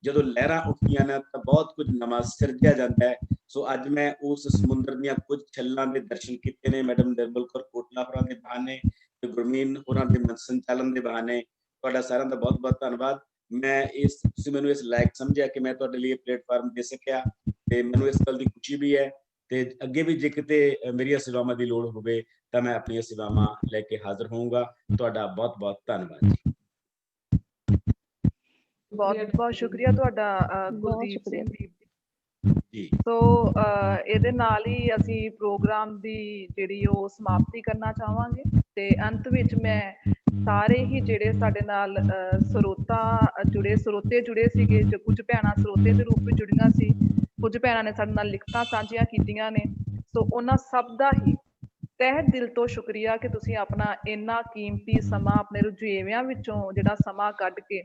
ਜਦੋਂ ਲਹਿਰਾਂ ਉੱਠਦੀਆਂ ਨੇ ਤਾਂ ਬਹੁਤ ਕੁਝ ਨਵਾਂ ਸਿਰਜਿਆ ਜਾਂਦਾ ਹੈ। ਸੋ ਅੱਜ ਮੈਂ ਉਸ ਸਮੁੰਦਰ ਦੀਆਂ ਕੁਝ ਛੱਲਾਂ ਦੇ ਦਰਸ਼ਨ ਕੀਤੇ ਨੇ ਮੈਡਮ ਨਿਰਮਲ ਕੌਰ ਕੋਟਲਾ ਹੋਰਾਂ ਦੇ ਬਹਾਨੇ ਤੇ ਗੁਰਮੀਤ ਹੋਰਾਂ ਦੇ ਮੰਚ ਸੰਚਾਲਨ ਦੇ ਬਹਾਨੇ। ਤੁਹਾਡਾ ਸਾਰਿਆਂ ਦਾ ਬਹੁਤ ਬਹੁਤ ਧੰਨਵਾਦ। ਮੈਂ ਤੁਸੀਂ ਮੈਨੂੰ ਇਸ ਲਾਇਕ ਸਮਝਿਆ ਕਿ ਮੈਂ ਤੁਹਾਡੇ ਲਈ ਪਲੇਟਫਾਰਮ ਦੇ ਸਕਿਆ, ਤੇ ਮੈਨੂੰ ਇਸ ਗੱਲ ਦੀ ਖੁਸ਼ੀ ਵੀ ਹੈ, ਤੇ ਅੱਗੇ ਵੀ ਜੇ ਕਿਤੇ ਮੇਰੀਆਂ ਸੇਵਾਵਾਂ ਦੀ ਲੋੜ ਹੋਵੇ ਤਾਂ ਮੈਂ ਆਪਣੀਆਂ ਸੇਵਾਵਾਂ ਲੈ ਕੇ ਹਾਜ਼ਰ ਹੋਊਂਗਾ। ਤੁਹਾਡਾ ਬਹੁਤ ਬਹੁਤ ਧੰਨਵਾਦ ਜੀ। ਬਹੁਤ ਬਹੁਤ ਸ਼ੁਕਰੀਆ ਤੁਹਾਡਾ ਕੁਲਦੀਪ ਸਿੰਘ ਜੀ। ਸੋ ਇਹਦੇ ਨਾਲ ਹੀ ਅਸੀਂ ਪ੍ਰੋਗਰਾਮ ਦੀ ਜਿਹੜੀ ਉਹ ਸਮਾਪਤੀ ਕਰਨਾ ਚਾਹਾਂਗੇ ਤੇ ਅੰਤ ਵਿੱਚ ਮੈਂ ਸਾਰੇ ਹੀ ਜਿਹੜੇ ਸਾਡੇ ਨਾਲ ਸਰੋਤੇ ਜੁੜੇ ਸੀਗੇ, ਜੋ ਕੁਝ ਭੈਣਾਂ ਸਰੋਤੇ ਦੇ ਰੂਪ ਵਿੱਚ ਜੁੜੀਆਂ ਸੀ, ਕੁਝ ਭੈਣਾਂ ਨੇ ਸਾਡੇ ਨਾਲ ਲਿਖਤਾਂ ਸਾਂਝੀਆਂ ਕੀਤੀਆਂ ਨੇ, ਸੋ ਉਹਨਾਂ ਸਭ ਦਾ ਹੀ ਤਹਿ ਦਿਲ ਤੋਂ ਸ਼ੁਕਰੀਆ ਕਿ ਤੁਸੀਂ ਆਪਣਾ ਇੰਨਾ ਕੀਮਤੀ ਸਮਾਂ ਆਪਣੇ ਰੁਝੇਵਿਆਂ ਵਿੱਚੋਂ ਜਿਹੜਾ ਸਮਾਂ ਕੱਢ ਕੇ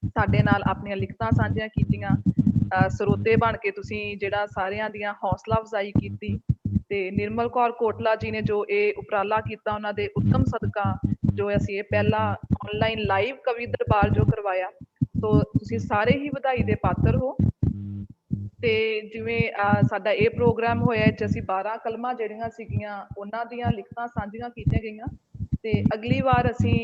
ਸਾਡੇ ਨਾਲ ਆਪਣੀਆਂ ਲਿਖਤਾਂ ਸਾਂਝੀਆਂ ਕੀਤੀਆਂ। ਸਰੋਤੇ ਬਣ ਕੇ ਤੁਸੀਂ ਜਿਹੜਾ ਸਾਰਿਆਂ ਦੀਆਂ ਹੌਸਲਾ ਅਫਜ਼ਾਈ ਕੀਤੀ ਤੇ ਨਿਰਮਲ ਕੌਰ ਕੋਟਲਾ ਜੀ ਨੇ ਜੋ ਇਹ ਉਪਰਾਲਾ ਕੀਤਾ, ਉਹਨਾਂ ਦੇ ਉੱਤਮ ਸਦਕਾ ਜੋ ਅਸੀਂ ਇਹ ਪਹਿਲਾ ਆਨਲਾਈਨ ਲਾਈਵ ਕਵੀ ਦਰਬਾਰ ਜੋ ਕਰਵਾਇਆ, ਸੋ ਤੁਸੀਂ ਸਾਰੇ ਹੀ ਵਧਾਈ ਦੇ ਪਾਤਰ ਹੋ। ਤੇ ਜਿਵੇਂ ਸਾਡਾ ਇਹ ਪ੍ਰੋਗਰਾਮ ਹੋਇਆ ਚ ਅਸੀਂ 12 ਕਲਮਾਂ ਜਿਹੜੀਆਂ ਸੀਗੀਆਂ ਉਹਨਾਂ ਦੀਆਂ ਲਿਖਤਾਂ ਸਾਂਝੀਆਂ ਕੀਤੀਆਂ ਗਈਆਂ ਤੇ ਅਗਲੀ ਵਾਰ ਅਸੀਂ,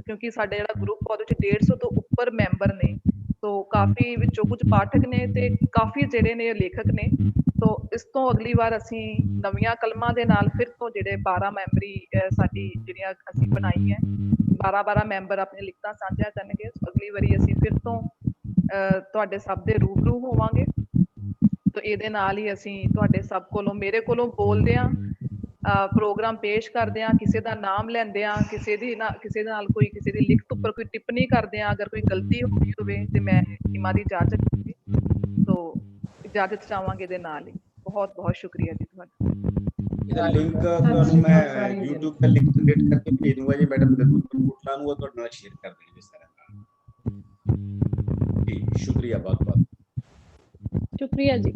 ਕਿਉਂਕਿ ਸਾਡੇ ਜਿਹੜਾ ਗਰੁੱਪ ਉਹਦੇ ਚ 150 ਤੋਂ ਉੱਪਰ ਮੈਂਬਰ ਨੇ, ਸੋ ਕਾਫੀ ਵਿੱਚੋਂ ਕੁਝ ਪਾਠਕ ਨੇ ਤੇ ਕਾਫੀ ਜਿਹੜੇ ਨੇ ਲੇਖਕ ਨੇ, ਸੋ ਇਸ ਤੋਂ ਅਗਲੀ ਵਾਰ ਅਸੀਂ ਨਵੀਆਂ ਕਲਮਾਂ ਦੇ ਨਾਲ ਫਿਰ ਤੋਂ ਜਿਹੜੇ 12 ਮੈਂਬਰੀ ਸਾਡੀ ਜਿਹੜੀਆਂ ਅਸੀਂ ਬਣਾਈ ਹੈ, 12 ਮੈਂਬਰ ਆਪਣੀਆਂ ਲਿਖਤਾਂ ਸਾਂਝਾ ਕਰਨਗੇ। ਅਗਲੀ ਵਾਰੀ ਅਸੀਂ ਫਿਰ ਤੋਂ ਤੁਹਾਡੇ ਸਭ ਦੇ ਰੂਬਰੂ ਹੋਵਾਂਗੇ। ਤੋ ਇਹਦੇ ਨਾਲ ਹੀ ਅਸੀਂ ਤੁਹਾਡੇ ਸਭ ਕੋਲੋਂ, ਮੇਰੇ ਕੋਲੋਂ ਬੋਲਦੇ ਹਾਂ, ਪ੍ਰੋਗਰਾਮ ਪੇਸ਼ ਕਰਦੇ ਹਾਂ, ਕਿਸੇ ਦਾ ਨਾਮ ਲੈਂਦੇ ਹਾਂ, ਕਿਸੇ ਦੇ ਨਾਲ ਕੋਈ ਕਿਸੇ ਦੀ ਲਿਖਤ ਉੱਪਰ ਕੋਈ ਟਿੱਪਣੀ ਕਰਦੇ ਹਾਂ, ਅਗਰ ਕੋਈ ਗਲਤੀ ਹੋਈ ਹੋਵੇ ਤੇ ਮੈਂ ਹਿਮਾ ਦੀ ਇਜਾਜ਼ਤ ਚਾਹਾਂਗੀ, ਸੋ ਇਜਾਜ਼ਤ ਚਾਹਾਂਗੇ ਦੇ ਨਾਲ ਹੀ। ਬਹੁਤ ਬਹੁਤ ਸ਼ੁਕਰੀਆ ਜੀ ਤੁਹਾਡਾ। ਇਹਦਾ ਲਿੰਕ ਤੁਹਾਨੂੰ ਮੈਂ YouTube ਤੇ ਲਿੰਕ ਕ੍ਰੀਏਟ ਕਰਕੇ ਭੇਜ ਦੂੰਗਾ ਜੀ ਮੈਡਮ ਨਿਰਮਲ ਕੋਟਲਾ ਨੂੰ, ਉਹ ਤੁਹਾਡੇ ਨਾਲ ਸ਼ੇਅਰ ਕਰ ਦੇਣਗੇ ਸਾਰਾ। ਜੀ ਸ਼ੁਕਰੀਆ, ਬਹੁਤ ਬਹੁਤ ਸ਼ੁਕਰੀਆ ਜੀ।